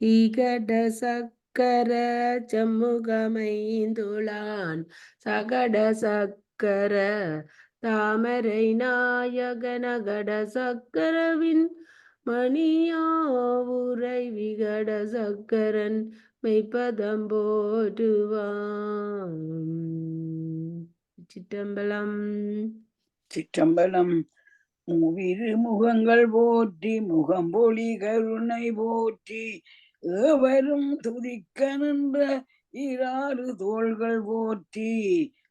ஈகட சக்கர செம்முகமைந்துளான் சகட சக்கர தாமரை நாயகனகட சக்கரவின் மணியாவுரை விகட சக்கரன் மெய்ப்பதம் போற்றுவான். சிற்றம்பலம். சிற்றம்பலம். மூவிரு முகங்கள் போற்றி முகம்பொழி கருணை போற்றி ஏவரும் துதிக்க நின்ற ஈராறு தோள்கள் போற்றி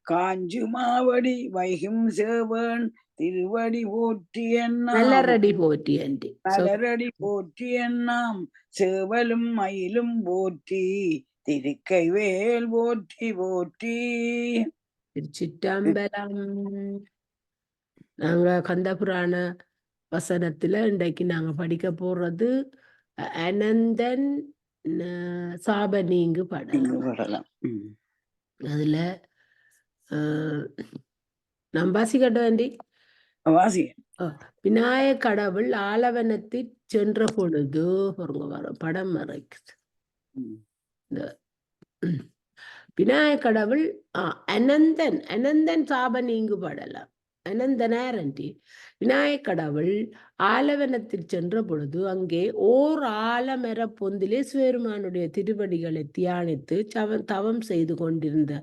காஞ்சு மாவடி வைகும் சேவன் திருவடி போற்றி எண்ணாம் மலரடி போற்றி அன்றி மலரடி போற்றி எண்ணாம் சேவலும் மயிலும் போற்றி திருக்கைவேல் போற்றி போற்றி. திருச்சிற்றம்பலம். நாங்க கந்தபுராண வசனத்துல இன்றைக்கு நாங்க படிக்க போறது அனந்தன் சாப நீங்கு படலாம். அதுல நான் வாசிக்கட்ட வேண்டி விநாயக கடவுள் ஆலவனத்தில் சென்ற பொழுது படம் மறைக்குது. இந்த விநாயக கடவுள் அனந்தன் சாப நீங்கு படலாம். அனந்தனாரண்டி விநாயக கடவுள் ஆலவனத்தில் சென்ற பொழுது அங்கே ஓர் ஆலமர பொந்திலே சிவபெருமானுடைய திருவடிகளை தியானித்து தவம் செய்து கொண்டிருந்த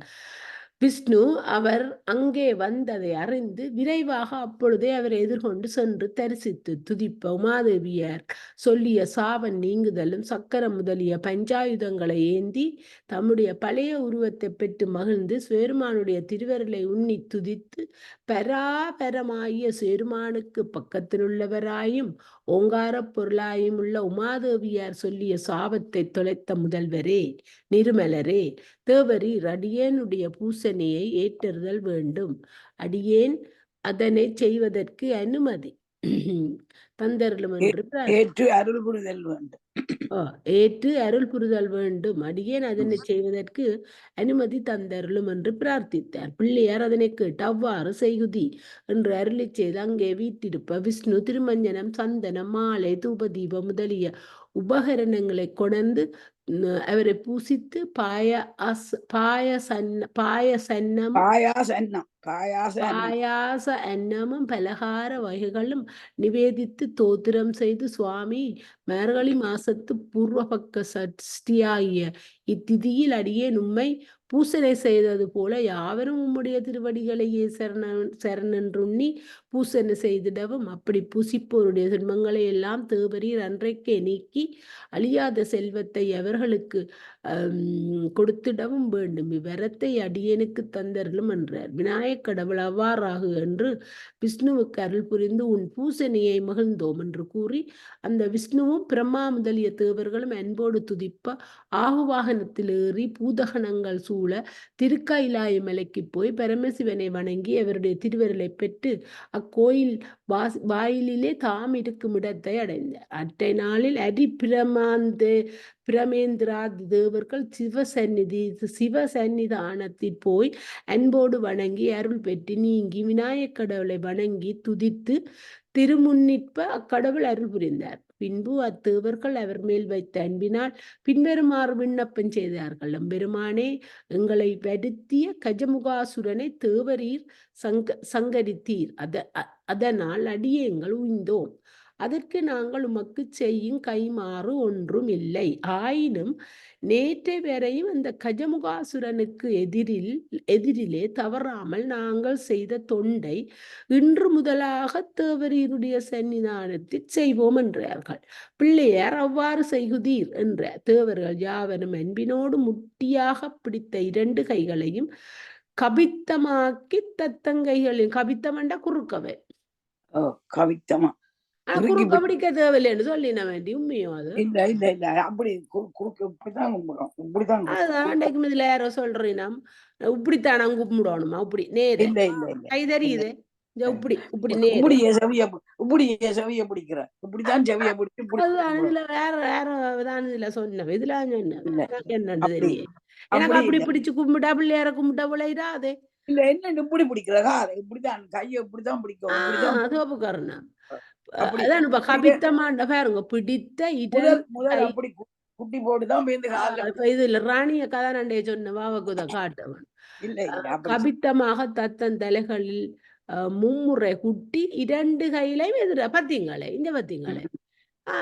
விஷ்ணு அவர் அங்கே வந்ததை அறிந்து விரைவாக அப்பொழுதே அவரை எதிர்கொண்டு சென்று தரிசித்து துதிப்ப உமாதேவியார் சொல்லிய சாபம் நீங்குதலும் சக்கரம் முதலிய பஞ்சாயுதங்களை ஏந்தி தம்முடைய பழைய உருவத்தை பெற்று மகிழ்ந்து சிவபெருமானுடைய திருவருளை உண்ணி துதித்து பராபரமாகிய சிவபெருமானுக்கு பக்கத்தில் உள்ளவராயும் ஓங்கார பொருளாயும் உள்ள உமாதேவியார் சொல்லிய சாபத்தை தொலைத்த முதல்வரே நிருமலரே தேவரீர் அடியேனுடைய பூசனையை ஏற்றுதல் வேண்டும். அடியேன் அதனை செய்வதற்கு அனுமதி தந்தருளும் என்று ஏற்று அருள் புரிதல் வேண்டும். ஏற்று அருள் புரிதல் வேண்டும். அடியேன் அதனை செய்வதற்கு அனுமதி தந்தருளும் என்று பிரார்த்தித்தார். பிள்ளையார் அதனை கேட்டு அவ்வாறு செய்குதி என்று அருளி செய்து அங்கே வீட்டிருப்ப விஷ்ணு திருமஞ்சனம் சந்தனம் மாலை தூபதீபம் முதலிய உபகரணங்களை கொணர்ந்து அவரை பூசித்து பாயாச அன்னமும் பலகார வகைகளும் நிவேதித்து தோத்திரம் செய்து சுவாமி மார்கழி மாசத்து பூர்வபக்க சஷ்டியாகிய இத்திதியில் அடியேன் உம்மை பூசனை செய்தது போல யாவரும் உம்முடைய திருவடிகளையே சரணென்றுண்ணி பூசனை செய்திடவும் அப்படி பூசிப்போருடைய துன்பங்களை எல்லாம் தேவரீர் அன்றைக்கே நீக்கி அழியாத செல்வத்தை அவர்களுக்கு கொடுத்திடவும் வேண்டும். இவ்வரத்தை அடியேனுக்கு தந்தருளும் என்றார். விநாயக கடவுள் அவ்வாறாக என்று விஷ்ணுவுக்கு அருள் புரிந்து உன் பூசனையை மகிழ்ந்தோம் என்று கூறி அந்த விஷ்ணுவும் பிரம்மா முதலிய தேவர்களும் அன்போடு துதிப்ப ஆகுவாகனத்தில் ஏறி பூதகணங்கள் சூழ திருக்கைலாய மலைக்கு போய் பரமசிவனை வணங்கி அவருடைய திருவருளை பெற்று அக்கோயில் வாயிலே தாம் இருக்கும் இடத்தை அடைந்தார். அட்டை நாளில் பிரமேந்திராதி தேவர்கள் சிவசன்னிதானத்தில் போய் அன்போடு வணங்கி அருள் பெற்று நீங்கி விநாயக கடவுளை வணங்கி துதித்து திருமுன்னிற்ப அக்கடவுள் அருள் புரிந்தார். பின்பு அத்தேவர்கள் அவர் மேல் வைத்த அன்பினால் பின்வருமாறு விண்ணப்பம் செய்தார்கள். எம்பெருமானே, எங்களை வருத்திய கஜமுகாசுரனை தேவரீர் சங்கரித்தீர். அதனால் அடியேங்கள் உய்ந்தோம். அதற்கு நாங்கள் உமக்கு செய்யும் கைமாறு ஒன்றும் இல்லை. ஆயினும் நேற்றை வரையும் அந்த கஜமுகாசுரனுக்கு எதிரிலே தவறாமல் நாங்கள் செய்த தொண்டை இன்று முதலாக தேவரீருடைய சன்னிதானத்தில் செய்வோம் என்றார்கள். பிள்ளையார் அவ்வாறு செய்குதீர் என்ற தேவர்கள் யாவரும் அன்பினோடு முட்டியாக பிடித்த இரண்டு கைகளையும் கபித்தமாக்கி தத்தங்கைகளின் கபித்தமண்ட குறுக்கவே கவித்தமா குறுக்க பிடிக்க தேவையில்லைன்னு சொல்லி நான் வேண்டி உண்மையோ அது அப்படி அன்றைக்கு இதுல யாரோ சொல்றீனா இப்படித்தான கும்பிடணுமா இப்படி நேரு கை தெரியுது இப்படி நேரு செவிய பிடிக்கிற இப்படித்தான் செவிய பிடிச்சு இதுல வேற இதுல சொன்ன இதுல என்னன்னு தெரியும். எனக்கு அப்படி பிடிச்சு கும்பிட்டா பிள்ளையார கும்பிட்டா விளையாதே இல்ல என்ன இப்படி பிடிக்கிறதா இப்படிதான் கையை இப்படிதான் பிடிக்கும் சோப்புக்காரனா அதான் கபித்தமாண்ட பாருங்க பிடித்த முதல் அப்படி குட்டி போட்டுதான் பேருந்து காலில் இப்ப இதுல ராணிய கதானண்டைய சொன்ன வாவகுத காட்டவன் இல்ல இல்ல அப்படி கபித்தமாக தத்தன் தலைகளில் மும்முறை குட்டி 2 கையிலையும் எதிர பத்திங்களே இந்த பத்திங்களே ஓ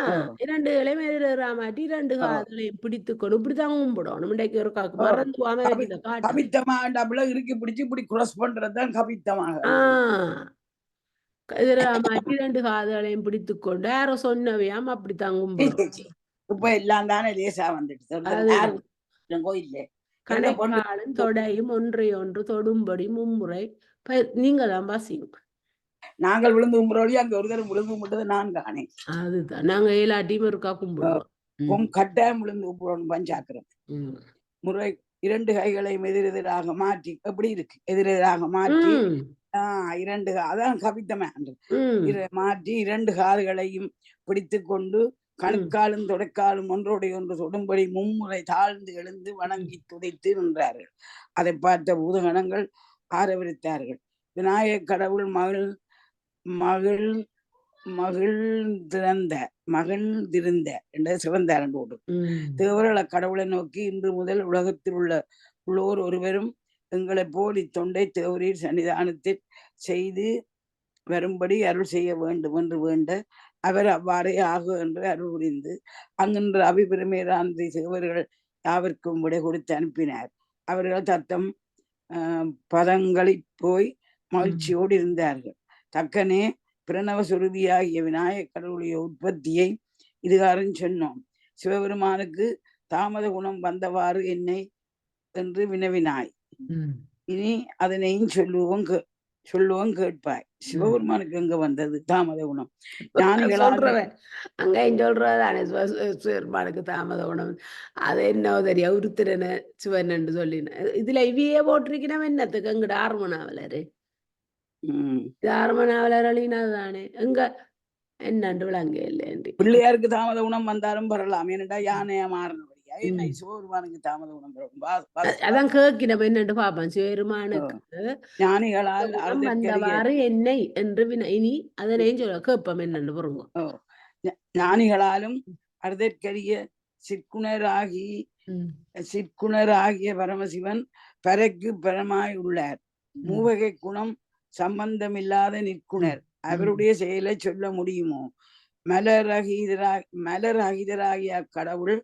2 கையிலையும் எதிர மாட்டி 2 ஓ காதுகளையும் பிடித்துக்கொண்டு இப்படிதான் கும்பிடணும் இன்றைக்கு ஒரு ஓ மறந்து போகாம கபி இந்த காட்டு கபித்தமாக இறுக்கி பிடிச்சு இப்படி cross பண்றதுதான் கபித்தமாக எதிர மாட்டி 2 காதுகளையும் பிடித்துக்கொண்டு யாரோ சொன்னவையாம் அப்படித்தான் சீ, கும்பிடும் சீ, சீ. இப்ப எல்லாம் தானே லேசா வந்துட்டு அதுதான் கோயில்ல எந்த பொண்ணு கணைக்காலும் தொடையும் ஒன்றை ஒன்று தொடும்படி மும்முறை நீங்க தான் வாசிங்க நாங்கள் விழுந்து கும்புறோழி அங்க ஒரு தரம் விழுந்து கும்பிட்டது நான் காணேன் அதுதான் நாங்க ஏலாட்டியும் இருக்கா கும்பிடுவோம் கட்டாயம் விழுந்து கும்பிடணும் பஞ்சாக்கிரம் முறை 2 கைகளையும் எதிரெதிராக மாற்றி எப்படி இருக்கு எதிரெதிராக மாற்றி 2 அதான் கவித்தமே மாற்றி 2 கால்களையும் பிடித்து கொண்டு கணுக்காலும் தொடக்காலும் ஒன்றோடைய ஒன்று தொடும்படி மும்முறை தாழ்ந்து எழுந்து வணங்கி துதைத்து நின்றார்கள். அதை பார்த்த பூதகணங்கள் ஆரவரித்தார்கள். விநாயகக் கடவுள் மகிழ்ந்திருந்த என்ற சிறந்தார் என்று தேவர்கள கடவுளை நோக்கி இன்று முதல் உலகத்தில் உள்ளோர் ஒருவரும் எங்களை போல் இத்தொண்டை தேவரீர் சன்னிதானத்தில் செய்து வரும்படி அருள் செய்ய வேண்டும் என்று வேண்ட அவர் அவ்வாறே ஆகும் என்று அருள் புரிந்து அங்கின்ற அபிபிரமேராந்தி சிறுவர்கள் யாவிற்கும் விடை கொடுத்து அனுப்பினார். அவர்கள் தத்தம் பதங்களில் போய் மகிழ்ச்சியோடு இருந்தார்கள். தக்கனே பிரணவ சுருதியாகிய விநாயகக் கடவுளுடைய உற்பத்தியை இதுகாரம் சொன்னோம். சிவபெருமானுக்கு தாமத குணம் வந்தவாறு என்னை என்று வினவினாய். இனி அதனையும் சொல்லுவோம் கேட்பாய். சிவபெருமானுக்கு எங்க வந்தது தாமத குணம்? சொல்றவன் அங்கேயும் சொல்றதானே சிவபெருமானுக்கு தாமத குணம். அது என்ன தெரியா உருத்திரன சிவன் என்று சொல்லின இதுல இவையே போட்டிருக்கணும். என்னத்துக்கு எங்கட ஆர்மனாவலரு ஆர்மனாவலர் அழினதானே எங்க என்னண்டு விளங்க இல்லையன்றி பிள்ளையாருக்கு தாமத குணம் வந்தாலும் வரலாம். ஏனண்டா யானையா மாறினபடியா என்ன சிவபெருமானுக்கு தாமத குணம் அதான் கேட்கினப்ப என்னண்டு பாப்பான். சிவபெருமானுக்கு ஞானிகளால் வந்தவாறு என்னை என்று இனி அதனையும் சொல்ல கேட்போம் என்னண்டு பொருங்க. ஞானிகளாலும் அறுதற்கரிய சிற்குணராகிய பரமசிவன் பரைக்கு பரமாய் உள்ளார். மூவகை குணம் சம்பந்தமில்லாத நிற்குணர். அவருடைய செயலை சொல்ல முடியுமோ? மலரகிதராகிய கடவுள்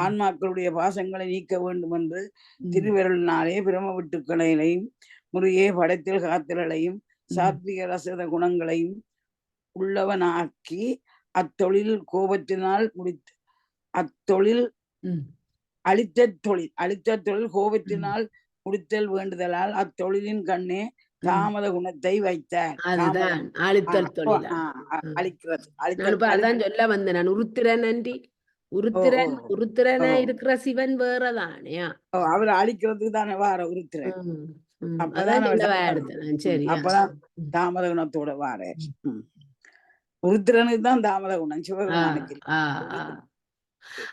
ஆன்மாக்களுடைய பாசங்களை நீக்க வேண்டும் என்று திருவிரலினாலே பிரம விட்டுக்களையும் முறையே படைத்தல் காத்தலையும் சாத்விக ரசத குணங்களையும் உள்ளவனாக்கி அத்தொழில் கோபத்தினால் அத்தொழில் அழித்த தொழில் கோபத்தினால் முடித்தல் வேண்டுதலால் அத்தொழிலின் கண்ணே தாமத குணத்தை வைத்தார். அதான் சொல்ல வந்தேன் நான். உருத்திரன் அன்றி உருத்திரனா இருக்கிற சிவன் வேறதானே. அவர் அழிக்கிறதுக்கு தானே வார உருத்திரன். அப்பதான் தாமத குணத்தோட வார. உருத்திரனுக்கு தான் தாமத குணம், சிவபெருமானுக்கு.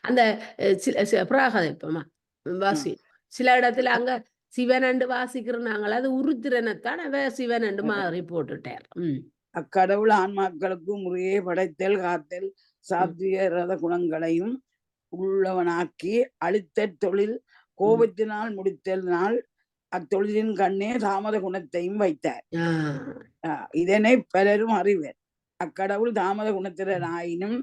அந்த பிராகதைப்பமா வாசி சில இடத்துல அங்க சிவனண்டு வாசிக்கிறனாங்கள அது உருத்திரனைத்தான் அவ சிவனண்டு மாறி போட்டுட்டார். அக்கடவுள் ஆன்மாக்களுக்கு முறையே படைத்தல் காத்தல் சாத்விக ரத குணங்களையும் உள்ளவனாக்கி அழித்த தொழில் கோபத்தினால் முடித்தல்னால் அத்தொழிலின் கண்ணே தாமத குணத்தையும் வைத்தார். இதனை பலரும் அறிவர். அக்கடவுள் தாமத குணத்தினர் ஆயினும்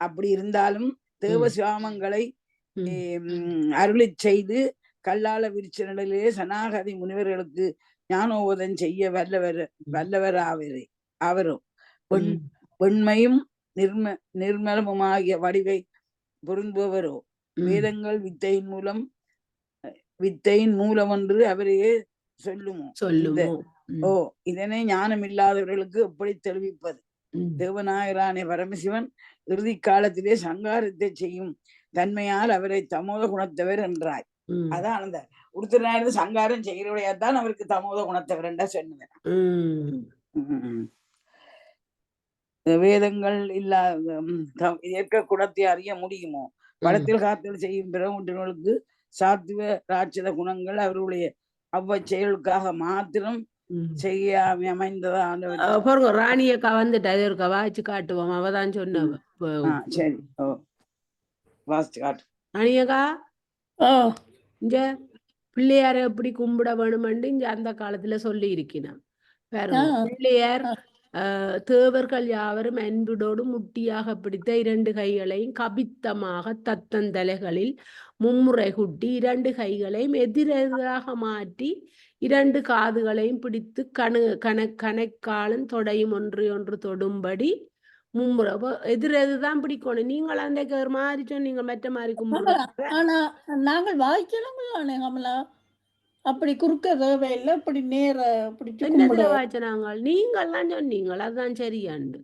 அப்படி இருந்தாலும் தேவ சிவாமங்களை அருளி செய்து கல்லால விரிச்சனிலே சனாகதி முனிவர்களுக்கு ஞானோபதம் செய்ய வல்லவராவரே. அவரும் வெண்மையும் நிர்மலமுமாகிய வடிவை பொருந்துபவரோ. வேதங்கள் வித்தையின் மூலம் என்று அவரையே சொல்லுமோ. இதனை ஞானம் இல்லாதவர்களுக்கு எப்படி தெரிவிப்பது? தேவநாயகரானே பரமசிவன் இறுதி காலத்திலே சங்காரத்தை செய்யும் தன்மையால் அவரை தமோத குணத்தவர் என்றாய். அதான் அந்த உருத்திரனாயிருந்து சங்காரம் செய்கிறவரையாத்தான் அவருக்கு தமோத குணத்தவர் என்றா சொன்னேன். வேதங்கள் இல்லாத ஏற்க குணத்தை அறிய முடியுமோ? படத்தில் காத்தல் செய்யும் பிறகுகளுக்கு சாத்வ ராட்சத குணங்கள் அவருடைய செயலுக்காக மாத்திரம் செய்யாம அமைந்ததா பாருங்க ராணியக்கா வந்துட்டா இது இருக்கா வாய்ச்சு காட்டுவோம் அவதான் சொன்னவ சரி ஓ வாசிச்சு காட்டு ராணியக்கா இங்க பிள்ளையார எப்படி கும்பிட வேணுமென்று இங்க அந்த காலத்துல சொல்லி இருக்கிறான் பாருங்க பிள்ளையார் தேவர்கள் யாவரும் அன்புடோடு முட்டியாக பிடித்த 2 கைகளையும் கபித்தமாக தத்தந்தலைகளில் மும்முறை குட்டி 2 கைகளையும் எதிரெதிராக மாற்றி 2 காதுகளையும் பிடித்து கணைக்காலும் தொடையும் ஒன்று தொடும்படி மும்முறை எதிரெதுதான் பிடிக்கணும். நீங்கள் அந்த மாதிரி சொன்னீங்க மற்ற மாதிரி கும்பிடுறது. ஆனா நாங்கள் வாய்க்கலாம் கமலா அப்படி குறுக்க தேவையில்லை அப்படி நேர என்னத்துல வாய்ச்ச நீங்கள்லாம் சொன்னீங்க அதுதான் சரியாண்டு.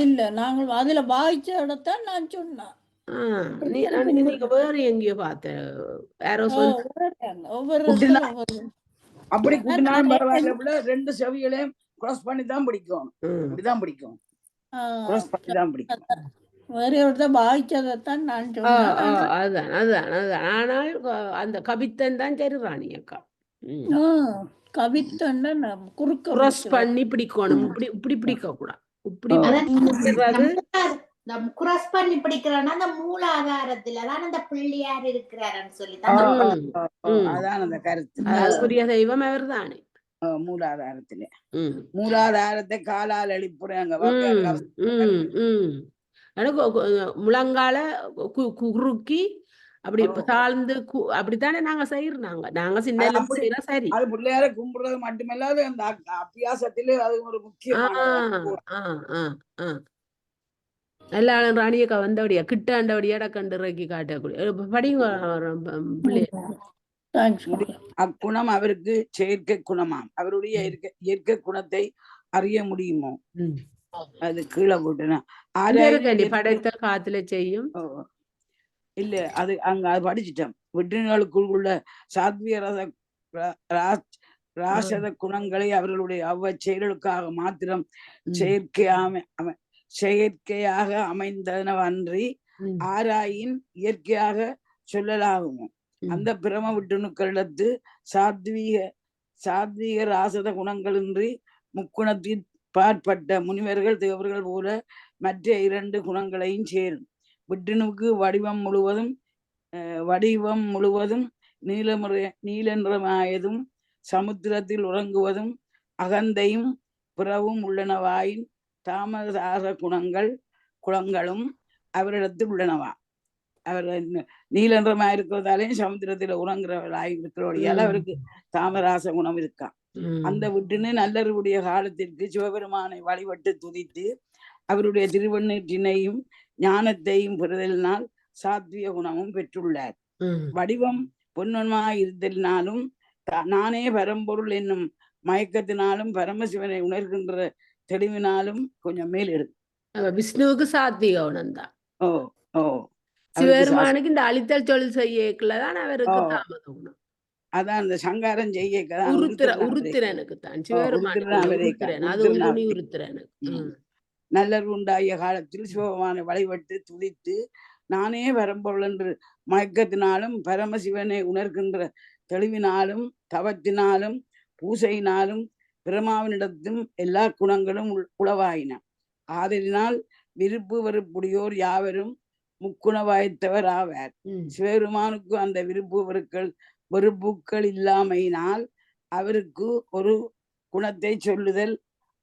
இல்ல நாங்கள் அதுல வாய்ச்ச இடத்தான் நான் சொன்னேன். நீங்க வேற எங்கேயோ பார்த்தேன் அப்படி கூட்டினாலும் பரவாயில்ல 2 செவிகளையும் கிராஸ் பண்ணி தான் பிடிக்கும். இப்படிதான் பிடிக்கும் கிராஸ் பண்ணி தான் பிடிக்கும். வேற ஒருத்தர் வாய்ச்சதான் நான் சொன்னேன். அதான் ஆனால் அந்த கவித்தன் தான் சரி ராணியக்கா கவித்தன் குறுக்க கிராஸ் பண்ணி பிடிக்கணும். இப்படி பிடிக்க கூடாது. இப்படி கிராஸ் பண்ணி பிடிக்கிறோம்னா அந்த மூலாதாரத்துலதான் அந்த பிள்ளையார் இருக்கிறாருன்னு சொல்லி அதான் அந்த கருத்து. அதுக்குரிய தெய்வம் அவர் தானே மூலாதாரத்திலே மூலாதாரத்தை காலால் எழுப்புறாங்க. முழங்கால குறுக்கி அப்படி தாழ்ந்து அப்படித்தானே நாங்க செய்யறாங்க. நாங்க சின்ன சரி அது பிள்ளையார கும்பிடுறது மட்டுமல்லாது அந்த அபியாசத்திலே அது ஒரு முக்கியமான எல்லாரும் ராணியக்கா வந்தபடியா கிட்டாண்டபடியா கண்டு இறக்கி காட்டக்கூடிய படிங்க அக்குணம் அவருக்கு செயற்கை குணமாம். அவருடைய இயற்கை குணத்தை அறிய முடியுமோ? அது கீழே போட்டுனா படைத்த காத்துல செய்யும் இல்ல அது அங்க அது படிச்சுட்டோம். வெற்றிகளுக்குள்ள சாத்விய ராசத குணங்களை அவர்களுடைய செயலுக்காக மாத்திரம் செயற்கையாக அமைந்தனவன்றி ஆராயின் இயற்கையாக சொல்லலாகுமோ? அந்த பிரம விட்டுணுக்களிடத்து சாத்வீக ராசத குணங்களின்றி முக்குணத்தின் பாற்பட்ட முனிவர்கள் தேவர்கள் போல மற்ற 2 குணங்களையும் சேரும். விட்டுணுக்கு வடிவம் முழுவதும் நீலநிறமாயதும் சமுத்திரத்தில் உறங்குவதும் அகந்தையும் பிறவும் உள்ளனவாயின் தாமதாச குணங்களும் அவரிடத்தில் உள்ளனவா. அவர் நீலன்றமா இருக்கிறதாலையும் சமுத்திரத்துல உறங்குறவர்களாய் இருக்கிறபடியால் அவருக்கு தாமராச குணம் இருக்கான். அந்த விட்டுன்னு நல்லருடைய காலத்திற்கு சிவபெருமானை வழிபட்டு துதித்து அவருடைய திருவண்ணீற்றினையும் ஞானத்தையும் பெறுதலினால் சாத்விய குணமும் பெற்றுள்ளார். வடிவம் பொன்மனமாய் இருந்தலினாலும் நானே பரம்பொருள் என்னும் மயக்கத்தினாலும் பரமசிவனை உணர்கின்ற தெளிவினாலும் கொஞ்சம் மேல் எடுக்கும். விஷ்ணுவுக்கு சாத்விக குணம் தான். சிவபெருமானுக்கு இந்த அழித்தல் தொழில் செய்யக்குள்ளதான் அவருக்கு தாமத குணம். அதான் அந்த சங்காரம் செய்ய உருத்திரனுக்கு தான் நல்லர் உண்டாய காலத்தில் சிவபெருமானை வழிபட்டு துதித்து நானே பரம்பொருள் என்று மயக்கத்தினாலும் பரமசிவனை உணர்கின்ற தெளிவினாலும் தவத்தினாலும் பூசையினாலும் பிரமாவினிடத்தும் எல்லா குணங்களும் உளவாயின. ஆதலினால் விருப்பு வெறுப்புடையோர் யாவரும் முக்குண வாய்த்தவர் ஆவார். சிவபெருமானுக்கு அந்த வெறுப்புக்கள் இல்லாமையினால் அவருக்கு ஒரு குணத்தை சொல்லுதல்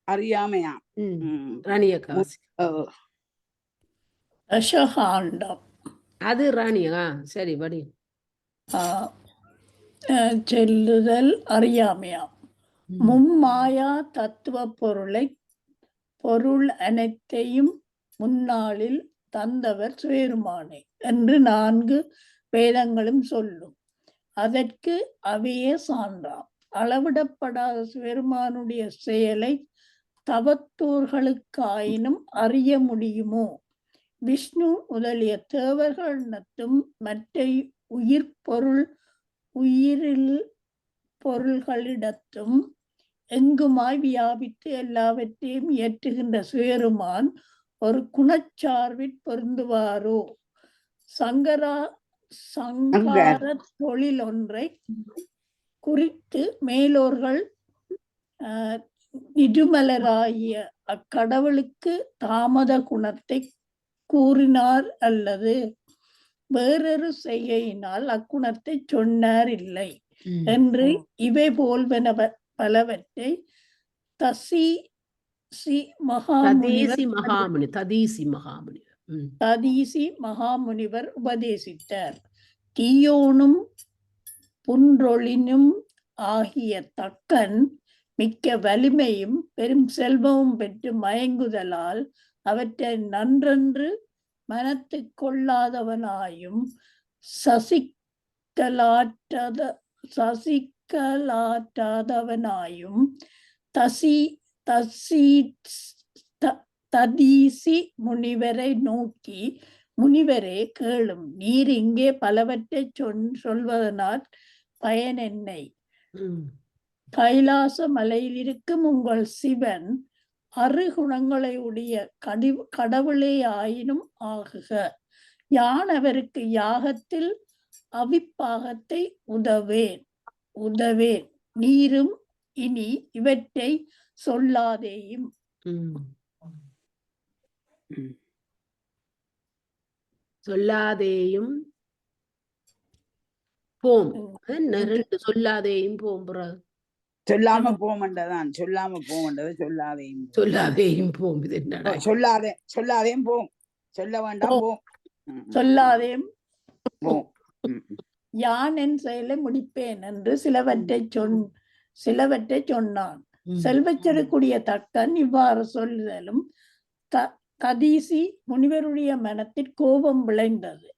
அறியாமையாம். அது ராணியா சரி படி செல்லுதல் அறியாமையாம். மும்மாயா தத்துவ பொருள் அனைத்தையும் முன்னாளில் தந்தவர் சிவபெருமானே என்று 4 வேதங்களும் சொல்லும். அதற்கு அவையே சான்றாம். அளவிடப்படாத சிவபெருமானுடைய செயலை தவத்தோர்களுக்காயினும் அறிய முடியுமோ? விஷ்ணு முதலிய தேவர்களிடத்தும் மற்ற உயிரில் பொருள்களிடத்தும் எங்குமாய் வியாபித்து எல்லாவற்றையும் இயற்றுகின்ற சிவபெருமான் ஒரு குணச்சார்பிற் பொருந்துவாரோ? சங்கார தொழில் ஒன்றை குறித்து மேலோர்கள் நிருமலராகிய அக்கடவுளுக்கு தாமத குணத்தை கூறினார் அல்லது வேறொரு செய்கையினால் அக்குணத்தை சொன்னார் இல்லை என்று இவை போல்வன பலவற்றை ததீசி மகாமுனிவர் உபதேசித்தார். தீயோனும் புன்றொழினும் ஆகிய தக்கன் மிக்க வலிமையும் பெரும் செல்வமும் பெற்று மயங்குதலால் அவற்றை நன்றென்று மனத்து கொள்ளாதவனாயும் சசிக்கலாற்றாதவனாயும் ததீசி முனிவரை நோக்கி, முனிவரே கேளும், நீர் இங்கே பலவற்றை சொல்வதனால் பயன் என்னை? கைலாச மலையில் இருக்கும் உங்கள் சிவன் 6 குணங்களை உடைய கடவுளே ஆயினும் ஆகுக. யான் அவருக்கு யாகத்தில் அவிப்பாகத்தை உதவேன். நீரும் இனி இவற்றை சொல்லாதேயும். போம். சொல்லாதேயும் போம். சொல்லாம போமண்டதான் சொல்லாம போமண்டது சொல்லாதேயும் போம். சொல்லாதேயும் போம். சொல்ல வேண்டாம் போம். சொல்லாதேயும் போம். யான் என் செயலை முடிப்பேன் என்று சிலவற்றை சொன்னான். செல்வச்செருக்குடைய தக்கன் இவ்வாறு சொல்லுதலும் ததீசி முனிவருடைய மனத்தில் கோபம் விளைந்தது.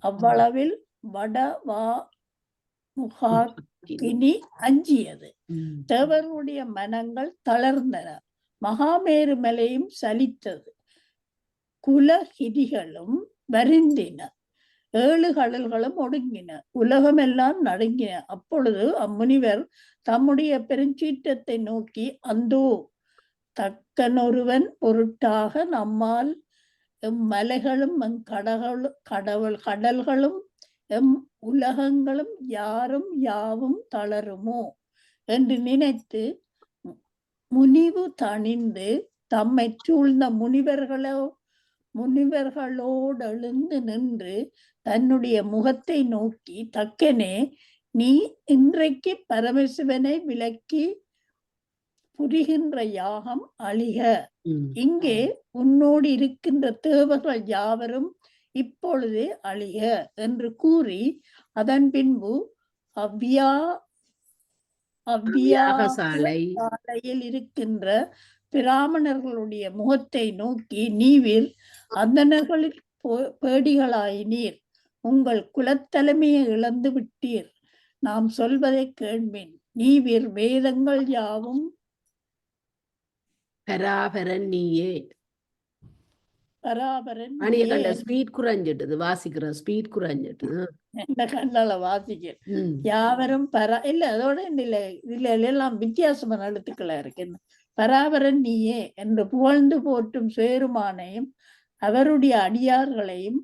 அவ்வளவில் வடவாமுகாக்கினி அஞ்சியது. தேவருடைய மனங்கள் தளர்ந்தன. மகாமேரு மலையும் சலித்தது. குலகிரிகளும் வருந்தின. 7 கடல்களும் ஒடுங்கின. உலகமெல்லாம் நடுங்கின. அப்பொழுது அம்முனிவர் தம்முடைய பெருஞ்சீற்றத்தை நோக்கி, அந்தோ தக்கனொருவன் பொருட்டாக நம்மால் எம் மலைகளும் எம் கடல்களும் எம் உலகங்களும் யாவும் தளருமோ என்று நினைத்து முனிவு தணிந்து தம்மை சூழ்ந்த முனிவர்களோடெழுந்து நின்று தன்னுடைய முகத்தை நோக்கி, தக்கனே, நீ இன்றைக்கு பரமசிவனை விலக்கி புரிகின்ற யாகம் அழிக. இங்கே உன்னோடு இருக்கின்ற தேவர்கள் யாவரும் இப்பொழுதே அழிக என்று கூறி அதன் பின்பு அவ்வியாகசாலையில் இருக்கின்ற பிராமணர்களுடைய முகத்தை நோக்கி, நீவிர் அந்தணர்களில் பேடிகளாயினீர். உங்கள் குலத்தலைமையை இழந்து விட்டீர். நாம் சொல்வதை கேள்வின். நீவிர் வேதங்கள் யாவும் பராபரன் நீயே. ஸ்பீட் குறைஞ்சிட்டது. வாசிக்கிற ஸ்பீட் குறைஞ்சிட்டது. எந்த கண்ணால வாசிக்க யாவரும் இல்ல அதோட இல்ல இதுல எல்லாம் வித்தியாசமான எழுத்துக்களா இருக்கு. பராபரன் நீயே என்று புகழ்ந்து போற்றும் சேருமானையும் அவருடைய அடியார்களையும்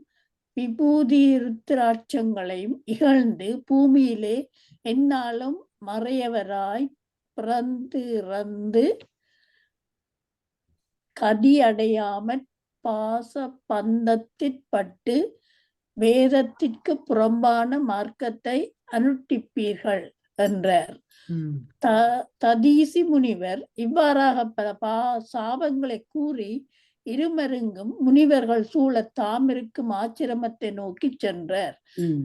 விபூதி ருத்ராட்சங்களையும் இகழ்ந்து பூமியிலே என்னாலும் மறையவராய் பிறந்து கதி அடையாமற் பாச பந்தத்திற்பட்டு வேதத்திற்கு புறம்பான மார்க்கத்தை அனுஷ்டிப்பீர்கள் என்றார். ததீசி முனிவர் இவ்வாறாக பல சாபங்களை கூறி இருமருங்கும் முனிவர்கள் சூழ தாமிருக்கும் ஆச்சிரமத்தை நோக்கி சென்றார்.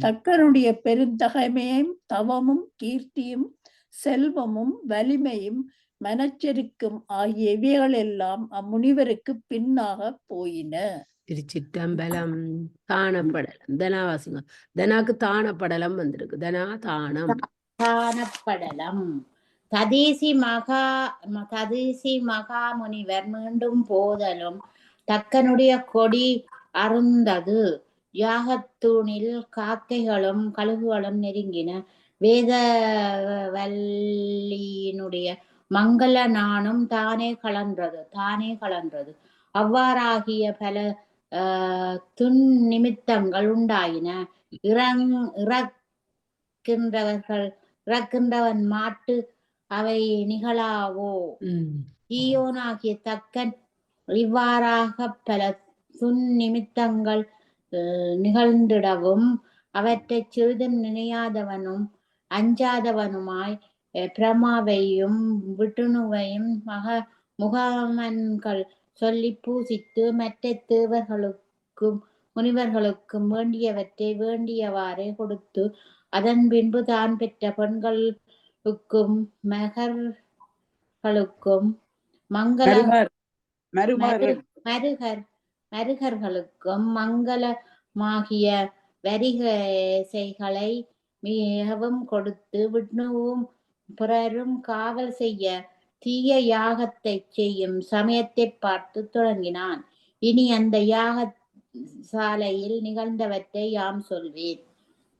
தக்கனுடைய பெருந்தகைமையும் தவமும் கீர்த்தியும் செல்வமும் வலிமையும் மனச்செருக்கும் ஆகிய இவைகள் எல்லாம் அம்முனிவருக்கு பின்னாக போயின. திருச்சிற்றம்பலம். தானப்படலம். தனாவாசிங்க. தனாக்கு தானப்படலம் வந்திருக்கு. தனா தானம் தானப்படலம். ததீசி மகாமுனிவர் மீண்டும் போதலும் தக்கனுடைய கொடி அருந்தது. யாகத்தூணில் காக்கைகளும் கழுகுகளும் நெருங்கின. வேத வல்லியினுடைய மங்கள நானும் தானே கலன்றது. அவ்வாறாகிய பல துன்னிமித்தங்கள் உண்டாயின. இறக்கின்றவன் மாட்டு அவை நிகழாவோ. ம். ஈயோனாகிய தக்கன் இவ்வாறாக பல துன்னிமித்தங்கள் நிகழ்ந்திடவும் அவற்றைச் சிறிதும் நினையாதவனும் அஞ்சாதவனுமாய் பிரமாவையும் விட்டுணுவையும் முகாமன்கள் சொல்லி பூசித்து மற்ற தேவர்களுக்கும் முனிவர்களுக்கும் வேண்டியவற்றை வேண்டியவாறே கொடுத்து அதன் பின்பு தான் பெற்ற பெண்களுக்கும் மகர்களுக்கும் மங்கள மருகர்களுக்கும் மங்களமாகிய வரிகைகளை மிகவும் கொடுத்து விஷ்ணுவும் பிறரும் காவல் செய்ய தீய யாகத்தை செய்யும் சமயத்தை பார்த்து தொடங்கினான். இனி அந்த யாக சாலையில் நிகழ்ந்தவற்றை யாம் சொல்வேன்.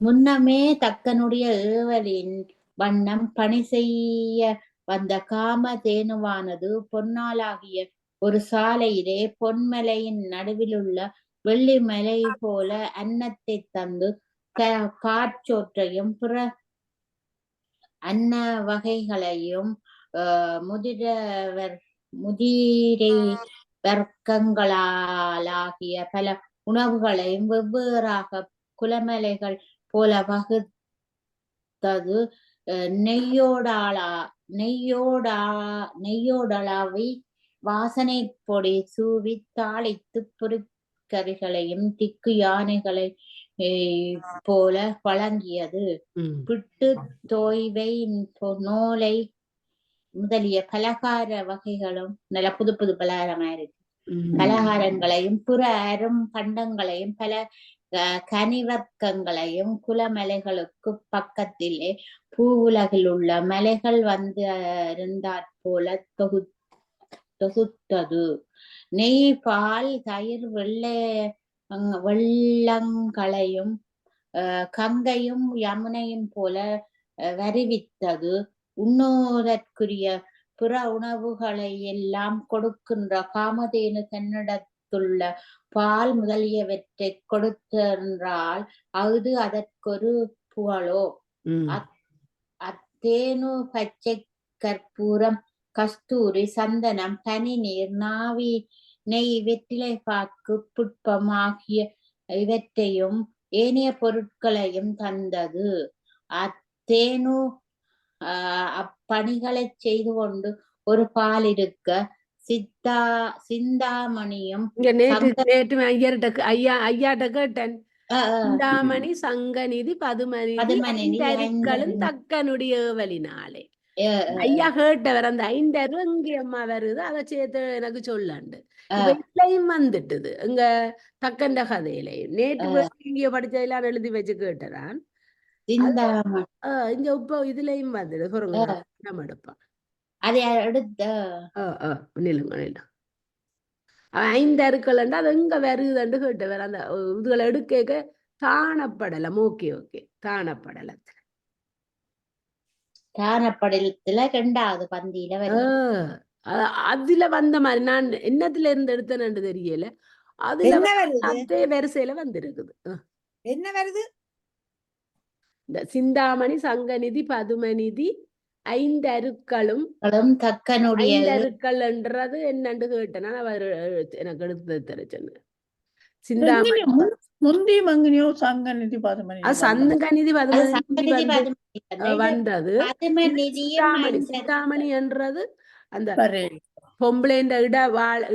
முன்னமே தக்கனுடைய ஏவலின் வண்ணம் பணி செய்ய வந்த காம தேனுவானது பொன்னாலாகிய ஒரு சாலையிலே பொன்மலையின் நடுவிலுள்ள வெள்ளி மலை போல அன்னத்தை தந்து காற்றோற்றையும் பிற அன்ன வகைகளையும் முதிரை வர்க்கங்களாலாகிய பல உணவுகளையும் வெவ்வேறாக குலமலைகள் போல வகுத்தது. நெய்யோடாளாவை வாசனை பொடி சூவி தாளித்து பொறிக்கறிகளையும் திக்கு யானைகளை போல வழங்கியது. பிட்டு தோய்வை நோலை முதலிய பலகார வகைகளும் நல்ல புது புது பலகாரமா இருக்கு. பலகாரங்களையும் பிற அரும் பண்டங்களையும் பல கனிவர்க்கங்களையும் குலமலைகளுக்கு பக்கத்திலே பூவுலகில் உள்ள மலைகள் வந்து இருந்தாற்போல தொகுத்தது. நெய் பால் தயிர் வெள்ளங்களையும் கங்கையும் யமுனையும் போல வருவித்தது. உண்ணோதற்குரிய பிற உணவுகளை எல்லாம் கொடுக்கின்ற காமதேனு தன்னிடத்துள்ள பால் முதலியவற்றை கொடுத்தென்றால் அது அதற்கொரு புகழோ. அத்தேனு பச்சை கற்பூரம் கஸ்தூரி சந்தனம் பனிநீர் நாவி நெய் வெற்றிலை பாக்கு புட்பம் ஆகிய இவற்றையும் ஏனைய பொருட்களையும் தந்தது. அத்தேனு அப்பணிகளை செய்து கொண்டு ஒரு பால் இருக்க சிந்தாமணியும் நேற்று ஐயாட்ட கேட்டேன். சிந்தாமணி சங்கநிதி பதுமனிதி தக்கனுடைய ஏவலினாலே ஐயா கேட்டவர் அந்த 5 இங்கே அம்மா வருது அதை சேர்த்து எனக்கு சொல்லாண்டு இவையும் வந்துட்டுது இங்க தக்கண்ட கதையிலையும் நேற்று இங்க படிச்சதெல்லாம் எழுதி வச்சு கேட்டதான் இங்க இப்ப இதுலயும் வந்துடு நம்ம எடுப்பான் அதை எடுத்த நிலுங்க 5 அருக்கள்ண்டா அது எங்க வருதுன்னு கேட்டவர் அந்த இதுகளை எடுக்க தானப்படலம். ஓகே தானப்படலத்துல ரெண்டாவது பந்தியில அதுல வந்த மாதிரி நான் என்னத்துல இருந்து எடுத்தேன்னு தெரியல. அதுல அதே வரிசையில வந்திருக்குது. என்ன வருது? இந்த சிந்தாமணி சங்கநிதி பதுமநிதி 5 அருக்களும் தக்கனுடைய 5 அருக்கள் என்றது என்னன்னு கேட்டேன்னா அவர் எனக்கு எடுத்து தர சொன்ன. சிந்தாமணி முந்தி மங்கினியோ சங்கநிதி பதுமநிதி சங்கநிதி பதுமநிதி வந்தது. சிந்தாமணி என்றது அந்த பொம்பளைண்ட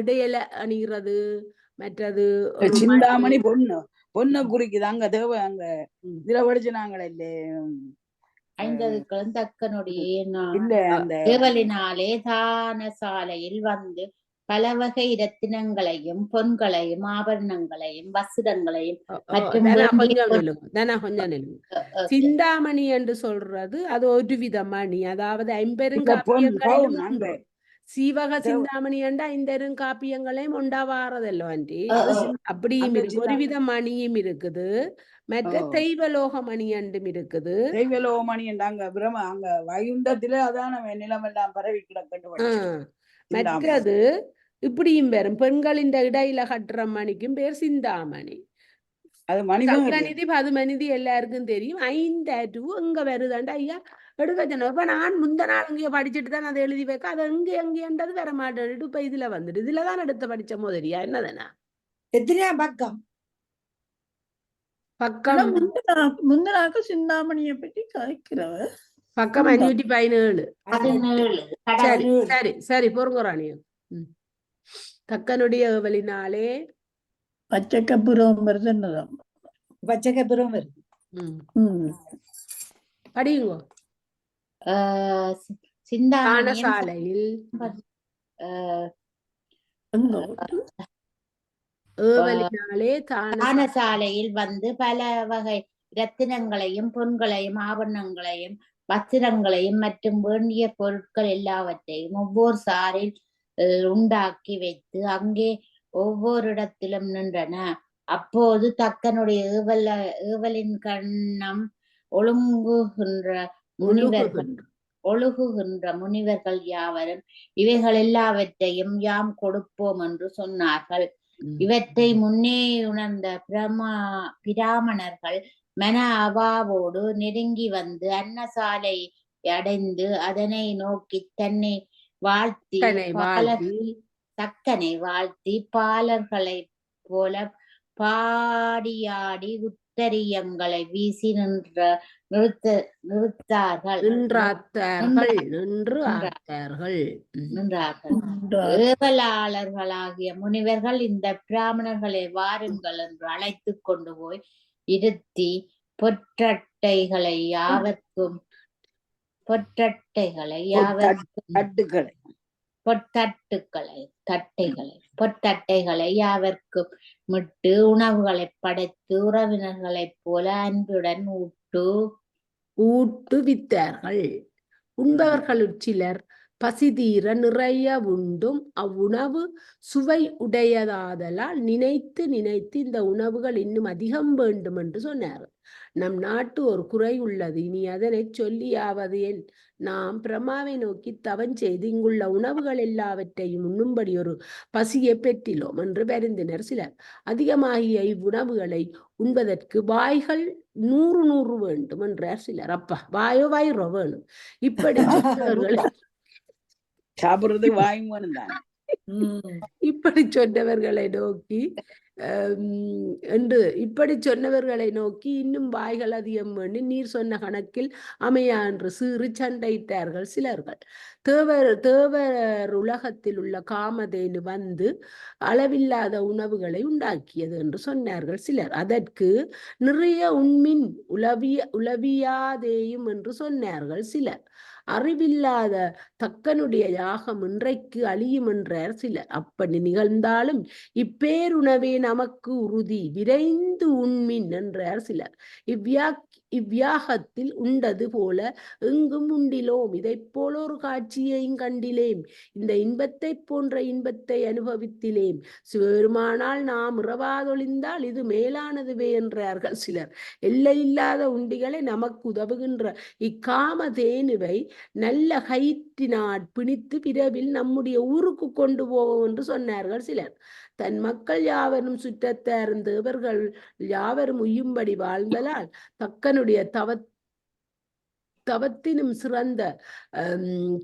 இடையில அணிகிறது. மற்றது சிந்தாமணி பொண்ணு குறிக்குதாங்க தேவ அங்க இதுல படிச்சுனாங்களே ஐந்ததுக்களும் தக்கனுடைய ஏவலினாலே தான சாலையில் வந்து பல வகை ரத்தினங்களையும் பொன்களையும் ஆபரணங்களையும் வஸ்திரங்களையும் சிந்தாமணி என்று சொல்றது அது ஒரு வித மணி. அதாவது 50 சீவக சிந்தாமணி என்றா 5 காப்பியங்களையும் உண்டாவாரதல்லோ ஆண்டி. அப்படியும் இருக்கு. ஒரு வித மணியும் இருக்குது. மற்ற தெய்வலோக மணி என்றும் இருக்குது. தெய்வலோக மணி என்றாங்க பிரம அங்க வைகுண்டத்துல அதான நிலமெல்லாம் பரவி கிடக்கட்டு. மற்றது இப்படியும் பேரும் பெண்களின் இடையில கட்டுற மணிக்கும் பேர் சிந்தாமணி. அது சங்கநிதி பதுமநிதி எல்லாருக்கும் தெரியும். 5 எங்க வருதாண்டா ஐயா எடுக்க சொன்ன. இப்ப நான் முந்த நாள் இங்கே படிச்சுட்டு தான் அதை எழுதி வைக்க, அது எங்கேன்றது வர மாட்டேன். இப்ப இதுல வந்துட்டு இதுலதான் எடுத்து படிச்ச மாதிரியா என்னதானா எத்தனையா பக்கம்? பக்கம் முந்தனாக்கு சிந்தாமணியை பற்றி கதைக்கிறவர் பக்கம் 517. 17 சரி கடவுள் சரி சரி பொறுங்குறானியம். தக்கனுடைய ஏவலினாலே பச்சைக்கப்புறம் வருதுன்னதான். பச்சைக்கப்புறம் வருது. படியுங்கோ. சிந்தாமணியின் தானசாலையில் ஏவலினாலே தானசாலையில் வந்து பல வகை ரத்தினங்களையும் பொன்களையும் ஆபரணங்களையும் வஸ்திரங்களையும் மற்றும் வேண்டிய பொருட்கள் எல்லாவற்றையும் ஒவ்வொரு சாரில் உண்டாக்கி வைத்து அங்கே ஒவ்வொரு இடத்திலும் நின்றன. அப்போது தக்கனுடைய ஏவலின் கண்ணம் ஒழுகுகின்ற முனிவர்கள் யாவரும் இவைகள் எல்லாவற்றையும் யாம் கொடுப்போம் என்று சொன்னார்கள். இவற்றை முன்னே உணர்ந்த பிராமணர்கள் மன அவாவோடு நெருங்கி வந்து அன்னசாலை அடைந்து அதனை நோக்கி தக்கனை வாழ்த்தி பாலர்களை போல பாடியாடி உத்தரியங்களை வீசி நின்றார்கள். ஏவலாளர்களாகிய முனிவர்கள் இந்த பிராமணர்களை வாருங்கள் என்று அழைத்து கொண்டு போய் இருத்தி பொற்றட்டைகளை யாவர்க்கும் மிட்டு உணவுகளை படைத்து உறவினர்களைப் போல அன்புடன் ஊட்டுவித்தார்கள். உண்பவர்களுள் சிலர் பசிதீர நிறைய உண்டும் அவ்வுணவு சுவை உடையதாதலால் நினைத்து நினைத்து இந்த உணவுகள் இன்னும் அதிகம் வேண்டும் என்று சொன்னார். நம் நாட்டு ஒரு குறை உள்ளது, இனி அதனை சொல்லியாவது என்? நாம் பிரம்மாவை நோக்கி தவம் செய்து இங்குள்ள உணவுகள் எல்லாவற்றையும் உண்ணும்படி ஒரு பசியை பெற்றிலோம் என்று வருந்தினர் சிலர். அதிகமாகிய இவ்வுணவுகளை உண்பதற்கு வாய்கள் 100 வேண்டும் என்றார் சிலர். அப்பா வாயோ வயிறோ வேணும். இப்படி சொன்னவர்களை சாப்பிடுறது வாயுமானம் தான். இப்படி சொன்னவர்களை நோக்கி இன்னும் வாய்கள் அதிகம் வேண்டி நீர் சொன்ன கணக்கில் அமையா என்று சீறி சண்டையிட்டார்கள் சிலர்கள். தேவர் உலகத்தில் உள்ள காமதேனு வந்து அளவில்லாத உணவுகளை உண்டாக்கியது என்று சொன்னார்கள் சிலர். அதற்கு நிறைய உண்மின் உளவியாதேயும் என்று சொன்னார்கள் சிலர். அறிவில்லாத தக்கனுடைய யாகம் இன்றைக்கு அழியும் என்றார் சிலர். அப்படி நிகழ்ந்தாலும் இப்பேருணவே நமக்கு உறுதி, விரைந்து உண்மின் என்றார் சிலர். இவ்வியாகத்தில் உண்டது போல எங்கும் உண்டிலோம், இதை போல ஒரு காட்சியையும் கண்டிலேம், இந்த இன்பத்தை போன்ற இன்பத்தை அனுபவித்திலேம். சிவபெருமானால் நாம் இரவாதொழிந்தால் இது மேலானதுவே என்றார்கள் சிலர். எல்லையில்லாத உண்டிகளை நமக்கு உதவுகின்ற இக்காமதேனுவை நல்ல கயிற்றினால் பிணித்து விரைவில் நம்முடைய ஊருக்கு கொண்டு போவோம் என்று சொன்னார்கள் சிலர். தன் மக்கள் யாவரும் சுற்றத்தார் தேவர்கள் யாவரும் உய்யும்படி வாழ்ந்தலால் தக்கனுடைய தவத்தினும் சிறந்த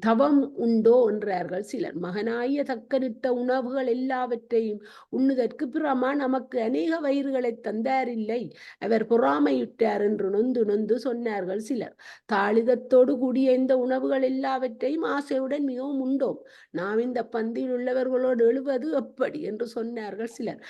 தவம் உண்டோ என்றார்கள் சிலர். மகனாய தக்கனிட்ட உணவுகள் எல்லாவற்றையும் உண்ணுதற்கு பிரமா நமக்கு அநேக வயிறுகளை தந்தாரில்லை, அவர் பொறாமையிட்டார் என்று நொந்து சொன்னார்கள் சிலர். தாளிதத்தோடு கூடிய இந்த உணவுகள் எல்லாவற்றையும் ஆசையுடன் மிகவும் உண்டோம், நாம் இந்த பந்தியில் உள்ளவர்களோடு எழுவது எப்படி என்று சொன்னார்கள் சிலர்.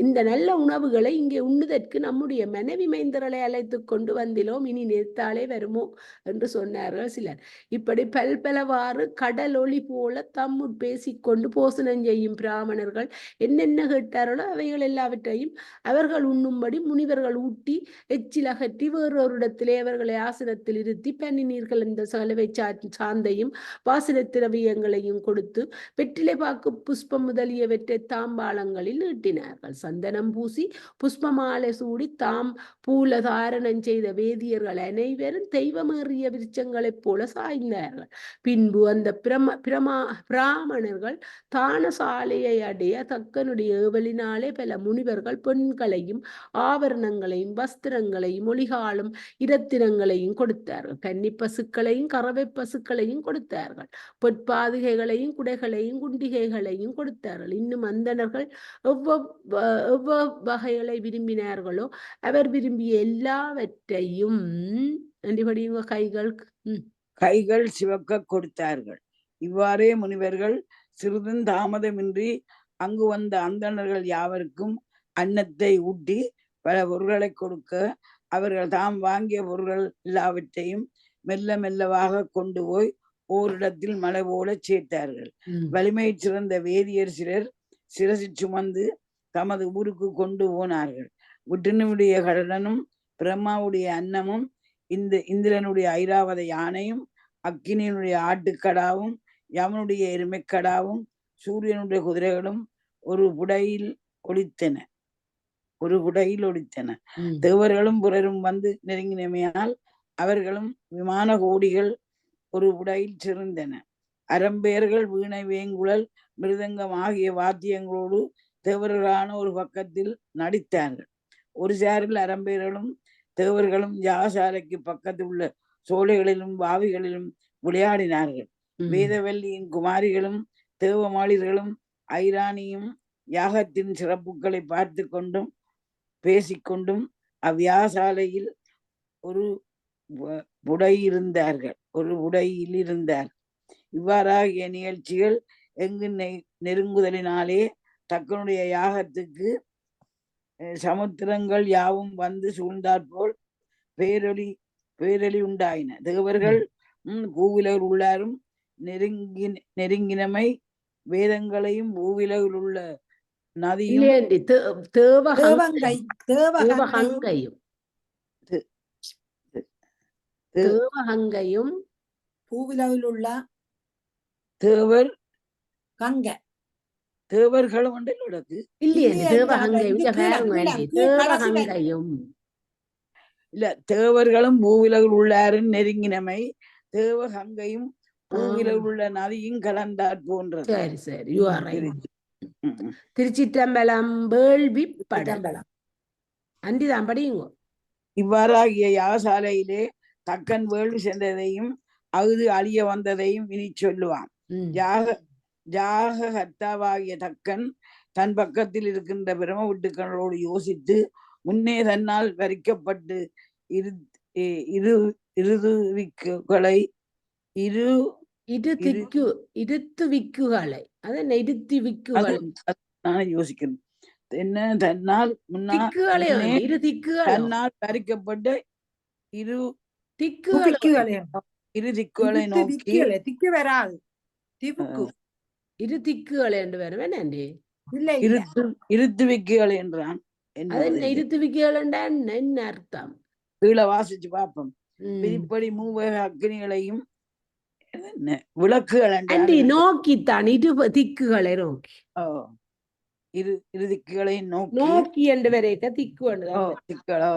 இந்த நல்ல உணவுகளை இங்கே உண்ணுதற்கு நம்முடைய மனைவி மைந்தர்களை அழைத்து கொண்டு வந்திலோம், இனி நேர்த்தாலே வருமோ என்று சொன்னார்கள் சிலர். இப்படி பல்பலவாறு கடலொளி போல தம்முள் பேசிக்கொண்டு போசனம் செய்யும் பிராமணர்கள் என்னென்ன கேட்டார்களோ அவைகள் எல்லாவற்றையும் அவர்கள் உண்ணும்படி முனிவர்கள் ஊட்டி எச்சில் அகற்றி வேறொரு இடத்திலே அவர்களை ஆசனத்தில் இருத்தி பன்னினீர்கள் என்ற சலவை சாந்தையும் வாசன திரவியங்களையும் கொடுத்து வெற்றிலை பாக்கு புஷ்பம் முதலியவற்றை தாம்பாளங்களில் நீட்டினார்கள். சந்தனம் பூசி புஷ்பமாலை சூடி தாம் பூல தாரணம் செய்த வேதியர்கள் அனைவரும் தெய்வமேறிய விருட்சங்களைப் போல சாய்ந்தார்கள். பின்பு அந்த பிராமணர்கள் தானசாலையை அடைய தக்கனுடைய ஏவலினாலே பல முனிவர்கள் பெண்களையும் ஆபரணங்களையும் வஸ்திரங்களையும் ஒளிகாலும் இரத்தினங்களையும் கொடுத்தார்கள். கன்னி பசுக்களையும் கறவை பசுக்களையும் கொடுத்தார்கள். பொற்பாதுகைகளையும் குடைகளையும் குண்டிகைகளையும் கொடுத்தார்கள். இன்னும் அந்தணர்கள் எவ்வளவு வகைகளை விரும்பினார்களோ அவர் விரும்பிய எல்லாவற்றையும் கைகள் சிவக்க கொடுத்தார்கள். இவ்வாறே முனிவர்கள் சிறிதும் தாமதமின்றி அங்கு வந்த அந்தணர்கள் யாவருக்கும் அன்னத்தை ஊட்டி பல பொருள்களை கொடுக்க அவர்கள் தாம் வாங்கிய பொருள்கள் எல்லாவற்றையும் மெல்ல மெல்லவாக கொண்டு போய் ஓரிடத்தில் மலை போல சேர்த்தார்கள். வலிமை சிறந்த வேதியர் சிலர் சிரசி சுமந்து தமது ஊருக்கு கொண்டு போனார்கள். விட்டுனுடைய கடனும் பிரம்மாவுடைய அன்னமும் இந்திரனுடைய ஐராவத யானையும் அக்கினியினுடைய ஆட்டுக்கடாவும் யமனுடைய எருமைக்கடாவும் சூரியனுடைய குதிரைகளும் ஒரு புடையில் ஒளித்தன. தேவர்களும் பிறரும் வந்து நெருங்கினமையால் அவர்களும் விமான கோடிகள் ஒரு புடையில் சிறந்தன. அரம்பேர்கள் வீணை வேங்குழல் மிருதங்கம் ஆகிய வாத்தியங்களோடு தேவர்களான ஒரு பக்கத்தில் நடித்தார்கள். ஒரு சாரில் அரம்பேர்களும் தேவர்களும் யாகசாலைக்கு பக்கத்தில் உள்ள சோலைகளிலும் வாவிகளிலும் விளையாடினார்கள். வேதவல்லியின் குமாரிகளும் தேவமாளிர்களும் ஐராணியும் யாகத்தின் சிறப்புகளை பார்த்து கொண்டும் பேசிக்கொண்டும் அவ்வியாகசாலையில் ஒரு புடையில் இருந்தார். இவ்வாறாகிய நிகழ்ச்சிகள் எங்கு நெருங்குதலினாலே தக்கனுடைய யாகத்துக்கு சமுத்திரங்கள் யாவும் வந்து சூழ்ந்தாற்போல் பேரொளி உண்டாயின. தேவர்கள் பூவிலகில் உள்ளாரும் நெருங்கினமை வேதங்களையும் பூவிலகில் உள்ள நதியும் தேவகங்கையும் பூவிலகில் உள்ள தேவர்களும் உண்டு இல்ல தேவர்களும் பூவிலகில் உள்ளாரும் நெருங்கினமை தேவகங்கையும் பூவிலகில் உள்ள நதியும் கலந்தாற் போன்றது. சரி சரி, திருச்சிற்றம்பலம் வேள்விப்படலம் அன்றிதான் படியுங்க. இவ்வாறாகிய யாகசாலையிலே தக்கன் வேள்வி சென்றதையும் அகுது அழிய வந்ததையும் இனி சொல்லுவான். ஜாக கர்த்தாவாகிய தக்கன் தன் பக்கத்தில் இருக்கின்ற பிரம விட்டுக்களோடு யோசித்து முன்னே தன்னால் வரிக்கப்பட்டு யோசிக்கணும். என்ன தன்னால் தன்னால் வரிக்கப்பட்ட இரு திக்குகளை நோக்கி இரு திக்குகளை என்று வருவேன். இருத்துவிக்குகள் என்றான். இருத்துவிக்குகள் என்ன அர்த்தம்? கீழே வாசிச்சு பார்ப்போம். விதிப்படி மூவக அக்னிகளையும் விளக்குகள் நோக்கித்தான் இரு திக்குகளை நோக்கி இரு திக்குகளை நோக்கி என்று வரைக்க திக்கு திக்களோ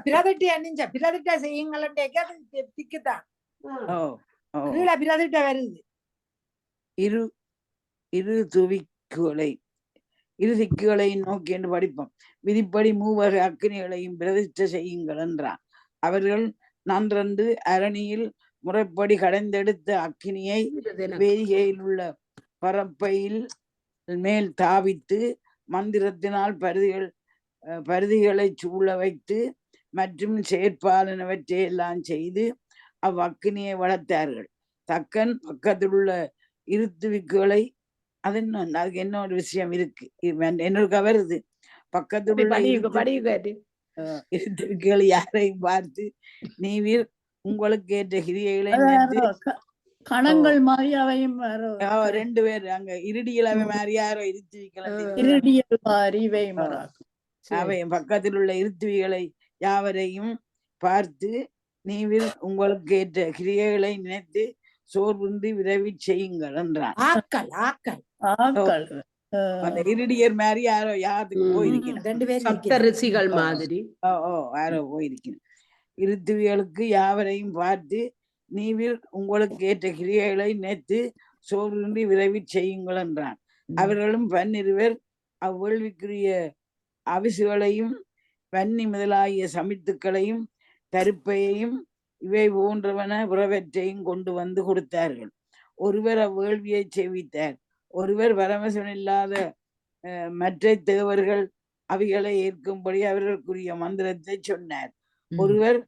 பிரதிட்ட செய்யுங்கள் திக்குதான் வருது. இரு திக்குகளை நோக்கி என்று படிப்போம். விதிப்படி மூவக அக்னிகளையும் பிரதிஷ்டை செய்யுங்கள் என்றான். அவர்கள் நன்றன்று அரணியில் முறைப்படி கடைந்தெடுத்த அக்கினியை வேதிகையில் உள்ள பரப்பையில் மேல் தாவித்து மந்திரத்தினால் பருதிகளை சூழ வைத்து மற்றும் செயற்பாலனவற்றை எல்லாம் செய்து அவ்வக்கினியை வளர்த்தார்கள். தக்கன் பக்கத்தில் உள்ள இருத்துவிக்குகளை அதுக்கு என்ன ஒரு விஷயம் இருக்கு என்னோட வருது. பக்கத்தில் உள்ள இருத்துவிக்குகளை யாரையும் பார்த்து நீவீர் உங்களுக்கு ஏற்ற கிரியைகளை கணங்கள் மாதிரி அவையும் ரெண்டு பேர் அங்க இருடியில் அவை மாதிரி யாரோ இருத்துவிக்கலாம் அவையும் பக்கத்தில் உள்ள இருத்துவிகளை யாவரையும் பார்த்து நீவில் உங்களுக்கு ஏற்ற கிரியைகளை நினைத்து சோர்வுந்தி விரைவி செய்யுங்கள் என்றான். அந்த இருடியர் மாதிரி யாரோ யாருக்கு போயிருக்கணும். யாரோ போயிருக்கணும். இருத்துவிகளுக்கு யாவரையும் பார்த்து நீவில் உங்களுக்கு ஏற்ற கிரியைகளை நினைத்து சோர்வின்றி விரைவி செய்யுங்கள் என்றான். அவர்களும் 12 அவ்வேள்விக்குரிய அவிசுகளையும் வன்னி முதலாகிய சமித்துக்களையும் பருப்பையையும் இவை போன்றவன பிறவற்றையும் கொண்டு வந்து கொடுத்தார்கள். ஒருவர் அவ்வேள்வியை செவித்தார். ஒருவர் பரமசிவன் இல்லாத மற்ற தேவர்கள் அவைகளை ஏற்கும்படி அவர்களுக்குரிய மந்திரத்தை சொன்னார். ஒருவர்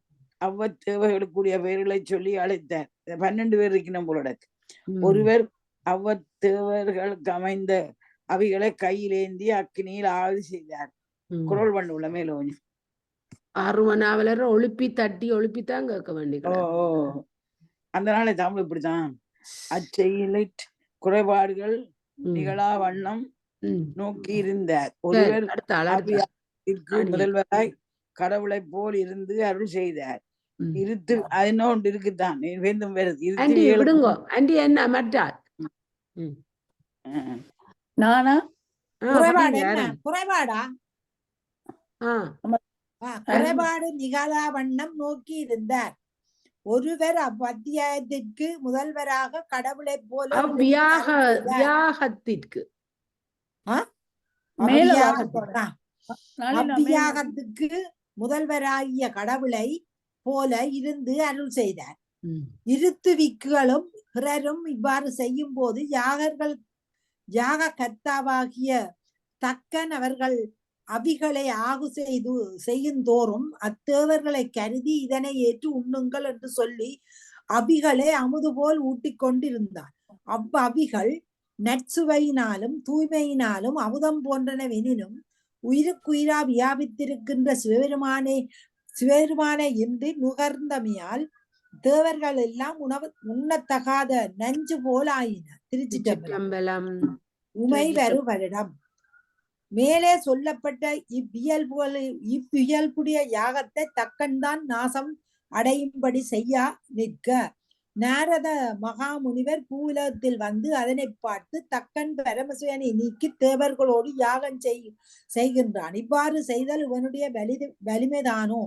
அவ்வத்தேவர்களுக்குரிய பெயர்களை சொல்லி அழைத்தார். 12 பேர் இருக்கணும் போல. ஒருவர் அவ்வத்தேவர்களுக்கு அமைந்த அவைகளை கையிலேந்தி அக்கினியில் ஆவி செய்தார். குரல் பண்ணுள்ள மேல கொஞ்சம் 6 மணாவலர் ஒழுப்பி தட்டி ஒழுப்பித்தான் கேட்க வேண்டிய. அந்த நாளை தமிழ் இப்படித்தான். அச்செயலை குறைபாடுகள் நிகழா வண்ணம் நோக்கி இருந்தார். ஒருவர் முதல்வராய் கடவுளை போல் இருந்து அருள் செய்தார். இருத்து அதனோண்டு இருக்குதான் வேந்தும் வருது. விடுங்கோ ஆண்டி என்ன மற்றார் நானா குறைபாடு என்ன குறைபாடா ஆ குறைபாடு நிகழா வண்ணம் நோக்கி இருந்தார். ஒருவர் அவ்வத்தியாயத்திற்கு முதல்வராக கடவுளை போல வியாகத்திற்கு அவ்வியாகத்துக்கு முதல்வராகிய கடவுளை போல இருந்து அருள் செய்தார். இருத்துவிக்குகளும் பிறரும் இவ்வாறு செய்யும் போது யாக கர்த்தாவாகிய தக்கன் அவர்கள் அவிகளை ஆகு செய்யும் தோறும் அத்தேவர்களை கருதி இதனை ஏற்று உண்ணுங்கள் என்று சொல்லி அபிகளை அமுது போல் ஊட்டிக் கொண்டிருந்தார். அவ்வபிகள் நற்சுவையினாலும் தூய்மையினாலும் அமுதம் போன்றனவெனினும் உயிருக்குயிரா வியாபித்திருக்கின்ற சிவபெருமானை இன்றி நுகர்ந்தமையால் தேவர்கள் எல்லாம் உண்ணத்தகாத நஞ்சு போல் ஆயின. திருச்சிற்றம்பலம். உமை வரு வருடம். மேலே சொல்லப்பட்ட இவ்வியல்புடைய யாகத்தை தக்கன்தான் நாசம் அடையும்படி செய்ய நிற்க நாரத மகாமுனிவர் பூவுலகத்தில் வந்து அதனை பார்த்து தக்கன் பரமசிவனை நீக்கி தேவர்களோடு யாகம் செய்கின்றான். இவ்வாறு செய்தல் இவனுடைய வலிமைதானோ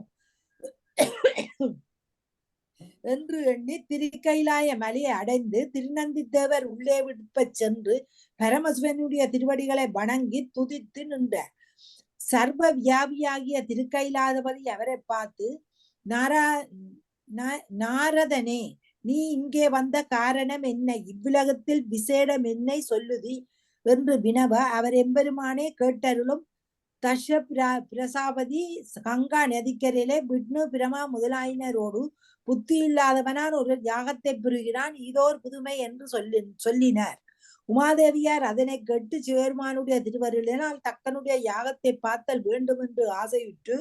என்று எண்ணி திருக்கைலாய மலையை அடைந்து திருநந்தி தேவர் உள்ளே விடுப்ப சென்று பரமசிவனுடைய திருவடிகளை வணங்கி துதித்து நின்றார். சர்வ வியாபியாகிய திருக்கைலாதபதி அவரை பார்த்து நாரதனே, நீ இங்கே வந்த காரணம் என்ன? இவ்வுலகத்தில் விசேடம் என்னை சொல்லுதி என்று வினவ அவர் எம்பெருமானே கேட்டருளும். தஷ பிரசாபதி கங்கா நதிக்கரையிலே விஷ்ணு பிரமா முதலாயினரோடு புத்தி இல்லாதவனான் ஒரு யாகத்தை பெறுகிறான், இதோர் புதுமை என்று சொல்லினார். உமாதேவியார் அதனை கேட்டு சிவபெருமானுடைய திருவருளினால் தக்கனுடைய யாகத்தை பார்த்தல் வேண்டும் என்று ஆசையுற்று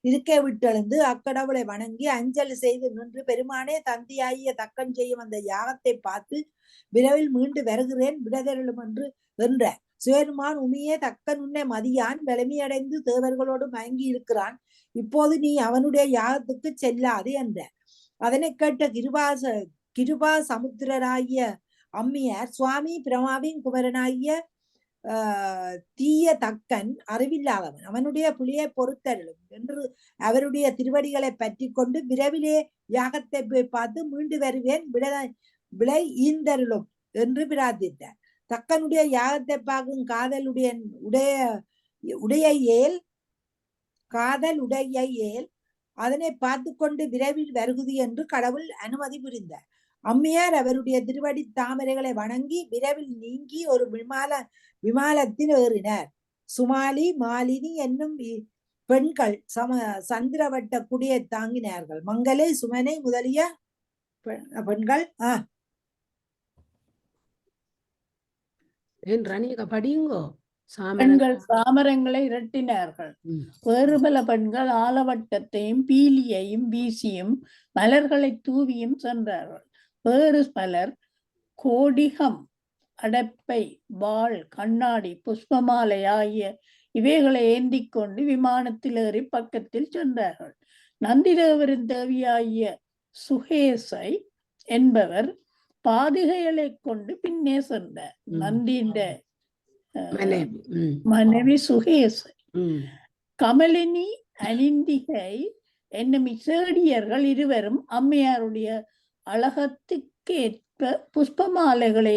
இருக்கை விட்டெழுந்து அக்கடவுளை வணங்கி அஞ்சலி செய்து நின்று, பெருமானே, தந்தியாகிய தக்கன் செய்யும் அந்த யாகத்தை பார்த்து விரைவில் மீண்டு வருகிறேன், விடதருளும் என்று வென்றார். சிவபெருமான், உமையே, தக்கன் உன்னை மதியான் வலிமையடைந்து தேவர்களோடு மயங்கி இருக்கிறான், இப்போது நீ அவனுடைய யாகத்துக்கு செல்லாது என்றார். அதனை கேட்ட கிருபா சமுத்திரராகிய அம்மியார், சுவாமி, பிரமாவின் குமரனாகிய தீய தக்கன் அறிவில்லாதவன், அவனுடைய புலியை பொறுத்தருளும் என்று அவருடைய திருவடிகளை பற்றி கொண்டு விரைவிலே யாகத்தை போய் பார்த்து மீண்டு வருவேன், விளை ஈந்தருளும் என்று பிரார்த்தித்தார். தக்கனுடைய யாகத்தை பார்க்கும் காதல் உடைய ஏல் அதனை பார்த்து கொண்டு விரைவில் வருகுதி என்று கடவுள் அனுமதி புரிந்தார். அம்மையார் அவருடைய திருவடி தாமரைகளை வணங்கி விரைவில் நீங்கி ஒரு விமானத்தில் ஏறினார். சுமாலி, மாலினி என்னும் பெண்கள் சந்திரவட்ட குடியை தாங்கினார்கள். மங்களை, சுமனை முதலிய பெண்கள் படியுங்கோ பெண்கள் சாமரங்களை இரட்டினார்கள். வேறு பல பெண்கள் ஆலவட்டத்தையும் பீலியையும் வீசியும் மலர்களை தூவியும் சென்றார்கள். வேறு பலர் கோடிகம், அடப்பை, வாள், கண்ணாடி, புஷ்பமாலை ஆகிய இவைகளை ஏந்தி கொண்டு விமானத்தில் ஏறி பக்கத்தில் சென்றார்கள். நந்திதேவரின் தேவியாகிய சுகேசை என்பவர் பாதுகைகளை கொண்டு பின்னே சென்றார். நந்தியின் மனைவி சுகேசை. கமலினி, அனிந்திகை என்னும் இசேடியர்கள் இருவரும் அம்மையாருடைய அழகுக்கேற்ற புஷ்பமாலைகளை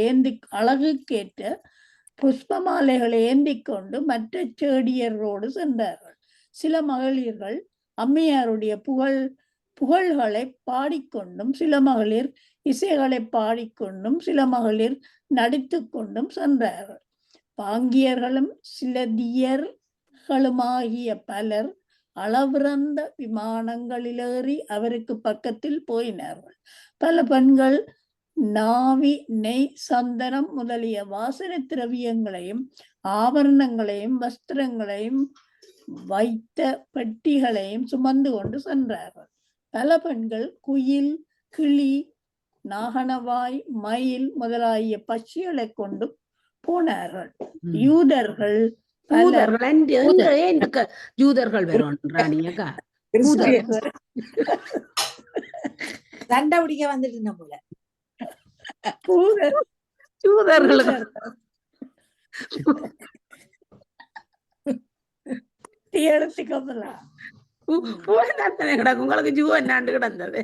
ஏந்திக் கொண்டு மற்ற செடியரோடு சென்றார்கள். சில மகளிர்கள் அம்மையாருடைய புகழ்களை பாடிக்கொண்டும், சில மகளிர் இசைகளை பாடிக்கொண்டும், சில மகளிர் நடித்து கொண்டும் சென்றார்கள். பாங்கியர்களும் சிலதியர்களுமாகிய பலர் அளவிறந்த விமானங்களிலேறி அவருக்கு பக்கத்தில் போயினார்கள். பல பெண்கள் நாவி, நெய், சந்தனம் முதலிய வாசனை திரவியங்களையும் ஆபரணங்களையும் வஸ்திரங்களையும் வைத்த பெட்டிகளையும் சுமந்து கொண்டு சென்றார்கள். பல பெண்கள் குயில், கிளி, நாகனவாய், மயில் முதலாகிய பட்சிகளை கொண்டு போனார்கள். யூதர்கள் யூதர்கள் ராணியக்கா சண்டை பிடிக்க வந்துட்டு நம்மள உங்களுக்கு ஜூ என்னாண்டு கிடந்தது.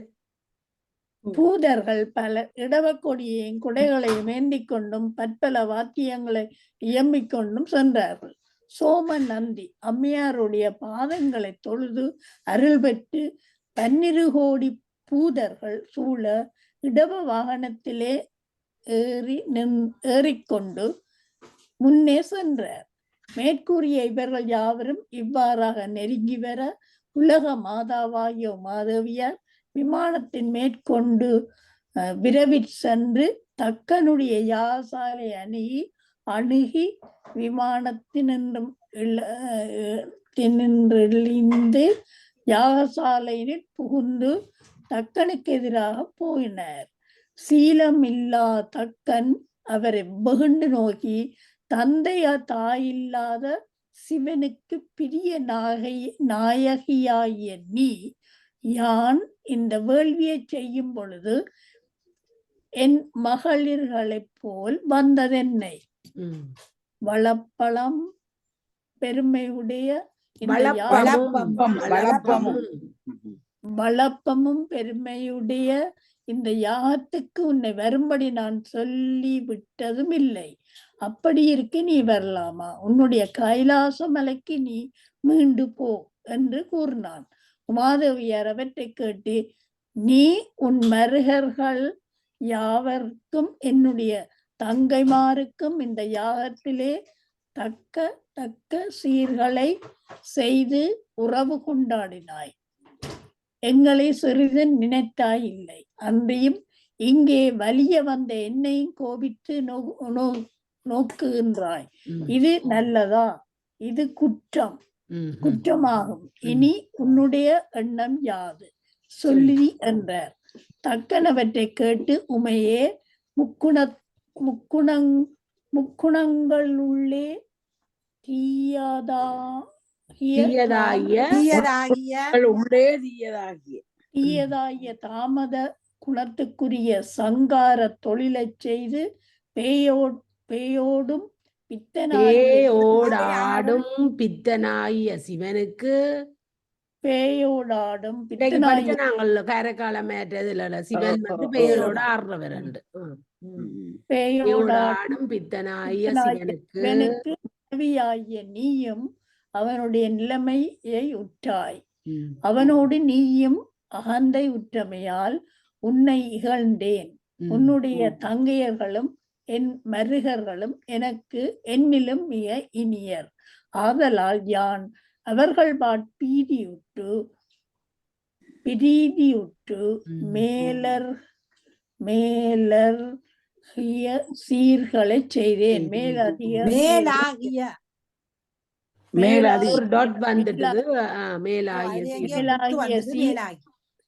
பூதர்கள் பல இடவக்கொடியையும் குடைகளையும் ஏந்திக் கொண்டும் பற்பல வாத்தியங்களை இயம்பிக் கொண்டும் சென்றார்கள். சோமன் நந்தி அம்மையாருடைய பாதங்களை தொழுது அருள் பெற்று 12 கோடி பூதர்கள் சூழ இடவ வாகனத்திலே ஏறிக்கொண்டு முன்னே சென்றார். மேற்கூறிய இவர்கள் யாவரும் இவ்வாறாக நெருங்கி வர உலக மாதாவாகிய மாதவியார் விமானத்தின் மேற்கொண்டு விரைவில் சென்று தக்கனுடைய யாகசாலை அணுகி விமானத்தினின்று யாகசாலையில் புகுந்து தக்கனுக்கு எதிராக போயினார். சீலமில்லா தக்கன் அவரை வெகுண்டு நோக்கி, தந்தையா தாயில்லாத சிவனுக்கு பிரிய நாயகியாகிய நீ யான் இந்த வேள்வியை செய்யும் பொழுது என் மகளிர்களைப் போல் வந்ததென்னை? வளப்பழம் பெருமையுடைய வளப்பமும் பெருமையுடைய இந்த யாகத்துக்கு உன்னை வரும்படி நான் சொல்லி விட்டதும் இல்லை. அப்படி இருக்க நீ வரலாமா? உன்னுடைய கைலாச மலைக்கு நீ மீண்டு போ என்று கூறினான். மாதவியார் அவற்றை கேட்டு, நீ உன் மருகர்கள் யாவர்க்கும் என்னுடைய தங்கைமாருக்கும் இந்த யாகத்திலே தக்க சீர்களை செய்து உறவு கொண்டாடினாய். எங்களை சிறிது நினைத்தாய் இல்லை. அன்றையும் இங்கே வலிய வந்த என்னையும் கோபித்து நோக்குகின்றாய். இது நல்லதா? இது குற்றமாகும். இனி உன்னுடைய எண்ணம் யாது? சொல்லி என்றார். தக்கனவற்றை கேட்டு, உமையே முக்குணங்களுள்ளே தீயதாகிய தாமத குணத்துக்குரிய சங்கார தொழிலை செய்து பேயோடும் பித்தனாகிய சிவனுக்கு பேயோடாடும் நாங்கள் காரைக்கால மேற்றதுல சிவன் வந்து பேயோட ஆடுறவர் பேயோடாடும் பித்தனாகிய சிவனுக்கு நவியாகிய நீயும் அவனுடைய நிலைமையை உற்றாய். அவனோடு நீயும் அகந்தை உற்றமையால் உன்னை இகழ்ந்தேன். உன்னுடைய தங்கையர்களும் என் மருகர்களும் எனக்கு என்னிலும் மிக இனியர். ஆதலால் யான் அவர்கள் பிரீதியுற்று மேலர் சீர்களை செய்தேன்.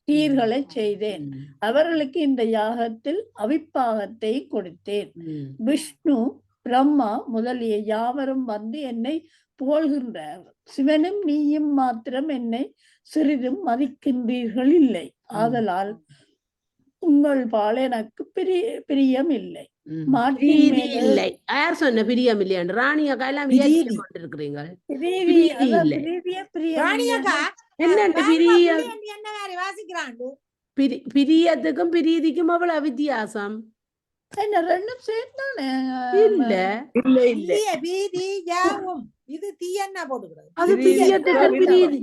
சீர்களை செய்தேன். அவர்களுக்கு இந்த யாகத்தில் அவிப்பாகத்தை கொடுத்தேன். விஷ்ணு, பிரம்மா முதலிய யாவரும் வந்து என்னை புகழ்கின்றார். சிவனும் நீயும் மாத்திரம் என்னை சிறிதும் மதிக்கின்றீர்கள் இல்லை. ஆதலால் உங்கள் பால் எனக்கு பிரியம் இல்லை. இல்லை. யார் சொன்ன பிரியம் இல்லையாண்டு? ராணியக்கா எல்லாம் கொண்டிருக்கிறீங்க. என்னண்டு பிரியம்? பிரியத்துக்கும் பிரீதிக்கும் அவ்வளவு வித்தியாசம் என்ன ரெண்டும் சேர்த்தானே இல்ல இல்ல இல்ல பிரிய பீதி யாவும் இது தீயன்னா போட்டுக்கிறது அது பிரீதி பிரியத்துக்கும் என்றால் பிரீதி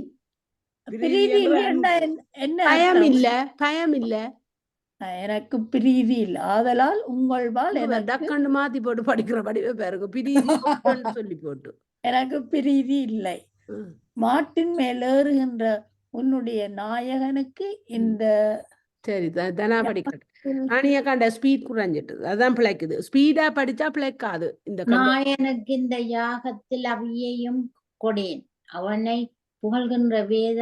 பிரீதி என்ற இல்லைன்னா அன்பு. என்ன பயம் அர்த்தம்? இல்ல பயம் இல்ல எனக்கு பிரீதி இல்லை ஆதலால் உங்கள்பால் எனக்கு டக்கண்டு மாத்தி போட்டு படிக்கிற படிவே பாருங்க பிரீதி ஒன்றுன்னு சொல்லி போட்டு எனக்கு பிரீதி இல்லை. ம். மாட்டின் மேலேறுகின்ற உன்னுடைய நாயகனுக்கு இந்த சரி தனா படிக்கட்டும் ராணியா கண்ட ஸ்பீட் குறைஞ்சிட்டு அதான் பிழைக்குது ஸ்பீடா படிச்சா பிழைக்காது இந்த நாயனுக்கு இந்த யாகத்தில் அவியையும் கொடேன். அவனை புகழ்கின்ற வேத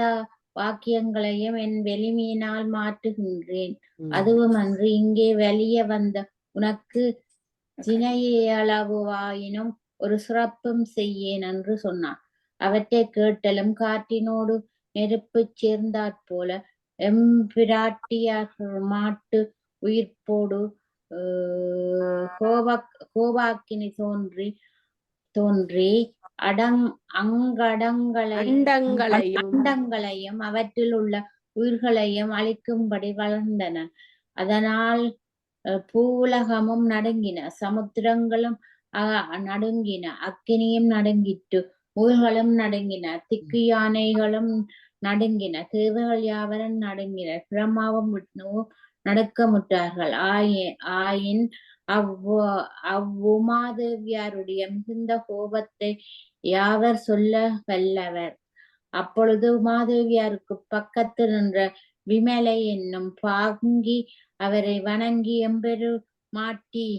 வாக்கியங்களையும் என் வெளிமையினால் மாற்றுகின்றேன். அதுவுமன்று இங்கே வெளிய வந்த உனக்கு சினையளவாயினும் ஒரு சிறப்பும் செய்யேன் என்று சொன்னான். அவற்றை கேட்டலும் காற்றினோடு நெருப்பு சேர்ந்தாற்போல எம்பிராட்டியார் மாட்டு உயிர்ப்போடு கோபாக்கினி தோன்றி அண்டங்களையும் அவற்றில் உள்ள உயிர்களையும் அழிக்கும்படி வளர்ந்தன. அதனால் பூவுலகமும் நடுங்கின, சமுத்திரங்களும் நடுங்கின, அக்கினியும் நடுங்கிட்டு, உயிர்களும் நடுங்கின, திக்கு யானைகளும் நடுங்கின, தேவர்கள் யாவரும் நடுங்கினர், பிரம்மாவும் விஷ்ணுவும் நடுக்கமுற்றார்கள். ஆயின் அவ்வுமாதேவியாருடைய மிகுந்த கோபத்தை யாவர் சொல்ல வல்லவர். அப்பொழுது உமாதேவியாருக்கு பக்கத்தில் நின்ற விமலை என்னும் பாங்கி அவரை வணங்கி எம்பெருமாட்டி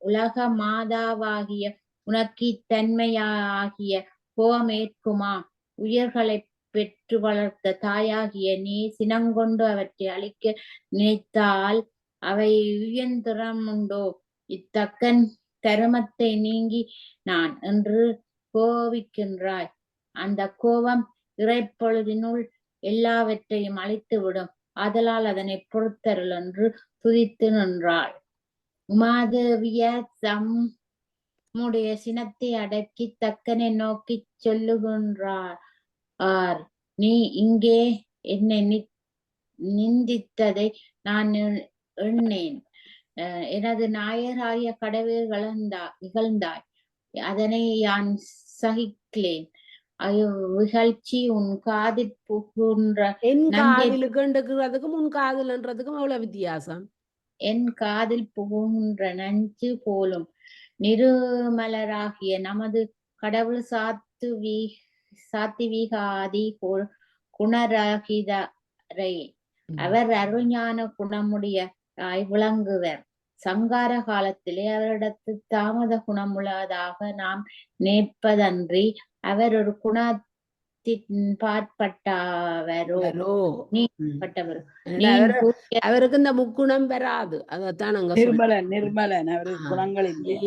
உலக மாதாவாகிய உனக்கு தன்மையாகிய கோமேற்குமா? உயர்களை பெற்று வளர்த்த தாயாகிய நீ சினங்கொண்டு அவற்றை அழிக்க நினைத்தால் அவை உயர்ந்திறமுண்டோ? இத்தக்கன் கருமத்தை நீங்கி நான் என்று கோபிக்கின்றாய். அந்த கோபம் இறைப்பொழுதினுள் எல்லாவற்றையும் அழித்துவிடும். ஆதலால் அதனை பொறுத்தருள் என்று துதித்து நின்றாள். உமாதேவியார் தம்முடைய சினத்தை அடக்கி தக்கனை நோக்கி சொல்லுகின்றார். நீ இங்கே என்னை நிந்தித்ததை நான் எண்ணேன். எனது நாயராய கடவுள் இகழ்ந்தாய். அதனை யான் சகிக்கிறேன். இகழ்ச்சி உன் காதில் புகுன்ற என் காதிலுக்குன்றதுக்கும் உன் காதல்ன்றதுக்கும் அவ்வளவு வித்தியாசம். என் காதில் புகுகின்ற நஞ்சு போலும் நிருமலராகிய நமது கடவுள் சாத்திவிகாதி குணரகிதரை அவர் அருஞான குணமுடைய விளங்குவர். சங்கார காலத்திலே அவரிடத்து தாமத குணமுள்ளதாக நாம் நினைப்பதன்றி அவர் ஒரு குணத்தின் பாற்பட்டவரோ நீப்பட்டவரோ. அவருக்கு இந்த முக்குணம் வராது. அதத்தான் அங்க நிர்மலன் அவருக்கு குணங்கள் இல்லை.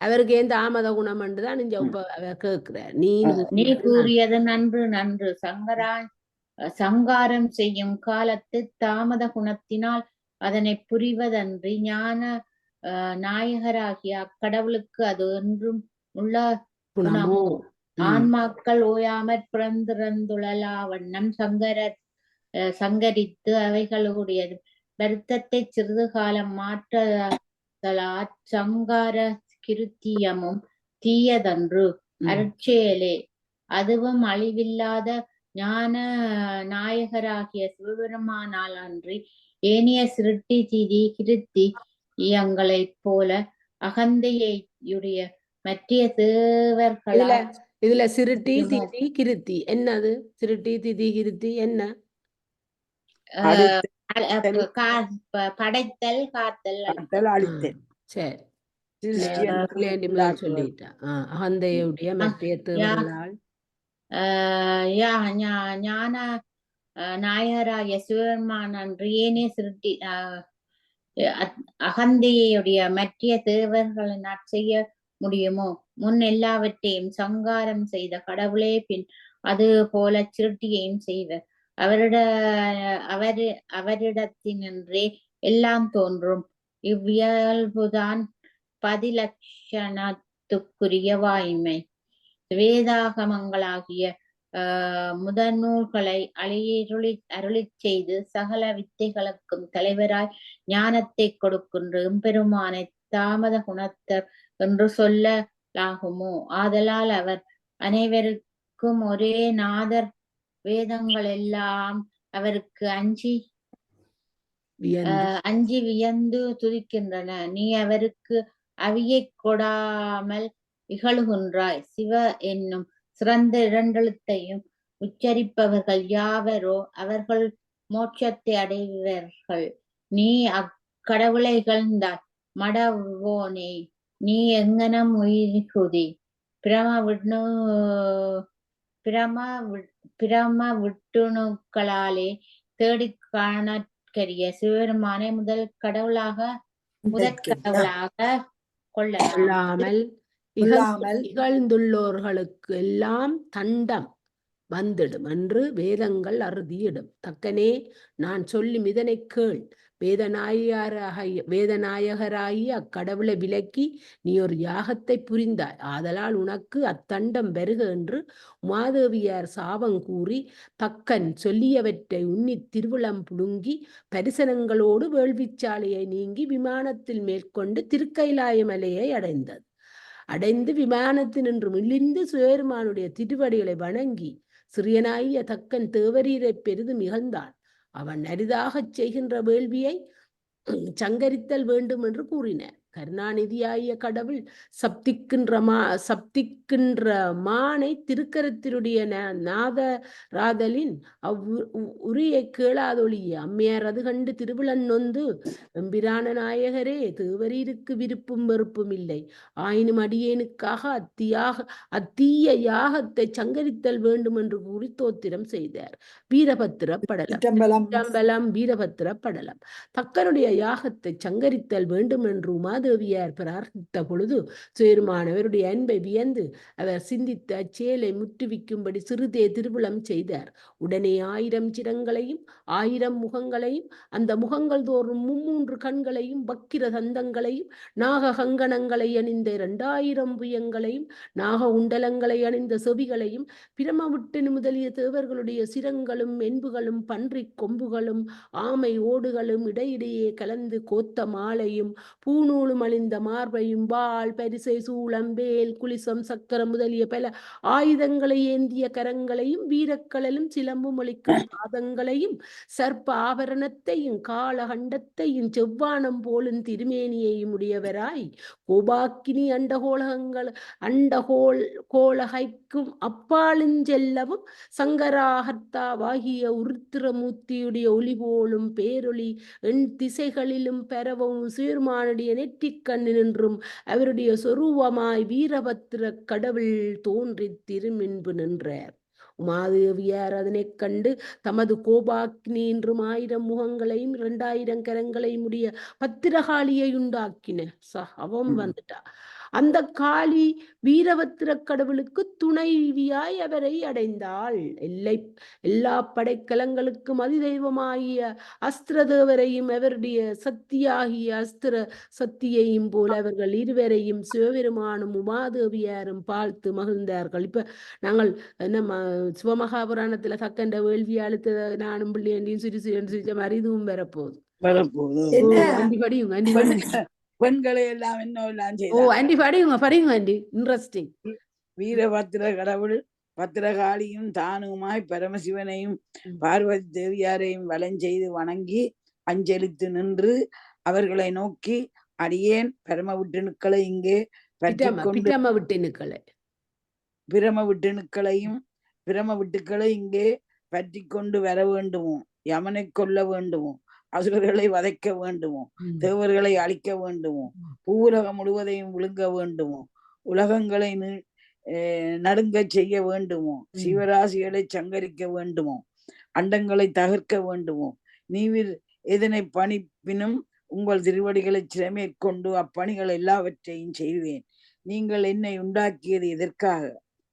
அவருக்கு ஏன் தாமத குணம் என்றுதான் கேட்கிறார். நீ கூறியது நன்று. சங்காரம் செய்யும் காலத்து தாமத குணத்தினால் அதனை புரிவதன்றி ஞான நாயகராகிய அக்கடவுளுக்கு அது என்றும் உள்ள குணமோ? ஆன்மாக்கள் ஓயாமற் பிறந்திறந்துழலா வண்ணம் சங்கரித்து அவைகளுடைய வருத்தத்தை சிறிது காலம் மாற்றலாற் சங்கார கிருத்தியமும் தீயதன்று அருட்செயலே. அதுவும் அழிவில்லாத ஞான நாயகராகிய சிவபெருமானால் அன்றி ஏனைய சிருட்டி திதி கிருத்தி இயங்களைப் போல அகந்தையுடைய மற்ற தேவர்களால் இதுல சிருட்டி திதி கிருத்தி என்னது? சிருட்டி திதி கிருத்தி என்ன? படைத்தல், காத்தல், அழித்தல். சரி, சொல்லிட்டா. அகந்தையுடைய மற்ற தேவர்களால் ஞான நாயகராகிய சிவபெருமான் அன்று ஏனே சிருட்டி அகந்தையுடைய மற்ற தேவர்களினால் செய்ய முடியுமோ? முன் எல்லாவற்றையும் சங்காரம் செய்த கடவுளே பின் அது போல சிருட்டியையும் செய்வர். அவரிடத்தினின்றே எல்லாம் தோன்றும். இவ்வியல்புதான் பதிலட்சணத்துக்குரிய வாய்மை. வேதாகமங்களாகிய முதநூல்களை அருளிச் செய்து சகல வித்தைகளுக்கும் தலைவராய் ஞானத்தை கொடுக்கின்ற எம்பெருமானை தாமத குணத்தர் என்று சொல்லலாகுமோ? ஆதலால் அவர் அனைவருக்கும் ஒரே நாதர், வேதங்கள் எல்லாம் அவருக்கு அஞ்சி வியந்து துதிக்கின்றன. நீ அவருக்கு அவியைக் கொடாமல் இகழுகின்றாய். சிவ என்னும் சிறந்த இரண்டெழுத்தையும் உச்சரிப்பவர்கள் யாவரோ அவர்கள் மோட்சத்தை அடைவர்கள். நீ அக்கடவுளை இகழ்ந்தாய். மடவோனே, நீ எங்கனம் உயிர்குதி. பிரம விட்டுணுக்களாலே தேடிக் காணற்கரிய சிவபெருமானை முதற்கடவுளாக கொள்ளாமல் இகழ்ந்துள்ளோர்களுக்கு எல்லாம் தண்டம் வந்திடும் என்று வேதங்கள் அறுதியிடும். தக்கனே, நான் சொல்லும் இதனை கேள். வேதநாயகராகி அக்கடவுளை விலக்கி நீ ஒரு யாகத்தை புரிந்தாய். ஆதலால் உனக்கு அத்தண்டம் வருக என்று உமாதேவியார் சாபம் கூறி தக்கன் சொல்லியவற்றை உண்ணி திருவிழம் புழுங்கி பரிசனங்களோடு வேள்விச்சாலையை நீங்கி விமானத்தில் மேற்கொண்டு திருக்கைலாய மலையை அடைந்து விமானத்தினின்று இழிந்து சிவபெருமானுடைய திருவடிகளை வணங்கி சிறியனாகிய தக்கன் தேவரீரை பெரிதும் இகழ்ந்தான். அவன் அரிதாகச் செய்கின்ற வேள்வியை சங்கரித்தல் வேண்டும் என்று கூறினார். கருணாநிதியாகிய கடவுள் சப்திக்கின்ற மானை திருக்கரத்தினுடைய நாதராதலின் உரியை கேளாதொழிய அம்மையார் அது கண்டு திருவிழன் நொந்து, எம்பிரான நாயகரே, தேவரீருக்கு விருப்பும் வெறுப்பும் இல்லை. ஆயினும் அடியேனுக்காக அத்தீய யாகத்தை சங்கரித்தல் வேண்டும் என்று கூறி தோத்திரம் செய்தார். வீரபத்திர படலம். தக்கனுடைய யாகத்தை சங்கரித்தல் வேண்டும் என்று உமாதேவியார் பிரார்த்தித்த பொழுது சிவபெருமானவருடைய அன்பை வியந்து அவர் சிந்தித்த அச்செயலை முற்றுவிக்கும்படி சிறிதே திருவிழம் செய்தார். உடனே 1000 சிரங்களையும் 1000 முகங்களையும் அந்த முகங்கள் தோறும் 3 கண்களையும் வக்கிர தந்தங்களையும் நாக கங்கணங்களை அணிந்த 2000 புயங்களையும் நாக உண்டலங்களை அணிந்த செவிகளையும் பிரமவிட்டு முதலிய தேவர்களுடைய சிரங்களும் என்புகளும் பன்றி கொம்புகளும் ஆமை ஓடுகளும் இடையிடையே கலந்து கோத்த மாலையும் பூநூலும் அழிந்த மார்பையும் வாள் பரிசை சூளம் வேல் குலிசம் சக்கரம் முதலிய பல ஆயுதங்களை ஏந்திய கரங்களையும் வீரக்கடலும் சிலம்பு மொழிக்கும் பாதங்களையும் சர்ப்ப ஆபரணத்தையும் காலகண்டத்தையும் செவ்வானம் போலும் திருமேனியையும் உடையவராய் கோபாக்கினி கோலகைக்கும் அப்பாலுஞ்செல்லவும் சங்கராகர்த்தாவாகிய உருத்திரமூர்த்தியுடைய ஒளி போலும் பேரொளி எண் திசைகளிலும் பரவும் சிவபெருமானுடைய நெற்றிக்கண்ணு நின்றும் அவருடைய சொரூபமாய் வீரபத்திர கடவுள் தோன்றி திருமின்பு நின்றார். உமாதேவியார் அதனை கண்டு தமது கோபாக்னி என்றும் 1000 முகங்களையும் 2000 கரங்களையும் உடைய பத்திரகாளியை உண்டாக்கின. அவன் வந்துட்டா. அந்த காளி வீரபத்திர கடவுளுக்கு துணைவியாய் அவரை அடைந்தாள். எல்லா படைக்கலங்களுக்கும் அதிதெய்வமாகிய அஸ்திரதேவரையும் அவருடைய சக்தியாகிய அஸ்திர சக்தியையும் போல அவர்கள் இருவரையும் சிவபெருமானும் உமாதேவியாரும் பார்த்து மகிழ்ந்தார்கள். இப்ப நாங்கள் நம்ம சிவமகாபுராணத்துல தக்கண்ட வேள்வி அழுத்த நானும் பிள்ளையண்டியும் சிரிச்ச மாதிரி இதுவும் வரப்போகுது. பெண்களை எல்லாம் இன்ட்ரெஸ்டிங். வீரபத்திர கடவுள் பத்திரகாளியும் தானுமாய் பரமசிவனையும் பார்வதி தேவியாரையும் வலஞ்செய்து வணங்கி அஞ்சலித்து நின்று அவர்களை நோக்கி, அடியேன் பிரம விட்டுணுக்களை இங்கே பற்றி கொண்டு வர வேண்டுமோ, யமனை கொல்ல வேண்டுமோ, அசுரர்களை வதைக்க வேண்டுமோ, தேவர்களை அழிக்க வேண்டுமோ, பூவுலகம் முழுவதையும் விழுங்க வேண்டுமோ, உலகங்களை நடுங்க செய்ய வேண்டுமோ, சிவராசிகளை சங்கரிக்க வேண்டுமோ, அண்டங்களை தகர்க்க வேண்டுமோ, நீவிர் எதனை பணிப்பினும் உங்கள் திருவடிகளை சிறமேற்கொண்டு அப்பணிகள் எல்லாவற்றையும் செய்வேன். நீங்கள் என்னை உண்டாக்கியது எதற்காக?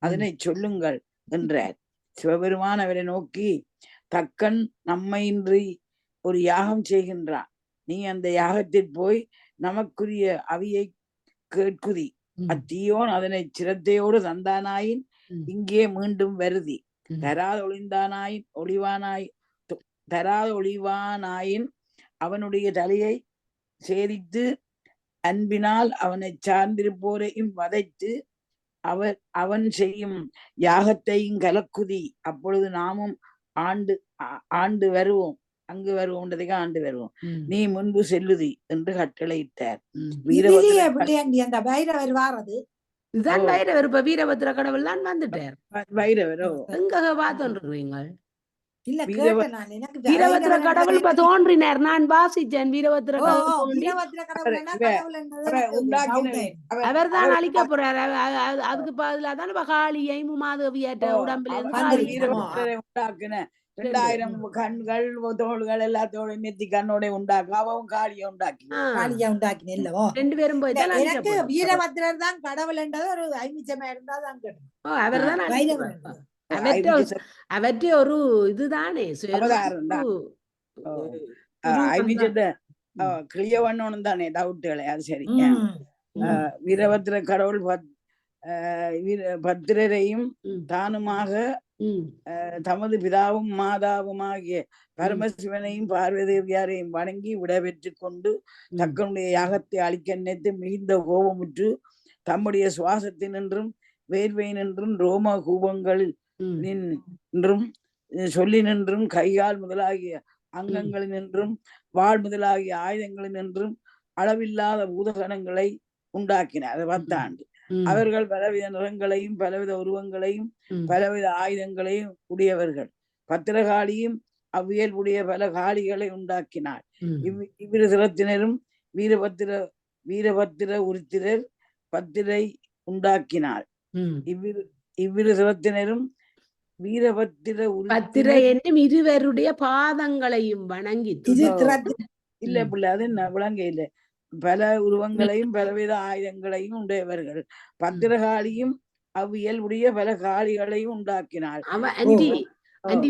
அதனை சொல்லுங்கள் என்றார். சிவபெருமான் அவரை நோக்கி, தக்கன் நம்மையின்றி ஒரு யாகம் செய்கின்றான். நீ அந்த யாகத்தில் போய் நமக்குரிய அவியை கேட்குதி. அத்தீயோன் அதனை சிரத்தையோடு தந்தானாயின் இங்கே மீண்டும் வருதி. தராத ஒளிவானாயின் அவனுடைய தலையை சேரித்து அன்பினால் அவனை சார்ந்திருப்போரையும் வதைத்து அவன் செய்யும் யாகத்தையும் கலக்குதி. அப்பொழுது நாமும் ஆண்டு வருவோம், அங்கு வருவோம்ன்றதுக்கு ஆண்டு வருவோம். நீ முன்பு செல்லுதி என்று கட்டளையிட்டார். அந்த பைரவர் வாரது இதுதான் பைரவர். இப்ப வீரபத்ர கடவுள் தான் வந்துட்டார். பைரவரோ எங்க பார்த்துருக்கீங்க? இல்ல வீரபத்ர கடவுள் இப்ப தோன்றினார். நான் வாசிச்சேன். வீரபத்ர கடவுள் தோன்றி அவர் தான் அழிக்க போறார். அதுக்கு பதிலா தான் காளியையும் உமாதேவியாற்ற உடம்புல உண்டாக்குன 2000 கண்கள் தோள்கள் எல்லாத்தோட நெத்தி கண்ணோட உண்டாக்கு. அவன் காளிய உண்டாக்கின இல்லவோ 2 பேரும் போய் எனக்கு வீரபத்ரர் தான் கடவுள் என்றது ஒரு ஐமிச்சமா இருந்தாதான் கேட்டோம். அவர் தான் அவற்றை ஒரு இதுதானே கிளிய பண்ணணும் தானே டவுட்டுகளை. அது சரி. வீரபத்ர கடவுள் பத்திரரையும் தானுமாக தமது பிதாவும் மாதாவுமாகிய பரமசிவனையும் பார்வதேவியாரையும் வணங்கி விடைபெற்று கொண்டு தக்கனுடைய யாகத்தை அழிக்க நினைத்து மிகுந்த கோபமுற்று தம்முடைய சுவாசத்தினின்றும் வேர்வையினின்றும் ரோம கூபங்களில் நின்றும் சொல்லி நின்றும் கையால் முதலாகிய அங்கங்களினின்றும் வாழ் முதலாகிய ஆயுதங்களினின்றும் அளவில்லாத பூதகணங்களை உண்டாக்கினார். அது 10 ஆண்டு. அவர்கள் பலவித நிறங்களையும் பலவித உருவங்களையும் பலவித ஆயுதங்களையும் உடையவர்கள். பத்திரகாளியும் அவ்வியல் உடைய பல காளிகளை உண்டாக்கினார். இவ்விரு சிரத்தினரும் வீரபத்திர உருத்திரர் பத்திரை உண்டாக்கினார். இவ்விரு சிரத்தினரும் பத்திர என்னும் இருவருடைய பாதங்களையும் வணங்கி இல்ல பிள்ளை அது விளங்க இல்ல. பல உருவங்களையும் பலவித ஆயுதங்களையும் உடையவர்கள். பத்திரகாளியும் அவ்வியல்புடைய பல காளிகளையும் உண்டாக்கினாள்.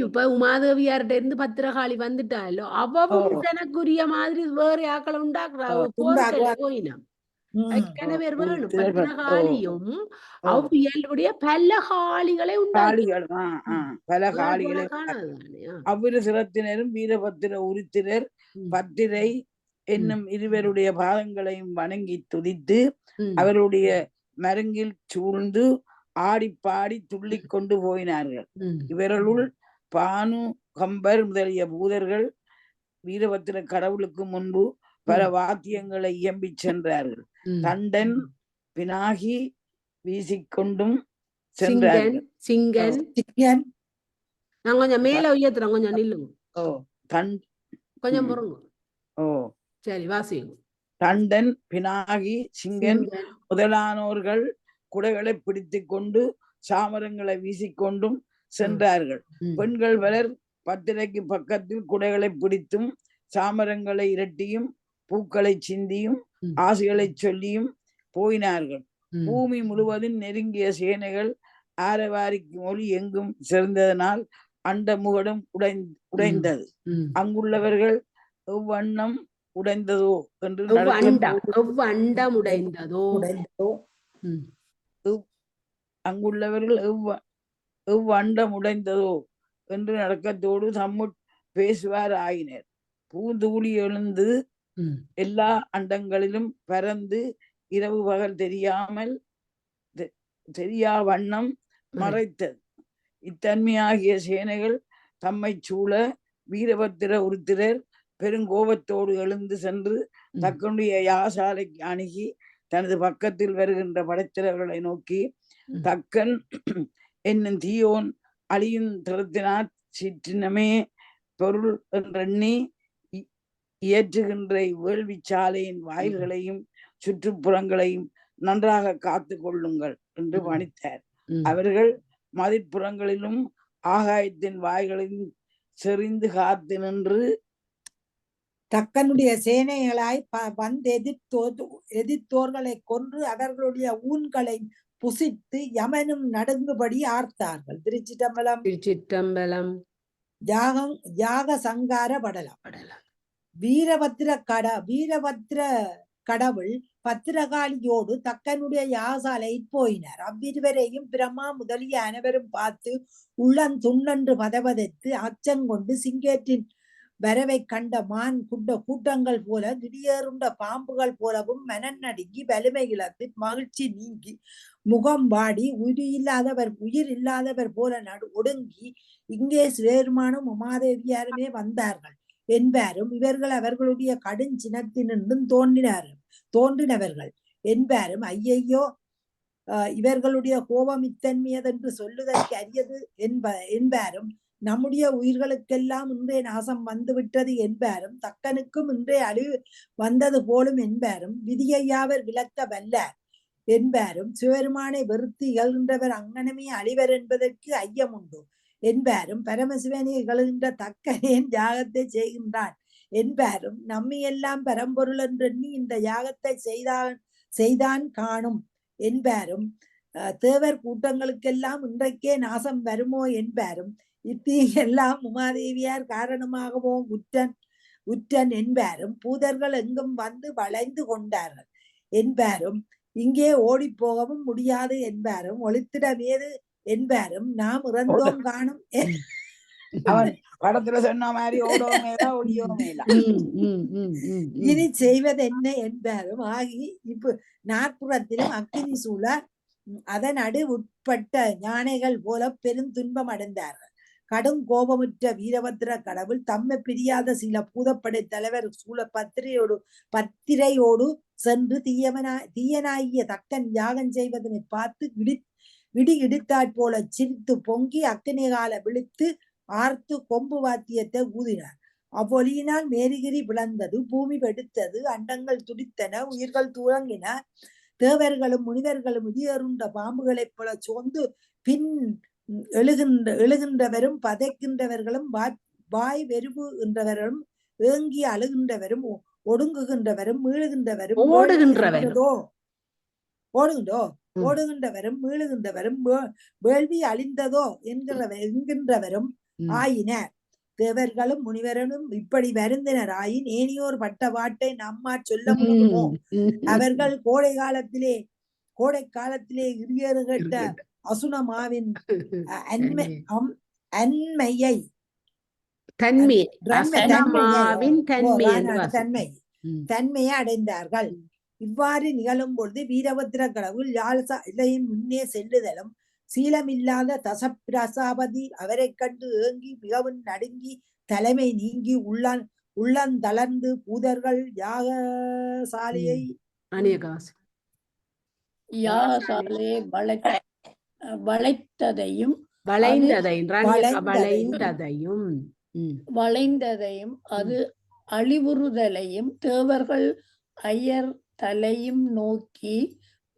இப்ப உமாதேவியார்ட்ட இருந்து பத்திரகாளி வந்துட்டாலோ அவவும் தனக்குரிய மாதிரி வேற ஆக்களை உண்டாக்குறா போயினம். பத்திரகாளியும் அவ்வியல்புடைய பல காளிகளை அவ்விரு சிரத்தினரும் வீரபத்திர உருத்திரர் பத்திரை என்னும் இருவருடைய பாதங்களையும் வணங்கி துதித்து அவருடைய மருங்கில் சூழ்ந்து ஆடி பாடி துள்ளி கொண்டு போயினார்கள். இவர்களுள் பானு கம்பர் முதலிய பூதர்கள் வீரபத்திர கடவுளுக்கு முன்பு பல வாத்தியங்களை இயம்பி சென்றார்கள். தண்டன் பினாகி வீசிக்கொண்டும் சென்றார்கள். நான் கொஞ்சம் மேல உயர்த்துறேன், கொஞ்சம் நில்லுங்க. கொஞ்சம் பொறுங்க. சரி, வாசிங்க. தண்டன் பினாகி சிங்கன் முதலானோர்கள் குடைகளை பிடித்து கொண்டு சாமரங்களை வீசிக்கொண்டும் சென்றார்கள். பெண்கள் பலர் பத்திரைக்கு பக்கத்தில் குடைகளை பிடித்தும் சாமரங்களை இரட்டியும் பூக்களை சிந்தியும் ஆசைகளை சொல்லியும் போயினார்கள். பூமி முழுவதும் நெருங்கிய சேனைகள் ஆரவாரிக்கு மொழி எங்கும் சேர்ந்ததனால் அண்ட முகடம் உடைந்தது. அங்குள்ளவர்கள் எவ்வண்ணம் உடைந்ததோ என்று அங்குள்ளவர்கள் எவ்வண்டம் உடைந்ததோ என்று நடக்கத்தோடு தம்முட் பேசுவார் ஆயினர். பூந்தூளி எழுந்து எல்லா அண்டங்களிலும் பறந்து இரவு பகல் தெரியா வண்ணம் மறைத்தது. இத்தன்மையாகிய சேனைகள் தம்மை சூழ வீரபத்திர உருத்திரர் பெருங்கோபத்தோடு எழுந்து சென்று தக்கனுடைய யாகசாலைக்கு அணுகி தனது பக்கத்தில் வருகின்ற படைத்திரர்களை நோக்கி, தக்கன் என்னும் தீயோன் அழியும் திறத்தினாற் சிற்றினமே பொருள் என்றெண்ணி இயற்றுகின்ற வேள்வி சாலையின் வாயில்களையும் சுற்றுப்புறங்களையும் நன்றாக காத்து கொள்ளுங்கள் என்று பணித்தார். அவர்கள் மதிப்புறங்களிலும் ஆகாயத்தின் வாய்களிலும் செறிந்து காத்து நின்று தக்கனுடைய சேனைகளாய் வந்து எதிர்த்தோர்களை கொன்று அவர்களுடைய ஊன்களை புசித்து யமனும் நடுங்குபடி ஆர்த்தார்கள். திருச்சிற்றம்பலம். யாக சங்கார படலாம். வீரபத்திர கடவுள் பத்திரகாளியோடு தக்கனுடைய யாகசாலையில் போயினார். அவ்விருவரையும் பிரம்மா முதலிய அனைவரும் பார்த்து உள்ளந்துண்ணென்று பதவதைத்து அச்சங்கொண்டு சிங்கேற்றின் வரவை கண்ட மான் கூட்டங்கள் போல திடீருண்ட பாம்புகள் போலவும் மனநடுங்கி வலிமை இழந்து மகிழ்ச்சி நீங்கி முகம் வாடி உயிர் இல்லாதவர் போல ஒடுங்கி இங்கே சிவபெருமானும் உமாதேவியாருமே வந்தார்கள் என்பாரும் இவர்கள் அவர்களுடைய கடுஞ்சினத்தினின்றும் தோன்றினவர்கள் என்பாரும் ஐயையோ இவர்களுடைய கோபம் இத்தன்மையதென்று சொல்லுதற்கு அரியது என்பாரும் நம்முடைய உயிர்களுக்கெல்லாம் இன்றே நாசம் வந்துவிட்டது என்பாரும் தக்கனுக்கும் இன்றே அழிவு வந்தது போலும் என்பாரும் விதியையாவர் விளக்க வல்லார் என்பாரும் சிவபெருமானை வெறுத்து இகழ்கின்றவர் அங்கனமே அழிவர் என்பதற்கு ஐயம் உண்டு என்பாரும் பரமசிவனை இகழ்கின்ற தக்கனேன் யாகத்தை செய்கின்றான் என்பாரும் நம்மையெல்லாம் பரம்பொருள் என்றெண்ணி இந்த யாகத்தை செய்தான் காணும் என்பாரும் தேவர் கூட்டங்களுக்கெல்லாம் இன்றைக்கே நாசம் வருமோ என்பாரும் இத்தீயெல்லாம் உமாதேவியார் காரணமாகவோ உற்றன் என்பாரும் பூதர்கள் எங்கும் வந்து வளைந்து கொண்டார்கள் என்பாரும் இங்கே ஓடி போகவும் முடியாது என்பாரும் ஒளித்திடமேது என்பாரும் நாம் இறந்தோம் காணும் அவன் படத்துல சொன்ன மாதிரி ஓடோமேலா ஒடியோமேலா இனி செய்வது என்ன என்பாரும் ஆகி இப்ப நாற்புறத்திலும் அக்கினி சூழ அதன் அடு உட்பட்ட யானைகள் போல பெருந்துன்பம் அடைந்தார்கள். கடும் கோபமுற்ற வீரபத்திர கடவுள் தம்மை பிரியாத சில பூதப்படை தலைவர் சூழ பத்திரையோடு சென்று தீயனாகிய தக்கன் யாகம் செய்வதனை பார்த்து விடி இடித்தாற் போல சிரித்து பொங்கி அக்கினிகால விழித்து ஆர்த்து கொம்பு வாத்தியத்தை ஊதினார். அவ்வொலியினால் மேரிகிரி பிளந்தது, பூமி வெடித்தது, அண்டங்கள் துடித்தன, உயிர்கள் தூரங்கின. தேவர்களும் முனிவர்களும் இடியருண்ட பாம்புகளைப் போல சோர்ந்து பின் எழுகின்றவரும் பதைக்கின்றவர்களும் வாய் வெறுவு என்றவரும் ஏங்கி அழுகின்றவரும் ஒடுங்குகின்றவரும் மீளுகின்றவரும் ஓடுகின்றவரும் மீளுகின்றவரும் வேள்வி அழிந்ததோ என்கின்றவரும் ஆயினர். தேவர்களும் முனிவரும் இப்படி வருந்தினர் ஆயின் ஏனியோர் பட்ட வாட்டை நம்மாற் சொல்ல முடியுமோ? அவர்கள் கோடை காலத்திலே இரியறுகட்ட அசுனமாவின் தன்மையை அடைந்தார்கள். இவ்வாறு நிகழும் பொழுது வீரபத்திர கடவுள் யாழ்சாலையும் முன்னே செல்லுதலும் சீலமில்லாத தசப்பிரசாபதி அவரை கண்டு ஏங்கி மிகவும் நடுங்கி தலைமை நீங்கி உள்ளந்தளர்ந்து பூதர்கள் யாகசாலையை வளைந்ததையும் அது அழிவுறுதலையும் தேவர்கள் ஐயர் தலையும் நோக்கி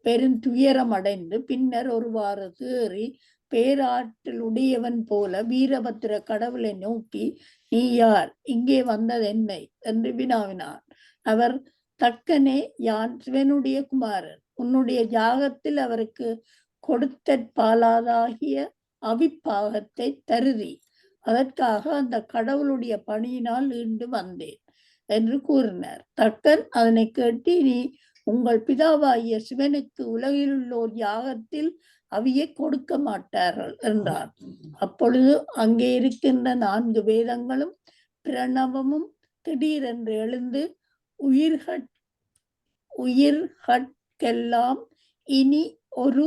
பெருந்துயரம் அடைந்து பின்னர் ஒருவாறு தேறி பேராற்றல் உடையவன் போல வீரபத்திர கடவுளை நோக்கி நீ யார், இங்கே வந்தது என்னை என்று வினாவினார். அவர் தக்கனே, யான் சிவனுடைய குமாரன். உன்னுடைய யாகத்தில் அவருக்கு கொடுத்த பாலாதாகிய அவிப்பாகத்தை தருதி. அதற்காக அந்த கடவுளுடைய பணியினால் ஈண்டு வந்தேன் என்று கூறினார். தக்கன் அதனை கேட்டு, நீ உங்கள் பிதாவாகிய சிவனுக்கு உலகில் உள்ளோர் யாகத்தில் அவையை கொடுக்க மாட்டார்கள் என்றார். அப்பொழுது அங்கே இருக்கின்ற 4 வேதங்களும் பிரணவமும் திடீரென்று எழுந்து உயிர்கட்கெல்லாம் இனி ஒரு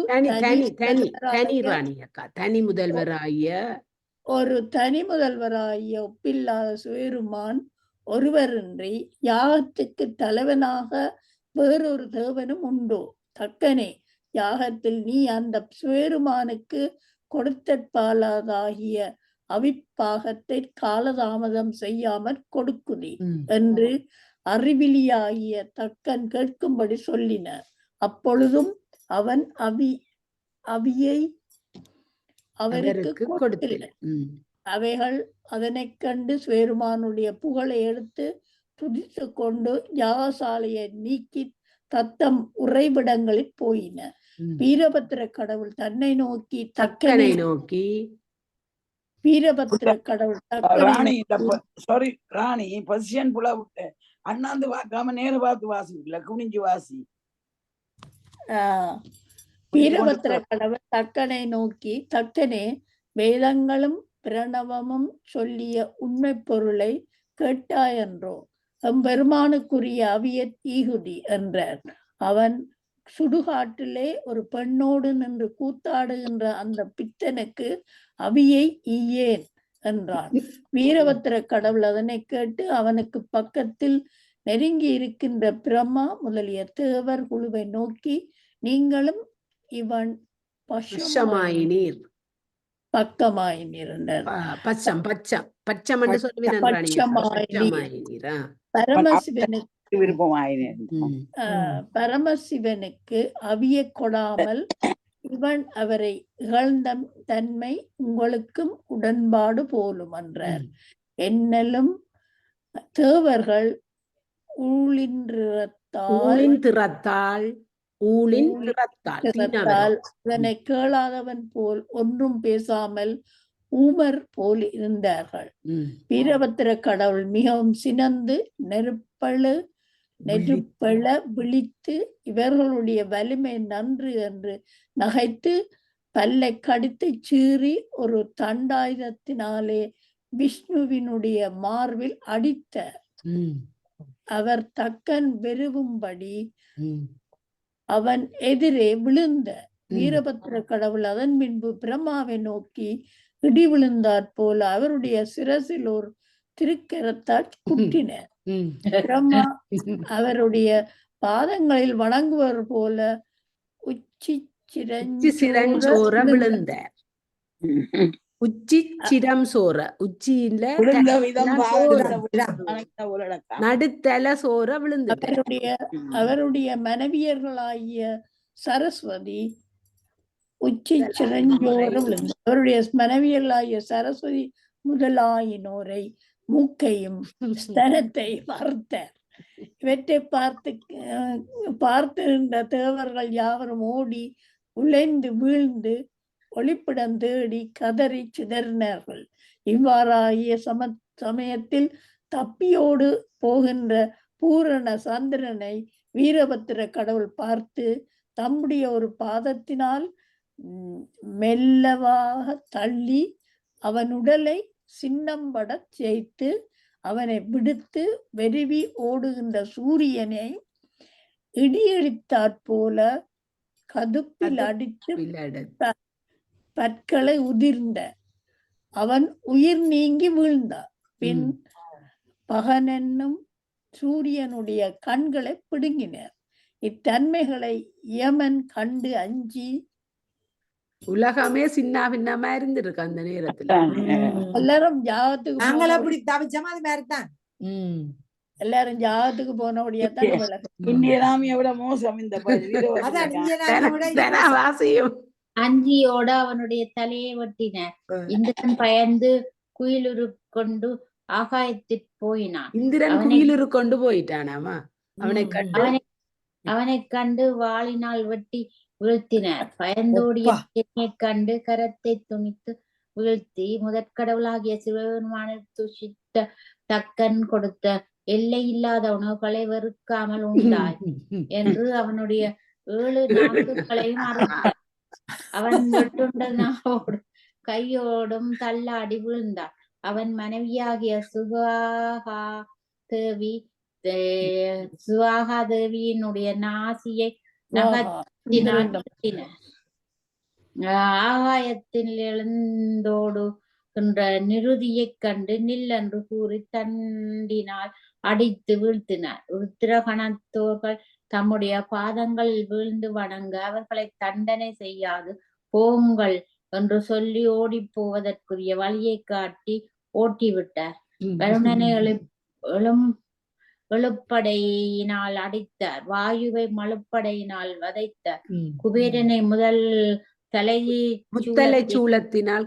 தனி முதல்வராகிய ஒப்பில்லாத சிவபெருமான் ஒருவரின்றி யாகத்துக்கு தலைவனாக வேறொரு தேவனும் உண்டோ? தக்கனே, யாகத்தில் நீ அந்த சிவபெருமானுக்கு கொடுத்த பாலாதாகிய அவிப்பாகத்தை காலதாமதம் செய்யாமற் கொடுக்குதி என்று அறிவிலியாகிய தக்கன் கேட்கும்படி சொல்லினார். அப்பொழுதும் அவன் அவியை அவருக்கு கொடுத்தில்லை. அவைகள் அதனை கண்டு சிவபெருமானுடைய புகழை எடுத்து துதித்து கொண்டு யாகசாலையை நீக்கி தத்தம் உறைவிடங்களில் போயின. வீரபத்திர கடவுள் தன்னை நோக்கி தக்கனை நோக்கி வீரபத்திர கடவுள் ராணி பொசிஷன் புல அண்ணாந்து பார்க்காம நேர பார்த்து வாசி இல்ல குனிஞ்சு வாசி. வீரபத்திர கடவுள் தக்கனை நோக்கி, தக்கனே, வேதங்களும் பிரணவமும் சொல்லிய உண்மை பொருளை கேட்டாயன்றோ? எம்பெருமானுக்குரிய அவிய ஈகுதி என்றார். அவன் சுடுகாட்டிலே ஒரு பெண்ணோடு நின்று கூத்தாடுகின்ற அந்த பித்தனுக்கு அவியை ஈயேன் என்றான். வீரபத்திர கடவுள் அதனை கேட்டு அவனுக்கு பக்கத்தில் நெருங்கி இருக்கின்ற பிரம்மா முதலிய தேவர் குழுவை நோக்கி, நீங்களும் இவன் பஷமாயினீர் பக்கமாயினீர் என்றார். பச்சம் பச்சம் பச்சம் என்று சொல்லுவீர். பரமசிவனுக்கு விருப்பமாயினேன். பரமசிவனுக்கு அவிய கொடாமல் இவன் அவரை இகழ்ந்த தன்மை உங்களுக்கும் உடன்பாடு போலும் என்றார். என்னலும் தேவர்கள் இதனை கேளாதவன் போல் ஒன்றும் பேசாமல் ஊமர் போல் இருந்தார்கள். வீரபத்திர கடவுள் மிகவும் சினந்து நெருப்பெழ விழித்து இவர்களுடைய வலிமை நன்று என்று நகைத்து பல்லை கடித்து சீறி ஒரு தண்டாயுதத்தினாலே விஷ்ணுவினுடைய மார்பில் அடித்தார். அவர் தக்கன் வெறுவும்படி அவன் எதிரே விழுந்த. வீரபத்திர கடவுள் அதன் பின்பு பிரம்மாவை நோக்கி இடி விழுந்தாற் போல அவருடைய சிரசில் ஒரு திருக்கரத்தால் குட்டினார். பிரம்மா அவருடைய பாதங்களில் வணங்குவர் போல உச்சி சிரஞ்சோர விழுந்தார். உச்சி சிரம் சோர உச்சியில நடுத்தல சோர விழுந்து. அவருடைய மனைவியர்களாகிய சரஸ்வதி உச்சி சிரஞ்சோர விழுந்து. அவருடைய மனைவியர்களாகிய சரஸ்வதி முதலாயினோரை மூக்கையும் ஸ்தனத்தை மறுத்தார். இவற்றை பார்த்திருந்த தேவர்கள் யாவரும் ஓடி உழைந்து வீழ்ந்து ஒளிப்பிடம் தேடி கதறி சிதறினார்கள். இவ்வாறாகிய சமயத்தில் தப்பியோடு போகின்ற பூரண சந்திரனை வீரபத்திர கடவுள் பார்த்து தம்முடைய ஒரு பாதத்தினால் மெல்லவாக தள்ளி அவன் உடலை சின்னம்பட செய்து அவனை விடுத்து வெறுவி ஓடுகின்ற சூரியனை இடியடித்தாற்போல கதுப்பில் அடித்து பற்களை உதிர்ந்த. அவன் உயிர் நீங்கி வீழ்ந்தான். பின் பகனென்னும் சூரியனுடைய கண்களை பிடுங்கினர். இத்தன்மைகளை யமன் கண்டு அஞ்சி உலகமே சின்ன பின்னமா இருந்திருக்கு அந்த நேரத்துல. எல்லாரும் ஜாகத்துக்கு எல்லாரும் ஜாகத்துக்கு போனபடியாத்தான் எவ்வளவு மோசம் இந்த அஞ்சியோட அவனுடைய தலையை வெட்டினார். இந்திரன் பயந்து குயிலுரு கொண்டு ஆகாயத்திற்கு போயினான். இந்திரன் குயிலுரு கொண்டு போயிட்டானாமா. அவனை கண்டு வாளினால் வெட்டி வீழ்த்தினார். பயந்தோடிய கண்டு கரத்தை துணித்து வீழ்த்தி முதற்கடவுளாகிய சிவபெருமானின் துஷித்த தக்கன் கொடுத்த எல்லை இல்லாத உணவுகளை வெறுக்காமல் உண்டாய் என்று அவனுடைய 7 நாக்குகளையும் அறுத்தார். அவன் வெட்டுண்ட நாவோடு கையோடும் தள்ளாடி வீழ்ந்தான். அவன் மனைவியாகிய சுவாகா தேவியினுடைய நாசியை ஆகாயத்தில் எழுந்தோடுகின்ற நிருதியை கண்டு நில்லென்று கூறி தண்டினால் அடித்து வீழ்த்தினார். உத்திரகணத்தோர்கள் தம்முடைய பாதங்களில் வீழ்ந்து வணங்க அவர்களை தண்டனை செய்யாது போங்கள் என்று சொல்லி ஓடி போவதற்குரிய வழியை காட்டி ஓட்டிவிட்டார். வருணனை எழுப்படையினால் அடித்தார். வாயுவை மழுப்படையினால் வதைத்தார். குபேரனை முத்தலை சூலத்தினால்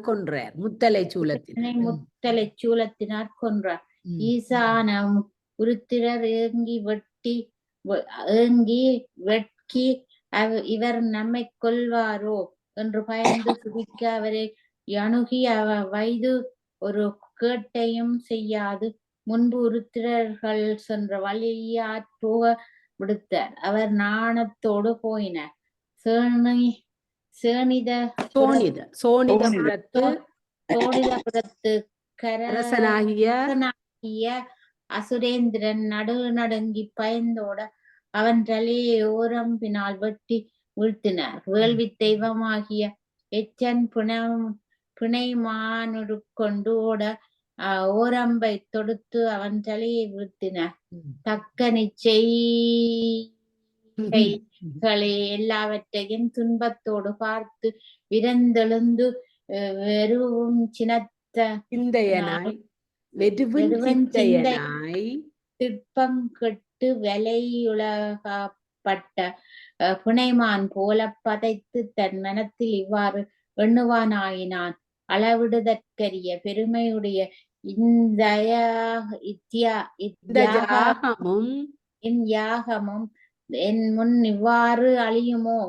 கொன்றார். ஈசானம் உருத்திரர் ஏங்கி வெட்கி இவர் நம்மை கொல்வாரோ என்று பயந்து குதிக்க அவரை அணுகி வயது ஒரு கேட்டையும் செய்யாது முன்பு உருத்திரர்கள் சென்ற வழியாற் போக விடுத்தார். அவர் நாணத்தோடு போயினார். சோனிதபுரத்து அரசனாகிய அசுரேந்திரன் நடுங்கி பயந்தோட அவன் தலையை ஓரம்பினால் வெட்டி வீழ்த்தினார். வேள்வி தெய்வமாகிய எச்சன் பிணைமானுருக்கொண்டு ஓட ஓரம்பை தொடுத்து அவன் தலையை வீழ்த்தினார். தக்க நிச்சயங்களை எல்லாவற்றையும் துன்பத்தோடு பார்த்து விரந்தெழுந்து வெறுவும் திட்பம் கெட்டு விலையுலகப்பட்ட புனைமான் போல பதைத்து தன் மனத்தில் இவ்வாறு எண்ணுவானாயினான். அளவிடுதற்கரிய பெருமையுடைய இந்த யாகமும் என் முன் இவ்வாறு அழியுமோ?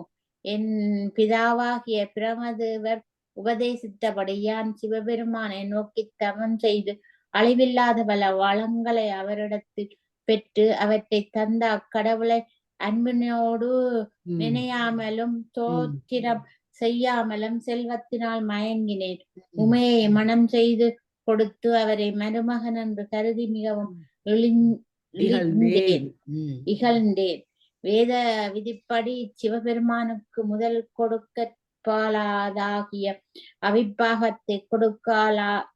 என் பிதாவாகிய பிரமதேவர் உபதேசித்தபடியான் சிவபெருமானை நோக்கி தவம் செய்து அழிவில்லாத பல வளங்களை அவரிடத்தில் பெற்று அவற்றை தந்த அக்கடவுளை அன்பினோடு நினையாமலும் தோத்திரம் செய்யாமலும் செல்வத்தினால் மயங்கினேன். உமையை மனம் செய்து கொடுத்து அவரை மருமகன் என்று கருதி மிகவும் இகழ்ந்தேன். வேத விதிப்படி சிவபெருமானுக்கு முதல் கொடுக்கலாதாகிய அவிப்பாகத்தை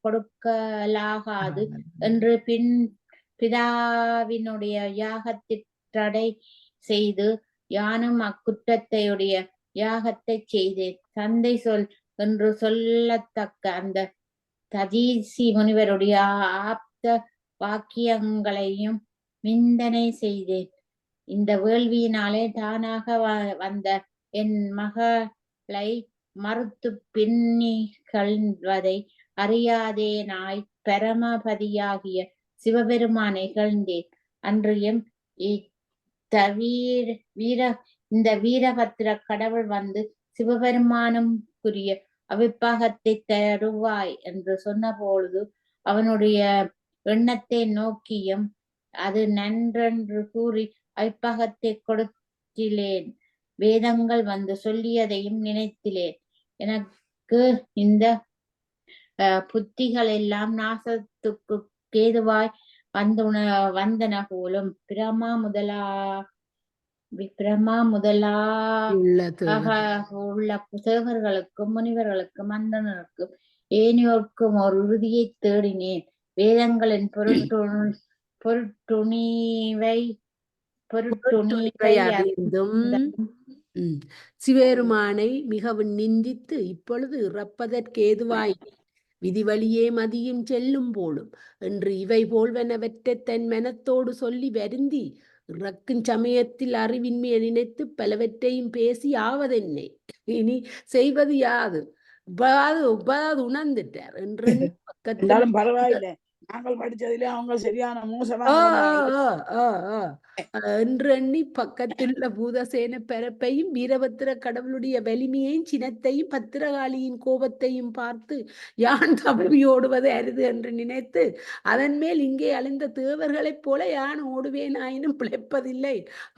கொடுக்கலாகாது என்று பின் பிதாவினுடைய யாகத்திற்றை செய்து யானும் அக்குற்றத்தையுடைய யாகத்தை செய்தேன். தந்தை சொல் என்று சொல்லத்தக்க அந்த ததீசி முனிவருடைய ஆப்த வாக்கியங்களையும் நிந்தனை செய்தேன். இந்த வேள்வியினாலே தானாக வந்த என் மகளை மறுத்து பின்னிகழ்வதை அறியாதேனாய் பரமபதியாகிய சிவபெருமானை இகழ்ந்தேன். அன்றியும் இந்த வீரபத்திர கடவுள் வந்து சிவபெருமானும் கூறிய அவிப்பாகத்தை தருவாய் என்று சொன்ன பொழுது அவனுடைய எண்ணத்தை நோக்கியும் அது நன்றென்று கூறி அவிப்பாகத்தை கொடுத்திலேன். வேதங்கள் வந்து சொல்லியதையும் நினைத்திலேன். எனக்கு இந்த புத்திகள் எல்லாம் நாசத்துக்கு கேதுவாய் வந்தன போலும். பிரமா உள்ள தேவர்களுக்கும் முனிவர்களுக்கும் அந்தனருக்கும் ஏனியோர்க்கும் ஒரு உறுதியை தேடினேன். வேதங்களின் பொருட்டுணிவை சிவபெருமானை மிகவும் நிந்தித்து இப்பொழுது இறப்பதற்கேதுவாய் விதி வழியே மதியும் செல்லும் போலும் என்று இவை போல்வனவற்றை தன் மனத்தோடு சொல்லி வருந்தி இறக்கும் சமயத்தில் அறிவின்மையை நினைத்து பலவற்றையும் பேசி ஆவதென்னை இனி செய்வது யாது உபாது உணர்ந்துட்டார் என்று பக்கத்தாலும் பரவாயில்லை, நாங்கள் படிச்சதுல அவங்க சரியான மோசமான என்று எண்ணி பக்கத்தில் உள்ள பூதசேன பரப்பையும் வீரபத்திர கடவுளுடைய வலிமையையும் சினத்தையும் பத்திரகாளியின் கோபத்தையும் பார்த்து யான் தப்பி ஓடுவது அரிது என்று நினைத்து அதன் மேல் இங்கே அழிந்த தேவர்களைப் போல யான் ஓடுவேனாயினும் பிழைப்பதில்லை.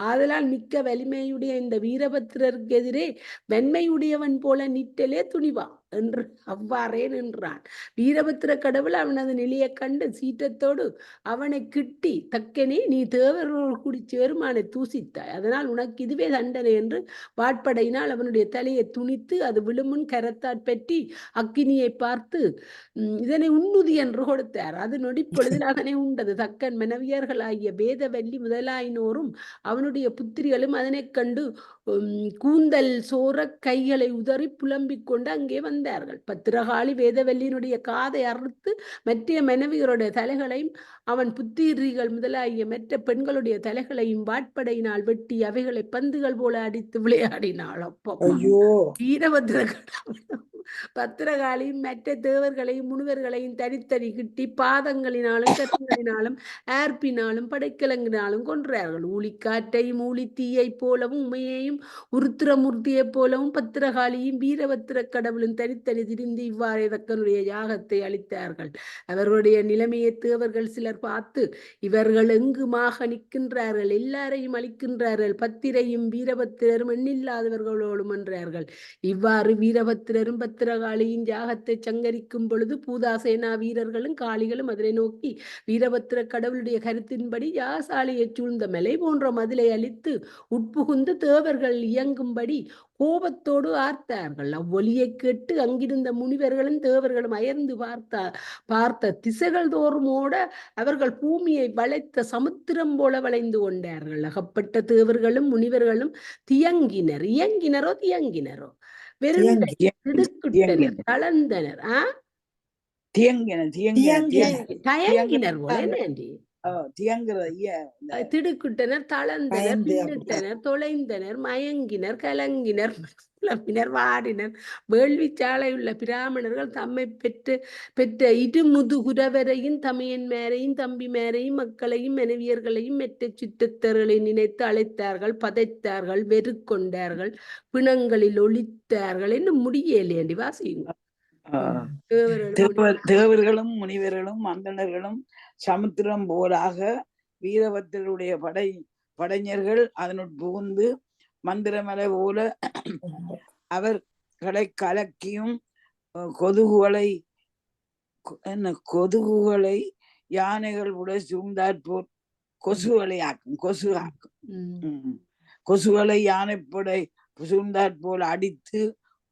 ஆதலால் மிக்க வலிமையுடைய இந்த வீரபத்திரருக்கு எதிரே வெண்மையுடையவன் போல நிற்றலே துணிவான் என்று அவ்வாறே நின்றான். வீரபத்திர கடவுள் அவனது நிலையை கண்டு சீற்றத்தோடு அவனை கிட்டி, தக்கனே நீ தேவர்களோடு கூடி சேருமானை தூசித்தாய், அதனால் உனக்கு இதுவே தண்டனை என்று வாட்படையினால் அவனுடைய தலையை துணித்து அது விழுமுன் கரத்தாற் பற்றி அக்கினியை பார்த்து இதனை உண்ணுதி என்று கொடுத்தார். அது நொடிப்பொழுதில் அதனை உண்டது. தக்கன் மனைவியர்களாகிய வேதவல்லி முதலாயினோரும் அவனுடைய புத்திரிகளும் அதனை கண்டு கூந்தல் சோர கைகளை உதறி புலம்பிக் கொண்டு அங்கே வந்தார்கள். பத்திரகாளி வேதவல்லியினுடைய காதை அறுத்து மற்ற மனைவியருடைய தலைகளையும் அவன் புத்திரிகள் முதலாகிய மற்ற பெண்களுடைய தலைகளையும் வாட்படையினால் வெட்டி அவைகளை பந்துகள் போல அடித்து விளையாடினாள். அப்போ வீரபத்திர பத்திரகாளியும் மற்ற தேவர்களையும் முனிவர்களையும் தனித்தனி கிட்டி பாதங்களினாலும் கரங்களினாலும் ஆர்ப்பினாலும் படைக்கலங்கினாலும் கொன்றார்கள். ஊழிக்காற்றையும் ஊழித்தீயை போலவும் உமையையும் உருத்திரமூர்த்தியைப் போலவும் பத்திரகாளியும் வீரபத்திர கடவுளும் தனித்தனி திரிந்து இவ்வாறே தக்கனுடைய யாகத்தை அளித்தார்கள். அவர்களுடைய நிலைமையை தேவர்கள் சிலர் பார்த்து, இவர்கள் எங்குமாக நிற்கின்றார்கள், எல்லாரையும் அளிக்கின்றார்கள், பத்திரையும் வீரபத்திரரும் எண்ணில்லாதவர்களோடும் என்றார்கள். இவ்வாறு வீரபத்திரரும் பத்திரகாளியின் யாகத்தை சங்கரிக்கும் பொழுது பூதாசேனா வீரர்களும் காளிகளும் அதனை நோக்கி வீரபத்திர கடவுளுடைய கருத்தின்படி யாகசாலையை சூழ்ந்த மலை போன்ற மதிலை அழித்து உட்புகுந்து தேவர்கள் இயங்கும்படி கோபத்தோடு ஆர்த்தார்கள். அவ்வொலியை கேட்டு அங்கிருந்த முனிவர்களும் தேவர்களும் அயர்ந்து பார்த்த திசைகள் தோறும் ஓட அவர்கள் பூமியை வளைத்த சமுத்திரம் போல வளைந்து கொண்டார்கள். அகப்பட்ட தேவர்களும் முனிவர்களும் தியங்கினர். இயங்கினரோ தியங்கினரோ வெறுண்டனர், திடுக்கிட்டனர், தளர்ந்தனர். தயங்கினர் போல நன்றி. திடுக்கிட்டனர், தளர்ந்தனர், பின்னிட்டனர், தொலைந்தனர், மயங்கினர், கலங்கினர், கிளம்பினர், வாடினர். வேள்விச்சாலையுள்ள பிராமணர்கள் தம்மை பெற்ற இருமுதுகுரவரையும் தமையன்மாரையும் தம்பிமாரையும் மக்களையும் மனைவியர்களையும் மெற்ற சுற்றத்தர்களை நினைத்து அழைத்தார்கள், பதைத்தார்கள், வெறுக்கொண்டார்கள், பிணங்களில் ஒளித்தார்கள். என்ன முடியலையண்டி வாசியுங்க. தேவர்களும் முனிவர்களும் அந்தணர்களும் சமுத்திரம் போலாக வீரபத்திரருடைய படைஞர்கள் அதனுள் புகுந்து மந்திரமலை போல அவர்களை கலக்கியும் கொதுகுகளை யானைகள் உட சூழ்ந்தாற்போர் கொசுகளை ஆக்கும். கொசுகளை யானைப்படை சூழ்ந்தாற்போல் அடித்து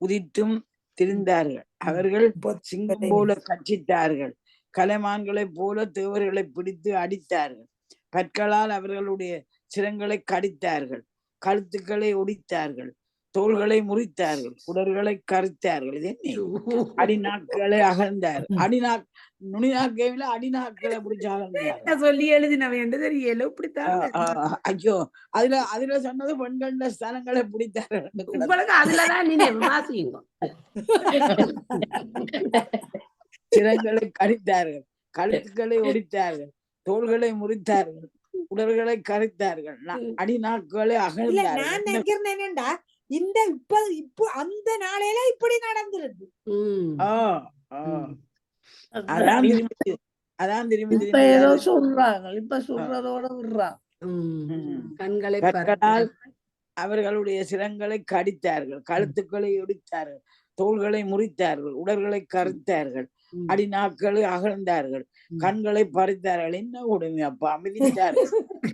உதித்தும் திரிந்தார்கள். அவர்கள் சிங்கம் போல கட்சித்தார்கள். கலைமான்களைப் போல தேவர்களை பிடித்து அடித்தார்கள். பற்களால் அவர்களுடைய சிரங்களை கடித்தார்கள். கழுத்துக்களை ஒடித்தார்கள். தோள்களை முறித்தார்கள். உடல்களை கரித்தார்கள். இது என்ன? அடிநாட்களை அகழ்ந்தார். நுனிநாக்கையில அடிநாட்களை பிடிச்சு அகழ்ந்தார். சொல்லி எழுதினவை என்று தெரியல. இப்படித்தான். ஐயோ, அதுல சொன்னது பெண்கள ஸ்தானங்களை பிடித்தார்கள். உங்களுக்கு அதுலதான் நினைவு வாசியுங்க. சிரங்களை கடித்தார்கள். கழுத்துக்களை ஒடித்தார்கள். தோள்களை முறித்தார்கள். உடல்களை கரைத்தார்கள். அடிநாட்களை அகழ்ந்தார்கள். நான் நினைக்கிறேன்டா இந்த இப்ப அந்த நாளையில இப்படி நடந்துருது. அதான் திரும்பி சொல்றாங்க. இப்ப சொல்றதோட கண்களை அவர்களுடைய சிரங்களை கடித்தார்கள். கழுத்துக்களை ஒடித்தார்கள். தோள்களை முறித்தார்கள். உடல்களை கரைத்தார்கள். அடிநாட்களை அகழ்ந்தார்கள். கண்களை பறித்தார்கள். என்ன கொடுமை அப்பா! மிதித்தார்கள்.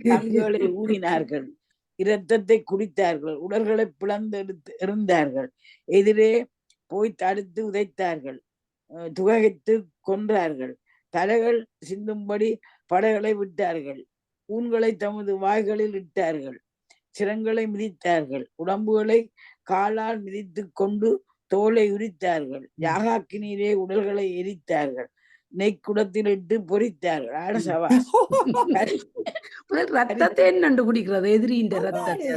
கண்களை ஊடினார்கள். இரத்தத்தை குடித்தார்கள். உடல்களை பிளந்தெடுத்து எறிந்தார்கள். எதிரே போய் தடுத்து உதைத்தார்கள். துகைத்து கொன்றார்கள். தலைகள் சிந்தும்படி படைகளை விட்டார்கள். ஊன்களை தமது வாய்களில் இட்டார்கள். சிரங்களை மிதித்தார்கள். உடம்புகளை காலால் மிதித்து கொண்டு தோலை உரித்தார்கள். யாகாக்கினியிலே உடல்களை எரித்தார்கள். நெய்க்குடத்தில் இட்டு பொறித்தார்கள். ரத்தத்தை என்னண்டு குடிக்கிறது? எதிரியின் ரத்தத்தை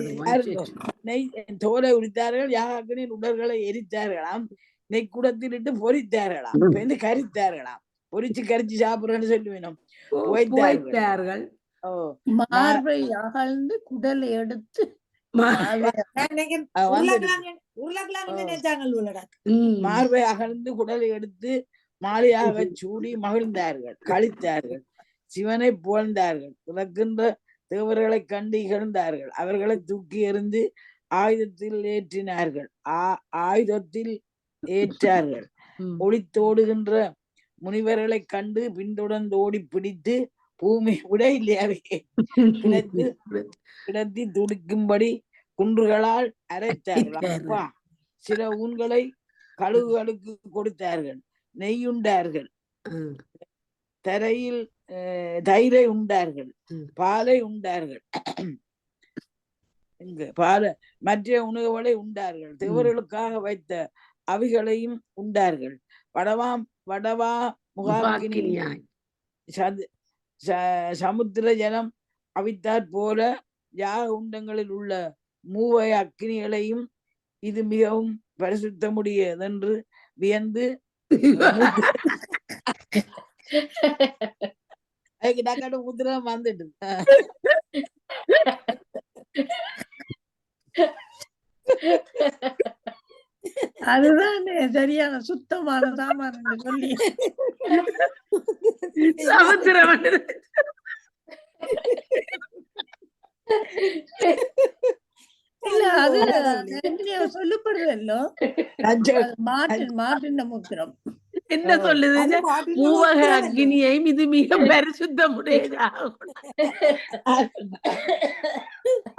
நெய் தோலை உரித்தார்கள். யாகாக்கினியின் உடல்களை எரித்தார்களாம். நெய்க்குடத்தில் இட்டு பொறித்தார்களாம். கரித்தார்களாம். பொறிச்சு கரிச்சு சாப்பிடுறேன்னு சொல்லுவேணும். போய்த்தார்கள். மார்பை அகழ்ந்து குடலை எடுத்து மார்பை அகழ்ந்து குடலை எடுத்து மாலையாக சூடி மகிழ்ந்தார்கள், கழித்தார்கள். சிவனை புகழ்ந்தார்கள். பிறக்கின்ற தேவர்களை கண்டு இகழ்ந்தார்கள். அவர்களை தூக்கி எறிந்து ஆயுதத்தில் ஏற்றினார்கள். ஆயுதத்தில் ஏற்றார்கள். ஒளித்தோடுகின்ற முனிவர்களை கண்டு பின்தொடர்ந்து ஓடி பிடித்து பூமி விட இல்லையாவே கிடத்தி துடிக்கும்படி குன்றுகளால் அரைத்தார்கள். அப்பா, சில ஊன்களை கழுகுகளுக்கு கொடுத்தார்கள். நெய்யுண்டார்கள். தயிரை உண்டார்கள். பாலை உண்டார்கள். மற்ற உணவுகளை உண்டார்கள். தேவர்களுக்காக வைத்த அவிகளையும் உண்டார்கள். வடவா முகாக்கினியாய் சமுத்திர ஜலம் அவித்தாற் போல யாக உண்டங்களில் உள்ள மூவை அக்கினிகளையும் இது மிகவும் பரிசுத்தமுடையது என்று வியந்து அதுக்கு டக்காட்டு முத்திரம் வந்துட்டு அதுதான் சரியான சுத்தமான சாமான் என்று சொல்லி சமுத்திரம் இல்ல அது எங்கேயோ சொல்லப்படுதல்லோ மாட்டின் முத்திரம் என்ன சொல்லுது அது மாட்டின் மூவக முத்திரம் அக்னியையும் இது மிக பரிசுத்தமுடையதாகும்.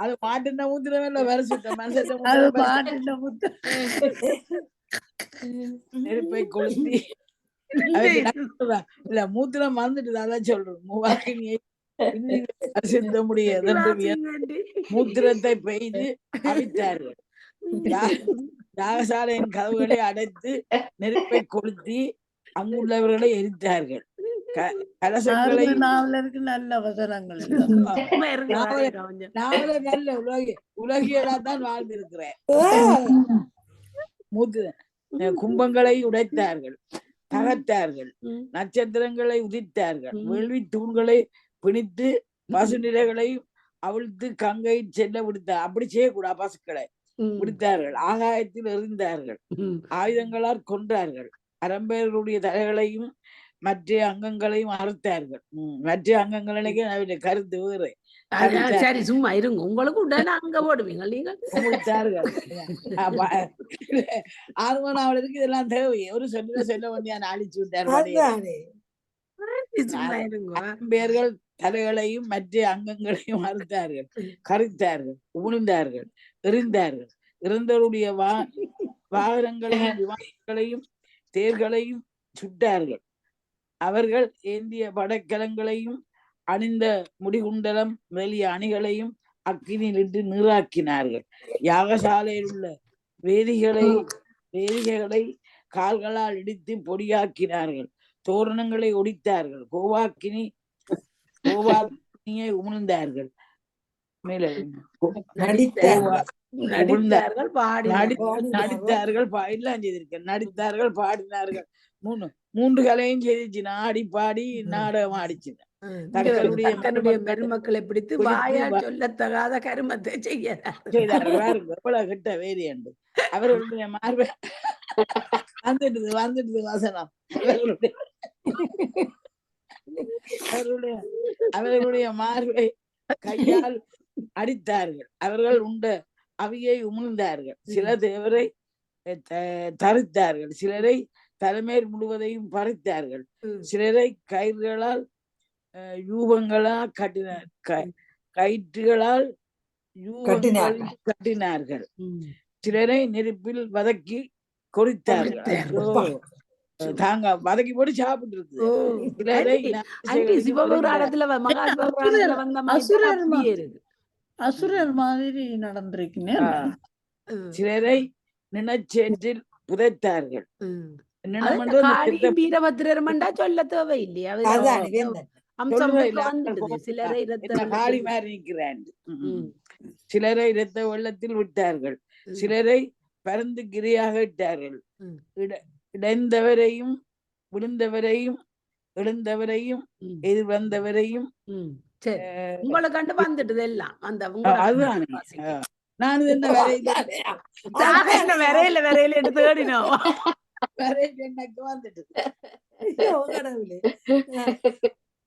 அது மாட்டின முத்திரம் இல்ல பரிசுத்தம் மனுஷன் அது முத்திரம் மாட்டின் முத்திரம் நெருப்பை கொளுத்தி இல்ல மூத்திரம் வந்துட்டு அதான் சொல்றோம் மூவாக்கினியை பரிசுத்தமுடையது என்று வியந்து மூத்திரத்தை பெய்து அவித்தார்கள். யாகசாலையின் கதவுகளை அடைத்து நெருப்பை கொளுத்தி அங்குள்ளவர்களை எரித்தார்கள். கலசங்களை நல்ல அவசரங்கள் நாவல நல்ல உலகியலா தான் வாழ்ந்திருக்கிறேன். கும்பங்களை உடைத்தார்கள், தகர்த்தார்கள், நட்சத்திரங்களை உதித்தார்கள், வெள்ளி தூண்களை பிணித்து பசுநிலைகளை அவிழ்த்து கங்கை செல்ல விடுத்தார். அப்படி செய்யக்கூடாது, பசுக்களை விடுத்தார்கள், ஆகாயத்தில் எறிந்தார்கள், ஆயுதங்களால் கொன்றார்கள், அரம்பேர்களுடைய தலைகளையும் மற்ற அங்கங்களையும் அறுத்தார்கள். மற்ற அங்கங்களுக்கு கருத்து வேறு. சரி சும்மா இருங்க, உங்களுக்கு உடனே அங்க போடுவீங்க நீங்கள். ஆர்வனாவளுக்கு இதெல்லாம் தேவை. ஒரு சொல்ல வேண்டிய அழிச்சு விட்டார். அரம்பேர்கள் தலைகளையும் மற்ற அங்கங்களையும் அறுத்தார்கள், கரித்தார்கள், உமிழ்ந்தார்கள், எறிந்தார்கள். இறந்தவருடைய வாகனங்களையும் விமானங்களையும் தேர்களையும் சுட்டார்கள். அவர்கள் ஏந்திய படைக்கலங்களையும் அணிந்த முடிகுண்டலம் வெளிய அணிகளையும் அக்கினியில் இட்டு நீராக்கினார்கள். யாகசாலையில் உள்ள வேதிகளை கால்களால் இடித்து பொடியாக்கினார்கள். தோரணங்களை ஒடித்தார்கள். கோவாக்கினியை உமிழ்ந்தார்கள். நடித்தார்கள், பாடினார்கள். மூன்று கலையும் செய்திச்சுனா அடி பாடி நாடகம் ஆடிச்சுன. தன்னுடைய பெருமக்களை பிடித்து வாயா சொல்லத்தகாத கருமத்தை செய்தார்கள். எவ்வளவு கிட்ட வேரியண்டு. அவர்களுடைய மார்பை வந்துடுது வசனம். அவர்களுடைய மார்பை கையால் அடித்தார்கள். அவர்கள் உண்ட அவியை உமிழ்ந்தார்கள். சில தேவரை தரித்தார்கள், சிலரை தலைமையில் முழுவதையும் பறித்தார்கள், சிலரை கயிறுகளால் யூகங்களால் கயிற்றுகளால் கட்டினார்கள், சிலரை நெருப்பில் வதக்கி கொறித்தார்கள். தாங்க வதக்கி போட்டு சாப்பிட்டு இருக்கு. சிலரை அசுரர் மாதிரி நடந்திருக்கீங்க. சிலரை நினைச்சேற்றில் புதைத்தார்கள். வீரபத்திரமண்டா சொல்ல தேவை இல்லையா? சிலரை இரத்த வெள்ளத்தில் விட்டார்கள், சிலரை பரந்து கிரியாக இட்டார்கள். இடைந்தவரையும் விழுந்தவரையும் எழுந்தவரையும் எதிர் வந்தவரையும் உங்களை கண்டு வந்துட்டு எல்லாம் அதுதான். நான் என்ன வரையில எடுத்து தேடினோம்.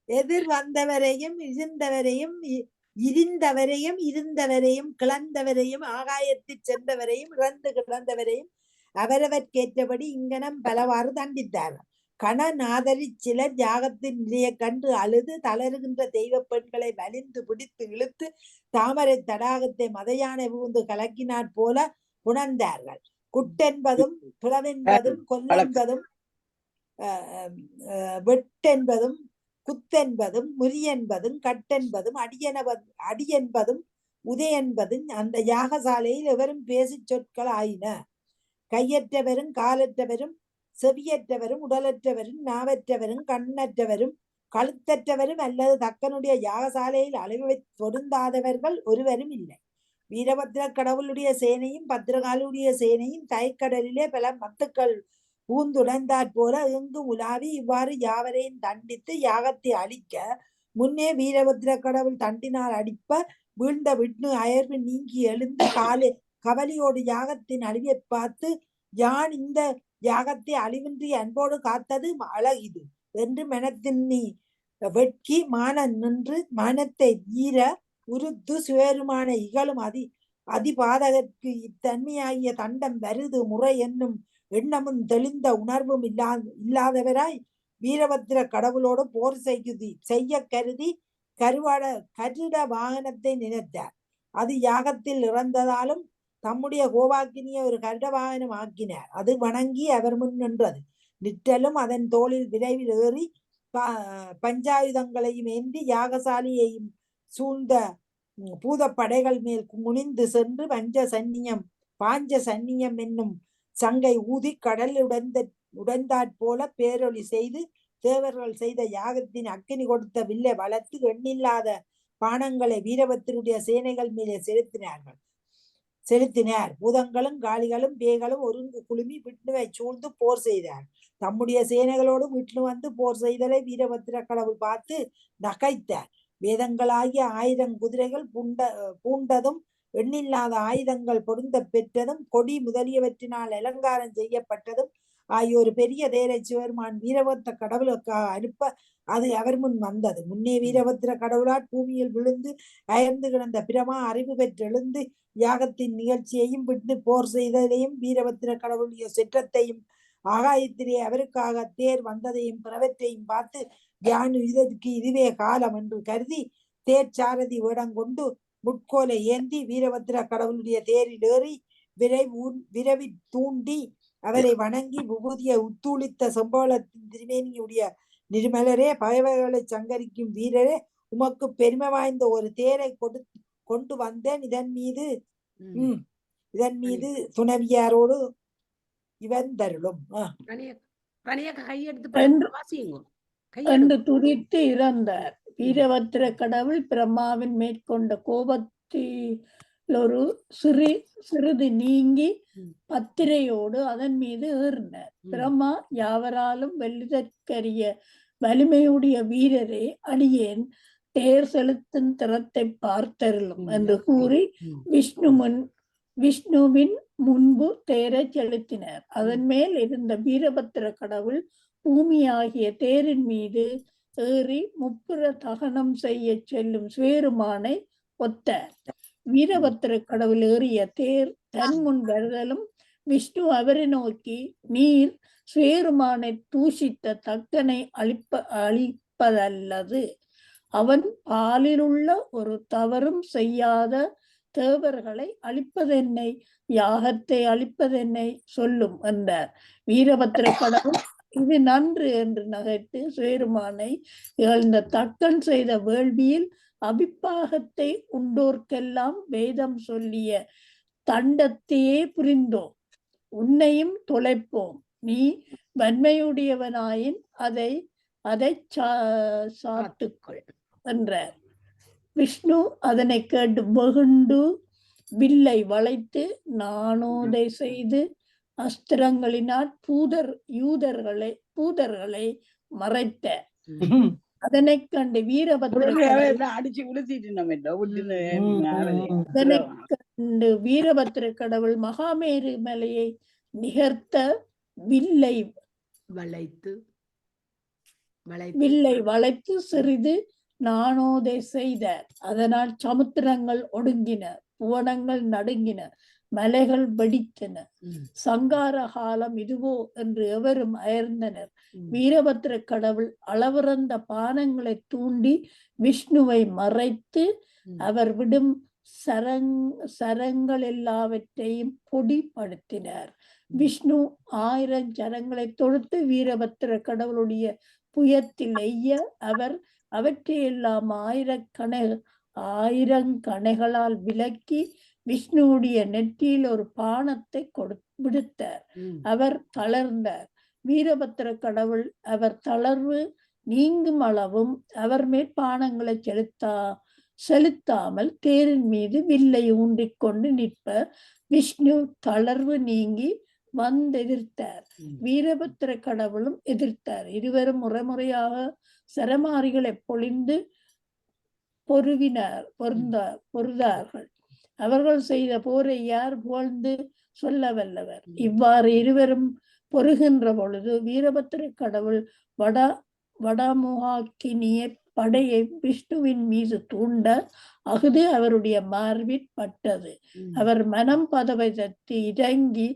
எதிர் வந்தவரையும் இருந்தவரையும் கிளந்தவரையும் ஆகாயத்தில் சென்றவரையும் இறந்து கிடந்தவரையும் அவரவர்க்கேற்றபடி இங்கனம் பலவாறு தண்டித்தார்கள். கணநாதரி சிலர் யாகத்தின் நிலையை கண்டு அழுது தளருகின்ற தெய்வ பெண்களை வலிந்து பிடித்து இழுத்து தாமரை தடாகத்தை மதையானை புகுந்து கலக்கினாற் போல உணர்ந்தார்கள். குட்டென்பதும் பிளவென்பதும் கொல்லென்பதும் வெட்டென்பதும் குத்தென்பதும் முரியென்பதும் கட்டென்பதும் அடியென்பதும் உதையென்பதும் அந்த யாகசாலையில் எவரும் பேசி சொற்கள் ஆயின. கையற்றவரும் காலற்றவரும் செவியற்றவரும் உடலற்றவரும் நாவற்றவரும் கண்ணற்றவரும் கழுத்தற்றவரும் அல்லது தக்கனுடைய யாகசாலையில் அழிவை பொருந்தாதவர்கள் ஒருவரும் இல்லை. வீரபத்ர கடவுளுடைய சேனையும் பத்ரகாலுடைய சேனையும் தைக்கடலிலே பல மத்துக்கள் பூந்துடைந்தாற் போல எங்கும் உலாவி இவ்வாறு யாவரையும் தண்டித்து யாகத்தை அழிக்க முன்னே வீரபத்ர கடவுள் தண்டினால் அடிப்ப வீழ்ந்த விஷ்ணு அயர்வு நீங்கி எழுந்து கவலியோடு யாகத்தின் அழிவை பார்த்து யான் இந்த யாகத்தை அழிவின்றி அன்போடு காத்தது அழகிது என்று மனத்தின் நீ வெட்கி நின்று மனத்தை ஈர உருத்து சுவேருமான இகழும் அதிபாதகற்கு இத்தன்மையாகிய தண்டம் வருது முறை என்னும் எண்ணமும் தெளிந்த உணர்வும் இல்லாதவராய் வீரபத்ர கடவுளோடு போர் செய்ய கருதி கருட வாகனத்தை நினைத்தார். அது யாகத்தில் இறந்ததாலும் தம்முடைய கோபாக்கினியை ஒரு கருட வாகனம் ஆக்கினார். அது வணங்கி அவர் முன் நின்றது. நிற்றலும் அதன் தோளில் விரைவில் ஏறி பஞ்சாயுதங்களையும் ஏந்தி யாகசாலியையும் சூழ்ந்த பூத படைகள் மேல் முனிந்து சென்று பாஞ்ச சன்னியம் என்னும் சங்கை ஊதி கடல் உடைந்தாற் போல பேரொளி செய்து தேவர்கள் செய்த யாகத்தின் அக்கினி கொடுத்த வில்லை வளர்த்து எண்ணில்லாத பானங்களை வீரபத்தினுடைய சேனைகள் மேலே செலுத்தினார். பூதங்களும் காளிகளும் பேய்களும் ஒருங்கு குழுமி விஷ்ணுவை சூழ்ந்து போர் செய்தார். தம்முடைய சேனைகளோடு விஷ்ணு வந்து போர் செய்தலை வீரபத்திர கடவுள் பார்த்து நகைத்தார். வேதங்களாகிய 1000 குதிரைகள் பூண்டதும் எண்ணில்லாத ஆயுதங்கள் பொருந்த பெற்றதும் கொடி முதலியவற்றினால் அலங்காரம் செய்யப்பட்டதும் ஆகிய ஒரு பெரிய தேரை சிவருமான் வீரபத்திர கடவுளுக்காக அனுப்ப அது அவர் முன் வந்தது. முன்னே வீரபத்திர கடவுளால் பூமியில் விழுந்து அயர்ந்து கிடந்த பிரமா அறிவு பெற்றெழுந்து யாகத்தின் நிகழ்ச்சியையும் விட்டு போர் செய்ததையும் வீரபத்திர கடவுளுடைய சிற்றத்தையும் ஆகாயத்திலே அவருக்காக தேர் வந்ததையும் பிறவற்றையும் பார்த்து யானு இதற்கு இதுவே காலம் என்று கருதி தேர் சாரதி வேடம் கொண்டு முட்கோலை ஏந்தி வீரபத்திர கடவுளுடைய தேரில் ஏறி விரைவி தூண்டி அவரை வணங்கி விபூதியை உத்தூளித்த செம்பவளத்தின் திருமேனியுடைய நிர்மலரே பகைவர்களை சங்கரிக்கும் வீரரே உமக்கு பெருமை வாய்ந்த ஒரு தேரை கொண்டு வந்தேன். இதன் மீது துணவியாரோடு இவன் தருளும் என்று துதித்து இறந்தார். வீரபத்திர கடவுள் பிரம்மாவின் மேற்கொண்ட கோபத்தில் ஒரு சிறிது நீங்கி பத்திரையோடு அதன் மீது ஏறினார். பிரம்மா யாவராலும் வெல்லுதற்கரிய வலிமையுடைய வீரரே அடியேன் தேர் செலுத்தும் திறத்தை பார்த்தருளும் என்று கூறி விஷ்ணுவின் முன்பு தேரை செலுத்தினார். அதன் மேல் இருந்த வீரபத்திர கடவுள் பூமியாகிய தேரின் மீது ஏறி முப்புற தகனம் செய்ய செல்லும் சுவேருமானை ஒத்தார். வீரபத்திர கடவுள் ஏறிய தேர் தன் முன் வருதலும் விஷ்ணு அவரை நோக்கி நீர் சுவேருமானை தூஷித்த தக்கனை அழிப்பதல்லது அவன் பாலிலுள்ள ஒரு தவறும் செய்யாத தேவர்களை அழிப்பதென்னை யாகத்தை அழிப்பதென்னை சொல்லும் என்றார். வீரபத்திர கடவுள் இது நன்று என்று நகைத்து சுவேருமானை இகழ்ந்த தக்கன் செய்த வேள்வியில் அபிப்பாகத்தை உண்டோர்க்கெல்லாம் வேதம் சொல்லிய தண்டத்தையே புரிந்தோம், உன்னையும் தொலைப்போம், நீ வன்மையுடையவனாயின் அதை சாத்துக்கள் என்றார். விஷ்ணு அதனை கேட்டு வெகுண்டு வில்லை வளைத்து நானோதை செய்து அஸ்திரங்களினால் பூதர்களை மறைத்த. அதனை கண்டு வீரபத்திர கடவுள் மகாமேரு மலையை நிகர்த்த வில்லை வளைத்து சிறிது நானோதை செய்தார். அதனால் சமுத்திரங்கள் ஒடுங்கின, புவனங்கள் நடுங்கின, மலைகள் வெடித்தன. சங்கார காலம் இதுவோ என்று எவரும் அயர்ந்தனர். வீரபத்திர கடவுள் அளவிறந்த பானங்களை தூண்டி விஷ்ணுவை மறைத்து அவர் விடும் சரங்கள் எல்லாவற்றையும் பொடிப்படுத்தினார். விஷ்ணு 1000 சரங்களை தொடுத்து வீரபத்திர கடவுளுடைய புயத்தில் எய்ய அவர் அவற்றையெல்லாம் 1000 கணைகளால் விலக்கி விஷ்ணுவுடைய நெற்றியில் ஒரு பானத்தை விடுத்தார். அவர் தளர்ந்தார். வீரபத்திர கடவுள் அவர் தளர்வு நீங்கும் அளவும் அவர் மேற்பானங்களை செலுத்தாமல் தேரின் மீது வில்லை ஊன்றிக்கொண்டு நிற்ப விஷ்ணு தளர்வு நீங்கி வந்தெதிர்த்தார். வீரபத்திர கடவுளும் எதிர்த்தார். இருவரும் முறைமுறையாக சரமாரிகளை பொழிந்து பொருந்தார்கள். அவர்கள் செய்த போரை யார் புகழ்ந்து சொல்ல வல்லவர்? இவ்வாறு இருவரும் பொருகின்ற பொழுது வீரபத்திர கடவுள் வடமுகாக்கினிய படையை விஷ்ணுவின் மீது தூண்ட அகுது அவருடைய மார்பில் பட்டது. அவர் மனம் பதவதற்கு இறங்கி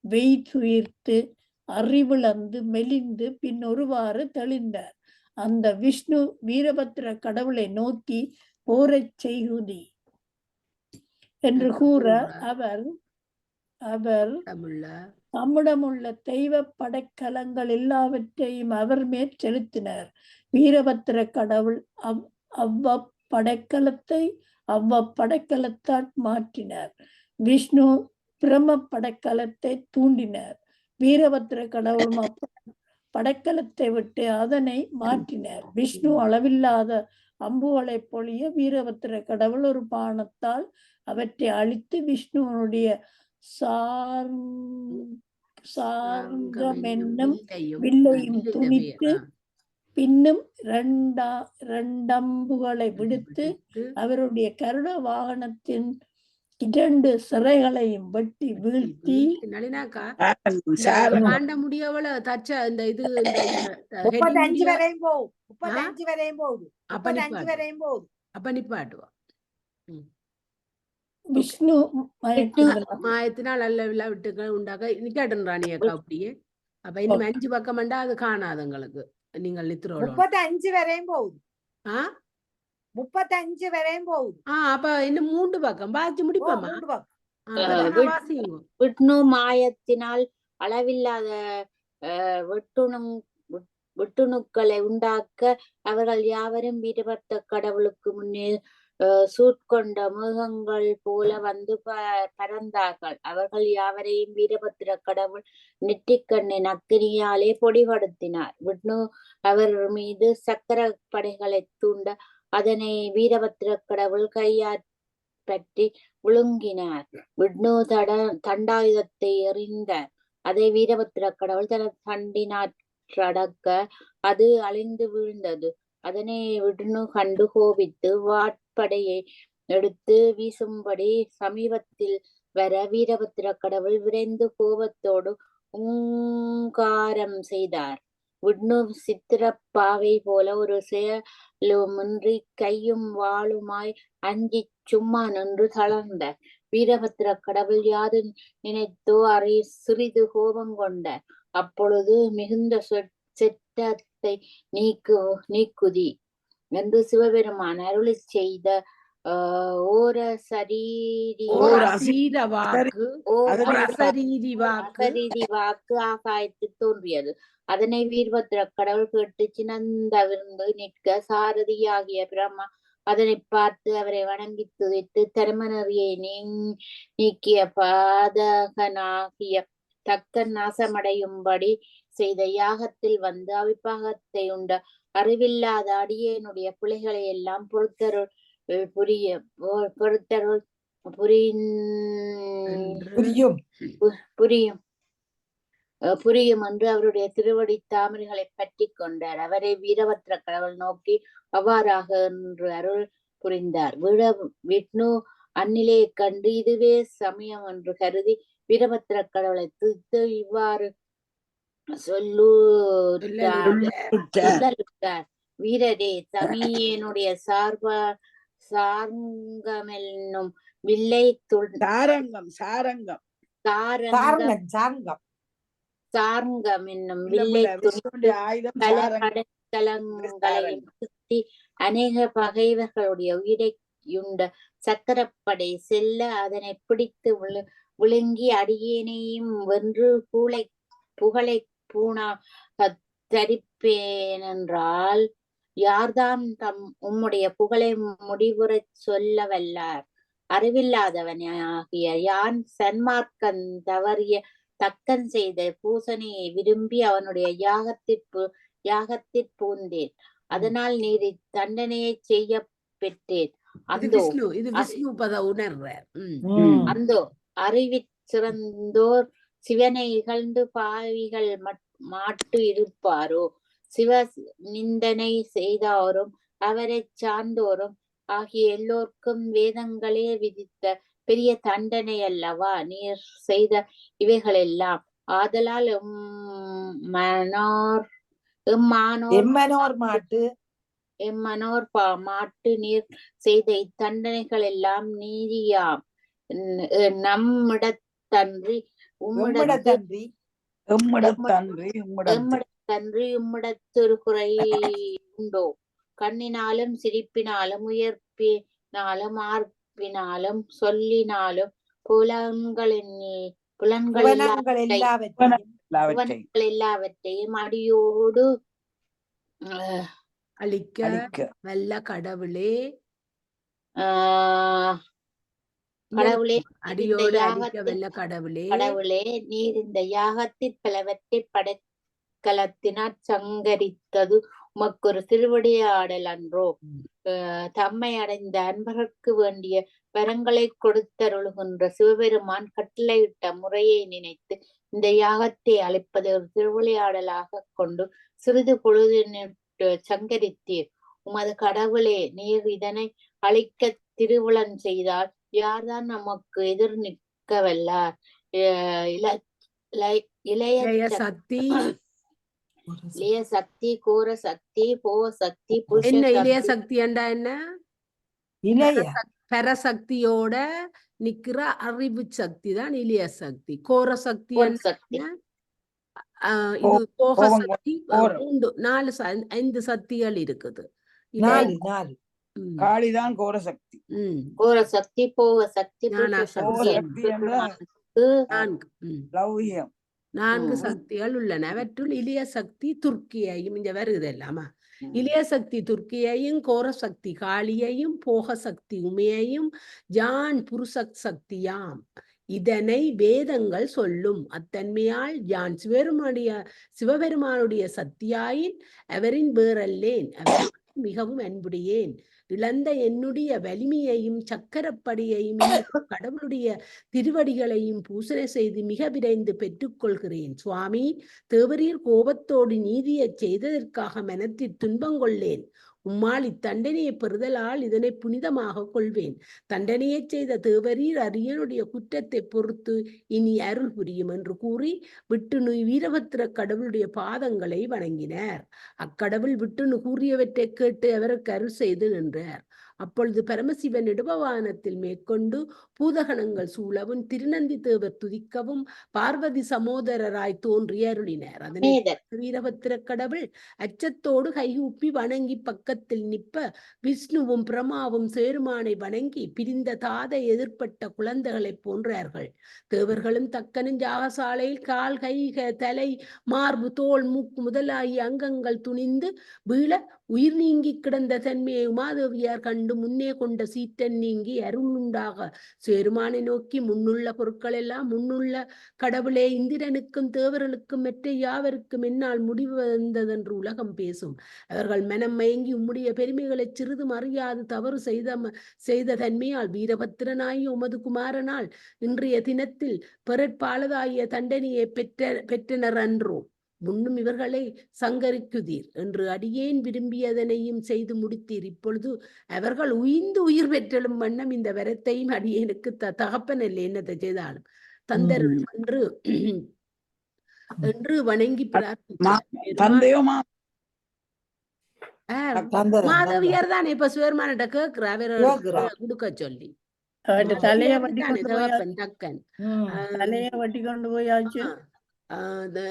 வெய்துயிர்த்து அறிவிழந்து மெலிந்து பின் ஒருவாறு தெளிந்தார். அந்த விஷ்ணு வீரபத்திர கடவுளை நோக்கி போரைச் செய்குதி என்று கூற அவர் தம்மிடமுள்ள தெய்வ படைக்கலங்கள் எல்லாவற்றையும் அவர் மேல் செலுத்தினர். வீரபத்திர கடவுள் அவ்வப்படைக்கலத்தால் மாற்றினார். விஷ்ணு பிரம படைக்கலத்தை தூண்டினார். வீரபத்திர கடவுளும் படைக்கலத்தை விட்டு அதனை மாற்றினார். விஷ்ணு அளவில்லாத அம்புகளை பொழிய வீரபத்திர கடவுள் ஒரு பானத்தால் அவற்றை அழித்து விஷ்ணுவனுடைய சார்கம் என்னும் வில்லையும் துணித்து பின்னும் இரண்டம்புகளை விடுத்து அவருடைய கருட வாகனத்தின் 2 சிறைகளையும் வெட்டி வீழ்த்தி நளினாக்கா சாரம் தாண்ட முடியவள தச்ச இந்த இது 35 வரையும் போகுது. 35 வரையும் போகுது. அப்ப 35 வரையும் போகுது. நிப்பாட்டுவா. விஷ்ணு மாயத்தினால் அல்ல விட்டு உண்டாக்க நிக்காட்டன் ராணியக்கா அப்படியே. அப்ப இன்னும் 5 பக்கம்ண்டா அது காணாது உங்களுக்கு. நீங்கள் நித்திரோட 35 வரையும் போகுது. 35 வரையும் போகுது. அப்ப இன்னும் 3 பக்கம் வாசி முடிப்போமா? விஷ்ணு மாயத்தினால் அளவில்லாத வெட்டுணுக்களை உண்டாக்க அவர்கள் யாவரும் வீரபத்திர கடவுளுக்கு முன்னே சூட்கொண்ட மிருகங்கள் போல வந்து பறந்தார்கள். அவர்கள் யாவரையும் வீரபத்திர கடவுள் நெற்றிக்கண்ணின் அக்கினியாலே பொடிபடுத்தினார். விஷ்ணு அவர் மீது சக்கர படைகளை தூண்ட அதனை வீரபத்திர கடவுள் கையாற்பற்றி விழுங்கினார். விஷ்ணு தண்டாயுதத்தை எறிந்தார். அதை வீரபத்திர கடவுள் தனது தண்டினாற்றடக்க அது அழிந்து வீழ்ந்தது. அதனை விஷ்ணு கண்டு கோபித்து வாட்படையை எடுத்து வீசும்படி சமீபத்தில் வர வீரபத்திர கடவுள் விரைந்து கோபத்தோடு ஊங்காரம் செய்தார். விஷ்ணு சித்திரப்பாவை போல ஒரு செயலுமின்றி கையும் வாளுமாய் அஞ்சி சும்மா நின்று தளர்ந்தார். வீரபத்திர கடவுள் யாது நினைத்தோ அறை சிறிது கோபம் கொண்டார். அப்பொழுது மிகுந்த செட்டத்தை நீக்குதி என்று சிவபெருமான் அருளி செய்த ஓர சரீரி வாக்கு ஆகாயத்தில் தோன்றியது. அதனை வீரபத்திர கடவுள் கேட்டு சினந்தவிர்ந்து நிற்க சாரதியாகிய பிரம்மா அதனை பார்த்து அவரை வணங்கி துதித்து தர்மநெறியை நீக்கிய பாதகனாகிய தக்கன் நாசமடையும்படி செய்த யாகத்தில் வந்து அவிப்பாகத்தை உண்ட அறிவில்லாத அடியேனுடைய பிள்ளைகளை எல்லாம் புரியும் என்று அவருடைய திருவடி தாமரைகளை பற்றி கொண்டார். அவரை வீரபத்திர கடவுள் நோக்கி அவ்வாறாக என்று அருள் புரிந்தார். விஷ்ணு அந்நிலையை கண்டு இதுவே சமயம் என்று கருதி வீரபத்திர கடவுளை துதித்து இவ்வாறு சொல்லுகிறார். வீரரே, தமியனுடைய சார்ங்கமென்னும் வில்லை சார்ங்கம் என்னும் வில்லை பல படைக்கலங்களையும் சுத்தி அநேக பகைவர்களுடைய உயிரையுண்ட சக்கரப்படை செல்ல அதனை பிடித்து விழுங்கி அடியேனையும் வென்று புகழை பூணா தரிப்பேனென்றால் யார்தான் உம்முடைய புகழை முடிவுறச் சொல்ல வல்லார்? அறிவில்லாதவனாகிய யான் சன்மார்க்கன் தவறிய தக்கன் செய்த பூசனையை விரும்பி அவனுடைய யாகத்திற் பூந்தேன். அதனால் நீர் தண்டனையை செய்ய பெற்றேன். அந்தோ இது விஷ்ணு பத உணர்றார். அந்தோ அறிவிற் சிறந்தோர் சிவனை இகழ்ந்து பாவிகள் மாட்டு இருப்பாரோ, சிவ நிந்தனை செய்தாரும் அவரைச் சார்ந்தோரும் ஆகிய எல்லோருக்கும் வேதங்களே விதித்த பெரிய தண்டனை அல்லவா நீர் செய்த இவைகளெல்லாம். ஆதலால் எம்மனோர் மாட்டு நீர் செய்த இத்தண்டனைகள் எல்லாம் நீதியாம். நம்மிடத்தன்றி உம்மிடத்தொரு குறை உண்டோ? கண்ணினாலும் சிரிப்பினாலும் உயர்ப்பினாலும் ஆர்ப்பினாலும் சொல்லினாலும் புலன்கள் எல்லாவற்றையும் அடியோடு அழிக்க வல்ல கடவுளே, அடியோடு அழிக்க வல்ல கடவுளே, நீர் இந்த யாகத்தில் பலவற்றை படைக்கலத்தினால் சங்கரித்தது உமக்கொரு திருவிடையாடல் அன்றோ? தம்மை அடைந்த அன்பர்களுக்கு வேண்டிய வரங்களை கொடுத்தருளுகின்ற சிவபெருமான் கட்டளையிட்ட முறையை நினைத்து இந்த யாகத்தை அளிப்பதை ஒரு திருவிளையாடலாக கொண்டு சிறிது பொழுது சங்கரித்தீர். உமது கடவுளே, நீர் இதனை அழிக்க திருவுளம் செய்தால் யார்தான் நமக்கு எதிர் நிற்க வல்லார்? இளைய சக்தி, கோர சக்தி, போக சக்தி, என்ன இளைய சக்தி என்றா என்ன? பரசக்தியோட நிக்கிற அறிவு சக்தி தான் இளைய சக்தி. கோர சக்தி இது போக சக்தி. 5 சக்திகள் இருக்குது. காளிதான் கோரசக்தி. கோரசக்தி, போக சக்தி, 4 சக்திகள் உள்ளன. அவற்றுள் இளைய சக்தி துர்க்கியையும் இங்க வருகுதல்லாமா, இளைய சக்தி துர்க்கியையும் கோரசக்தி காளியையும் போக சக்தி உமையையும் யான் புருஷ சக்தியாம். இதனை வேதங்கள் சொல்லும். அத்தன்மையால் யான் சிவபெருமானுடைய சக்தியாயின் அவரின் வேறல்லேன். அவர் மிகவும் அன்புடையேன். இழந்த என்னுடைய வலிமையையும் சக்கரப்படியையும் கடவுளுடைய திருவடிகளையும் பூசனை செய்து மிக விரைந்து பெற்றுக்கொள்கிறேன். சுவாமி, தேவரீர் கோபத்தோடு நீதியை செய்ததற்காக மனத்தில் துன்பம் கொள்ளேன். உம்மால் இத்தண்டனையை பெறுதலால் இதனை புனிதமாக கொள்வேன். தண்டனையை செய்த தேவரீர் அரியனுடைய குற்றத்தை பொறுத்து இனி அருள் புரியும் என்று கூறி விட்டுணு வீரபத்திர கடவுளுடைய பாதங்களை வணங்கினார். அக்கடவுள் விட்டுணு கூறியவற்றை கேட்டு அவருக்கு அருள் செய்து நின்றார். அப்பொழுது பரமசிவன் இடபவானத்தில் மேற்கொண்டு பூதகணங்கள் சூழவும் திருநந்தி தேவர் துதிக்கவும் பார்வதி சமோதரராய் தோன்றி அருளினார். அதனை வீரபத்திர கடவுள் அச்சத்தோடு கைகூப்பி வணங்கி பக்கத்தில் நிற்ப விஷ்ணுவும் பிரமாவும் சேருமானை வணங்கி பிரிந்த தாதை எதிர்பட்ட குழந்தைகளை போன்றார்கள். தேவர்களும் தக்கனும் யாகசாலையில் கால், கை, தலை, மார்பு, தோல், மூக்கு முதலாகிய அங்கங்கள் துணிந்து வீழ உயிர் நீங்கி கிடந்த தன்மையை உமாதேவியார் கண்டு முன்னே கொண்ட சீற்றன் நீங்கி அருள் உண்டாக சேருமானை நோக்கி, முன்னுள்ள பொருட்கள் எல்லாம் முன்னுள்ள கடவுளே, இந்திரனுக்கும் தேவர்களுக்கும் மற்ற யாவருக்கும் என்னால் முடிவு வந்ததென்று உலகம் பேசும். அவர்கள் மனம் மயங்கி உம்முடைய பெருமைகளை சிறிதும் அறியாது தவறு செய்த தன்மையால் வீரபத்திரனாகிய உமது குமாரனால் இன்றைய தினத்தில் பெறற்பாலதாகிய தண்டனையை பெற்றனர் அன்றோ? முன்னும் இவர்களை சங்கரிக்குதீர் என்று அடியேன் விரும்பியதனையும் செய்து முடித்தீர். இப்பொழுது அவர்கள் உயிர் பெற்றலும் வண்ணம் இந்த வரத்தையும் அடியேனுக்கு தகப்பன் இல்லை என்னத்தை செய்தாலும் தந்தரும் என்று வணங்கி மாதவியார் தான் இப்ப சிவருமானிட்ட கேக்குற கொடுக்க சொல்லி தலைய வட்டி கொண்டு போயாச்சு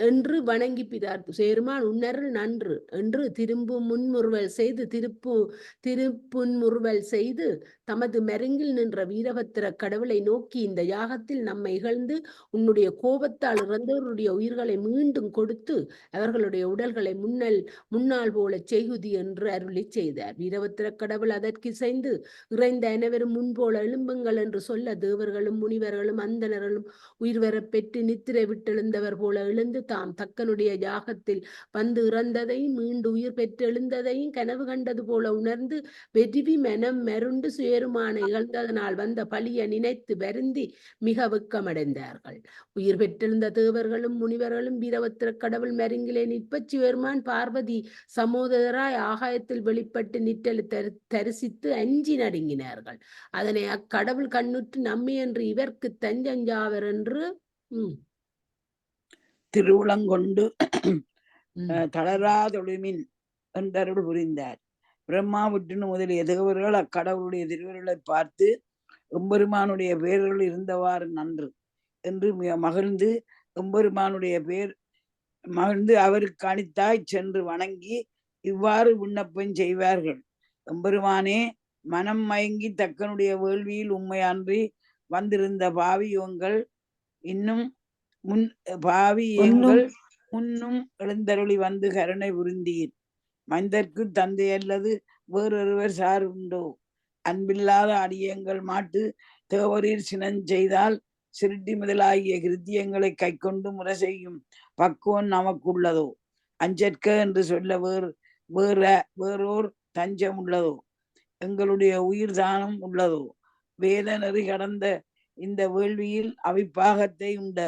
என்று வணங்கி பிதார்த்து சேருமான் உன்னருள் நன்று என்று திருப்புன்முறுவல் செய்து தமது மருங்கில் நின்ற வீரபத்திர கடவுளை நோக்கி, இந்த யாகத்தில் நம்மை இகழ்ந்து உன்னுடைய கோபத்தால் இறந்தவருடைய உயிர்களை மீண்டும் கொடுத்து அவர்களுடைய உடல்களை முன்னால் போல செய்குதி என்று அருளி செய்தார். வீரபத்திர கடவுள் அதற்கிசைந்து, இறைந்த அனைவரும் முன்போல எழும்புங்கள் என்று சொல்ல, தேவர்களும் முனிவர்களும் அந்தணர்களும் உயிர் வரப் பெற்று நித்திரை விட்டெழுந்தவர் போல எழுந்து, தாம் தக்கனுடைய யாகத்தில் வந்து இறந்ததையும் மீண்டு உயிர் பெற்று எழுந்ததையும் கனவு கண்டது போல உணர்ந்து வெறிவி மனம் மருண்டு சுயருமான இகழ்ந்ததனால் வந்த பழியை நினைத்து வருந்தி மிக வெக்கமடைந்தார்கள். உயிர் பெற்றெழுந்த தேவர்களும் முனிவர்களும் வீரபத்திர கடவுள் மருங்கிலே நிற்பச் சிவருமான் பார்வதி சமோதரராய் ஆகாயத்தில் வெளிப்பட்டு நிற்றல் தரிசித்து அஞ்சி நடுங்கினார்கள். அதனை அக்கடவுள் கண்ணுற்று நம்மை என்று இவர்க்கு தஞ்சஞ்சாவர் என்று திருவுளங்கொண்டு தளராதொழுமின் என்றருள் புரிந்தார். பிரம்மா விட்டுன்னு முதலிய தேவர்கள் அக்கடவுளுடைய திருவருளை பார்த்து, எம்பெருமானுடைய பேர்கள் இருந்தவாறு நன்று என்று மகிழ்ந்து, எம்பெருமானுடைய பேர் மகிழ்ந்து அவருக்கு அணித்தாய் சென்று வணங்கி இவ்வாறு விண்ணப்பம் செய்வார்கள். எம்பெருமானே, மனம் மயங்கி தக்கனுடைய வேள்வியில் உண்மையன்றி வந்திருந்த பாவியோங்கள் முன்னும் எழுந்தருளி வந்து கருணை புரிந்தீர். மைந்தற்கு தந்தை அல்லது வேறொருவர் சார் உண்டோ? அன்பில்லாத அடியங்கள் மாட்டு தேவரீர் சினஞ்செய்தால் சிருட்டி முதலாகிய கிருத்தியங்களை கை கொண்டு முறை செய்யும் பக்குவம் நமக்குள்ளதோ? அஞ்சற்க என்று சொல்ல வேறோர் தஞ்சம் உள்ளதோ? எங்களுடைய உயிர் தானம் உள்ளதோ? வேத நெறி கடந்த இந்த வேள்வியில் அவிப்பாகத்தை உண்ட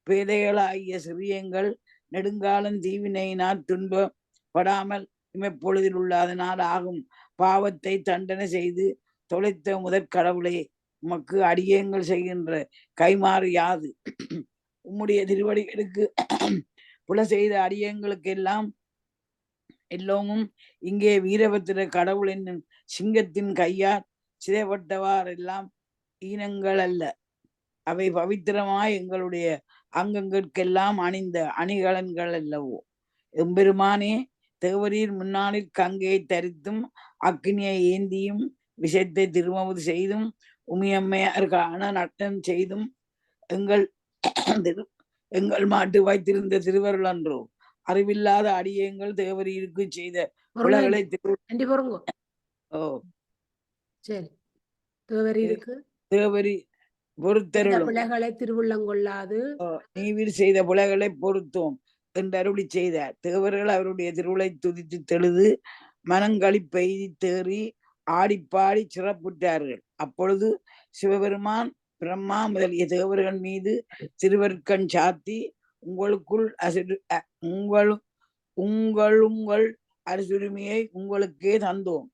பேதைகளாகிய சிறியங்கள் நெடுங்காலம் தீவினையினால் துன்பப்படாமல் இமைப்பொழுதில் உள்ள அதனால் ஆகும் பாவத்தை தண்டனை செய்து தொலைத்த முதற்கடவுளே, உமக்கு அடியங்கள் செய்கின்ற கைமாறு யாது? உம்முடைய திருவடிகளுக்கு புல செய்த அடியங்களுக்கு எல்லோமும் இங்கே வீரபத்திர கடவுள் என்னும் சிங்கத்தின் கையால் சிதைப்பட்டவாறெல்லாம் ஈனங்கள் அல்ல, அவை பவித்திரமாய் எங்களுடைய அங்கங்களுக்கெல்லாம் அணிந்த அணிகலன்கள் அல்லவோ? எம்பெருமானே, தேவரீர் முன்னாளில் கங்கையை தரித்தும் அக்னியை ஏந்தியும் விஷத்தை திருமவது செய்தும் உமியம்மையாருக்கான நட்டம் செய்தும் எங்கள் மாட்டு வைத்திருந்த திருவருள் அன்றோ? அறிவில்லாத அடியங்கள் தேவரீருக்கு செய்த உலகளை தேவரி பொறுத்தருளும் திருவுள்ளங்கொள்ளாது நீவீர் செய்த புலகளை பொறுத்தோம் என்று அருளி செய்தார். தேவர்கள் அவருடைய திருவுளை துதித்து தெழுது மனங்களிப்பெய்தி தேறி ஆடிப்பாடி சிறப்புற்றார்கள். அப்பொழுது சிவபெருமான் பிரம்மா முதலிய தேவர்கள் மீது திருவர்க்கண் சாத்தி, உங்கள் அரசுரிமையை உங்களுக்கே தந்தோம்,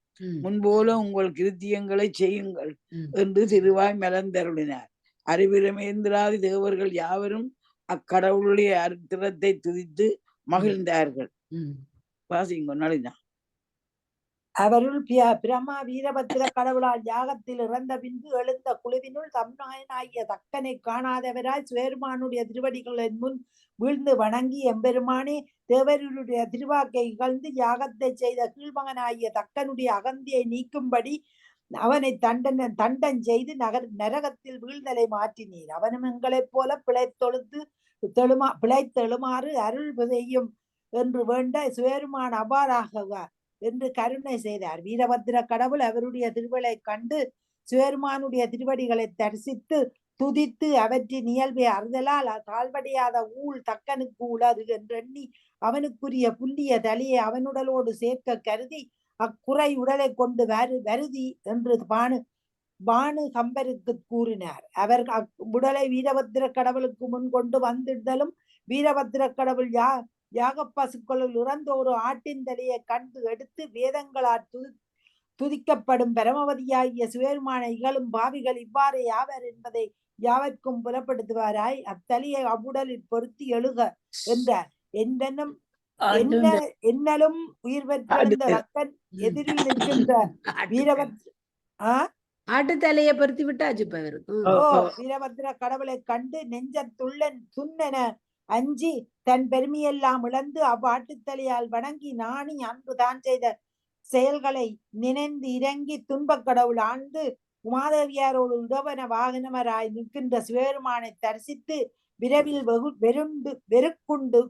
முன்போல உங்கள் கிருத்தியங்களை செய்யுங்கள் என்று திருவாய் மலர்ந்தருளினார். அறிவிரமேந்திராதி தேவர்கள் யாவரும் அக்கடவுளுடைய அருத்திரத்தை துதித்து மகிழ்ந்தார்கள். வாசிங்க நாளிதான். அவருள் பிரம்மா வீரபத்திர கடவுளால் யாகத்தில் இறந்த பின்பு எழுந்த குழுவினுள் தம்நாயனாகிய தக்கனை காணாதவராய் சிவபெருமானுடைய திருவடிகளின் முன் வீழ்ந்து வணங்கி, எம்பெருமானே, தேவருடைய திருவாக்கை இகழ்ந்து யாகத்தை செய்த கீழ்மகனாகிய தக்கனுடைய அகந்தியை நீக்கும்படி அவனை தண்டன் செய்து நரகத்தில் வீழ்தலை மாற்றினீர். அவனும் எங்களைப் போல பிழைத்தெழுமாறு அருள் செய்யும் என்று வேண்ட சிவபெருமான் அவ்வாறாக என்று கருணை செய்தார். வீரபத்திர கடவுள் அவருடைய திருவளை கண்டு சிவபெருமானுடைய திருவடிகளை தரிசித்து துதித்து அவற்றின் இயல்பை அறிதலால் தாழ்வடையாத ஊழ் தக்கனுக்கு உளது என்றெண்ணி அவனுக்குரிய புல்லிய தலையை அவனுடலோடு சேர்க்க கருதி அக்குறை உடலை கொண்டு வருதி என்று பானு கம்பருக்கு கூறினார். அவர் உடலை வீரபத்திர கடவுளுக்கு முன் கொண்டு வந்திடுதலும் வீரபத்திர கடவுள் யாக பசுக்களுள் இறந்த ஒரு ஆட்டின் தலையை கண்டு எடுத்து வேதங்களால் துதிக்கப்படும் பரமவதியாகிய சிவபெருமான இகழும் பாவிகள் இவ்வாறு யாவர் என்பதை யாவர்க்கும் புலப்படுத்துவாராய் அத்தலியை அவ்வுடலில் பொருத்தி எழுக என்றார். என்னலும் உயிர் பெற்றிருந்த ரத்தன் எதிரில் நிற்கின்ற ஆட்டுத்தலையை பொருத்தி விட்டாச்சு. வீரபத்திர கடவுளை கண்டு துண்ணென அஞ்சி தன் பெருமையெல்லாம் இழந்து அவ்வாட்டுத்தலையால் வணங்கி நாணி அன்பு தான் செய்த செயல்களை நினைந்து இறங்கி துன்பக் கடவுள் ஆழ்ந்து உமாதேவியாரோடு இடவன வாகனமராய் நிற்கின்ற சிவபெருமானை தரிசித்து விரைவில்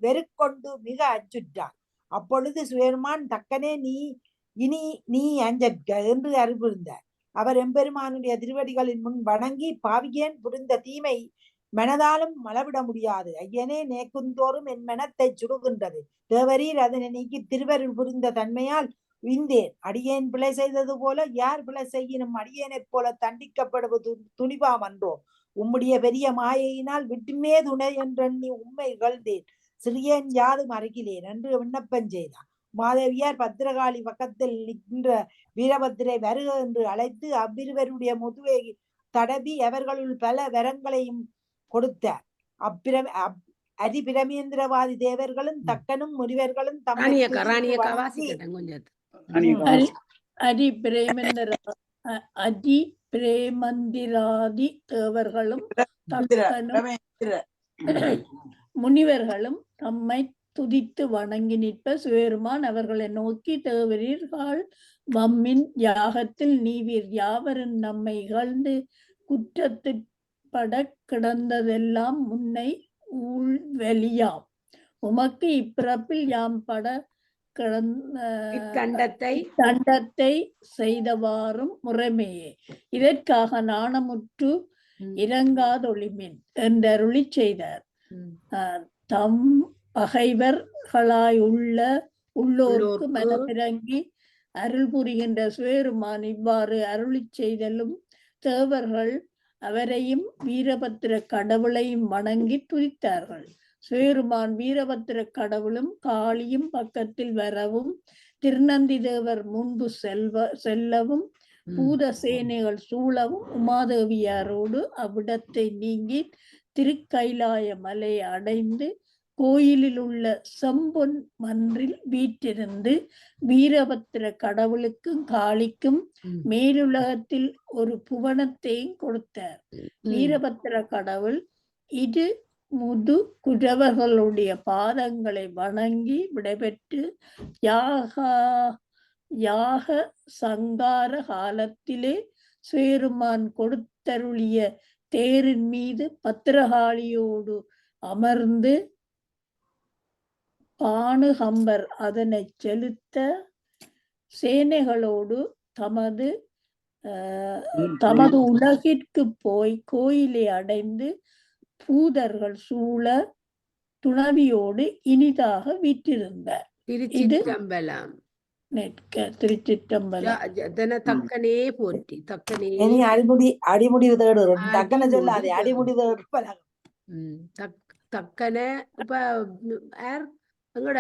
வெறுக்கொண்டு மிக அச்சுற்றார். அப்பொழுது சிவபெருமான் தக்கனே நீ அஞ்சற்க என்று அறிவுறுந்தார். அவர் எம்பெருமானுடைய திருவடிகளின் முன் வணங்கி, பாவியேன் புரிந்த தீமை மனதாலும் அளவிட முடியாது. ஐயனே, நேக்குந்தோறும் என் மனத்தை சுடுகின்றது. தேவரீர் அதனை நீக்கி திருவருள் புரிந்த தன்மையால் உய்ந்தேன். அடியேன் பிழை செய்தது போல யார் பிழை செய்யினும் அடியேனைப் போல தண்டிக்கப்படுவது துணிவாம் அன்றோ. உம்முடைய பெரிய மாயையினால் விட்டுமே துணை என்றெண்ணி உண்மை இகழ்ந்தேன். சிறியேன் யாதும் அருகிலேன் என்று விண்ணப்பம் செய்தார். மாதவியார் பத்திரகாளி பக்கத்தில் நின்ற வீரபத்திரை வருக என்று அழைத்து அவ்விருவருடைய முதுவை தடவி அவர்களுள் பல வரங்களையும் கொடுத்தார். அரிபிரமேந்திரவாதி தேவர்களும் தக்கனும் முனிவர்களும் அரிபிரேமந்திராதி தேவர்களும் தக்கனும் முனிவர்களும் தம்மை துதித்து வணங்கி நிற்ப சிவபெருமான் அவர்களை நோக்கி, தேவரீர்கள் வம்மின் யாகத்தில் நீவீர் யாவரும் நம்மை இகழ்ந்து குற்றத்திற்பட கிடந்ததெல்லாம் முன்னை ஊழ்வெளியாம். உமக்கு இப்பிறப்பில் யாம் பட தண்டத்தை செய்தவாறும் முறைமையே. இதற்காக நாணமுற்று இறங்காதொளிமின் என்றருளி செய்தார். தம் பகைவர்களாய் உள்ளோருக்கு மனமிறங்கி அருள் புரிகின்ற சிவபெருமான் இவ்வாறு அருளி செய்தலும் தேவர்கள் அவரையும் வீரபத்திர கடவுளையும் வணங்கி துதித்தார்கள். சிவபெருமான் வீரபத்திர கடவுளும் காளியும் பக்கத்தில் வரவும், திருநந்தி தேவர் முன்பு செல்லவும், பூத சேனைகள் சூழவும், உமாதேவியாரோடு அவ்விடத்தை நீங்கி திருக்கைலாய மலையை அடைந்து கோயிலில் உள்ள செம்பொன் மன்றில் வீற்றிருந்து வீரபத்திர கடவுளுக்கும் காளிக்கும் மேலுலகத்தில் ஒரு புவனத்தையும் கொடுத்தார். வீரபத்திர கடவுள் இரு முது குரவர்களுடைய பாதங்களை வணங்கி விடைபெற்று யாக சங்கார காலத்திலே சிவபெருமான் கொடுத்தருளிய தேரின் மீது பத்திரகாளியோடு அமர்ந்து பானுகம்பர் அதனை செலுத்த சேனைகளோடு தமது உலகிற்கு போய் கோயிலை அடைந்து பூதர்கள் சூழ துணவியோடு இனிதாக வீற்றிருந்தார். திருச்சிற்றம்பலம். தக்கனே போற்றி. தக்கனே அடிமுடி தேடு தக்கன சொல்லாதே, அடிமுடி தேடு. தக்கன இப்ப எங்கட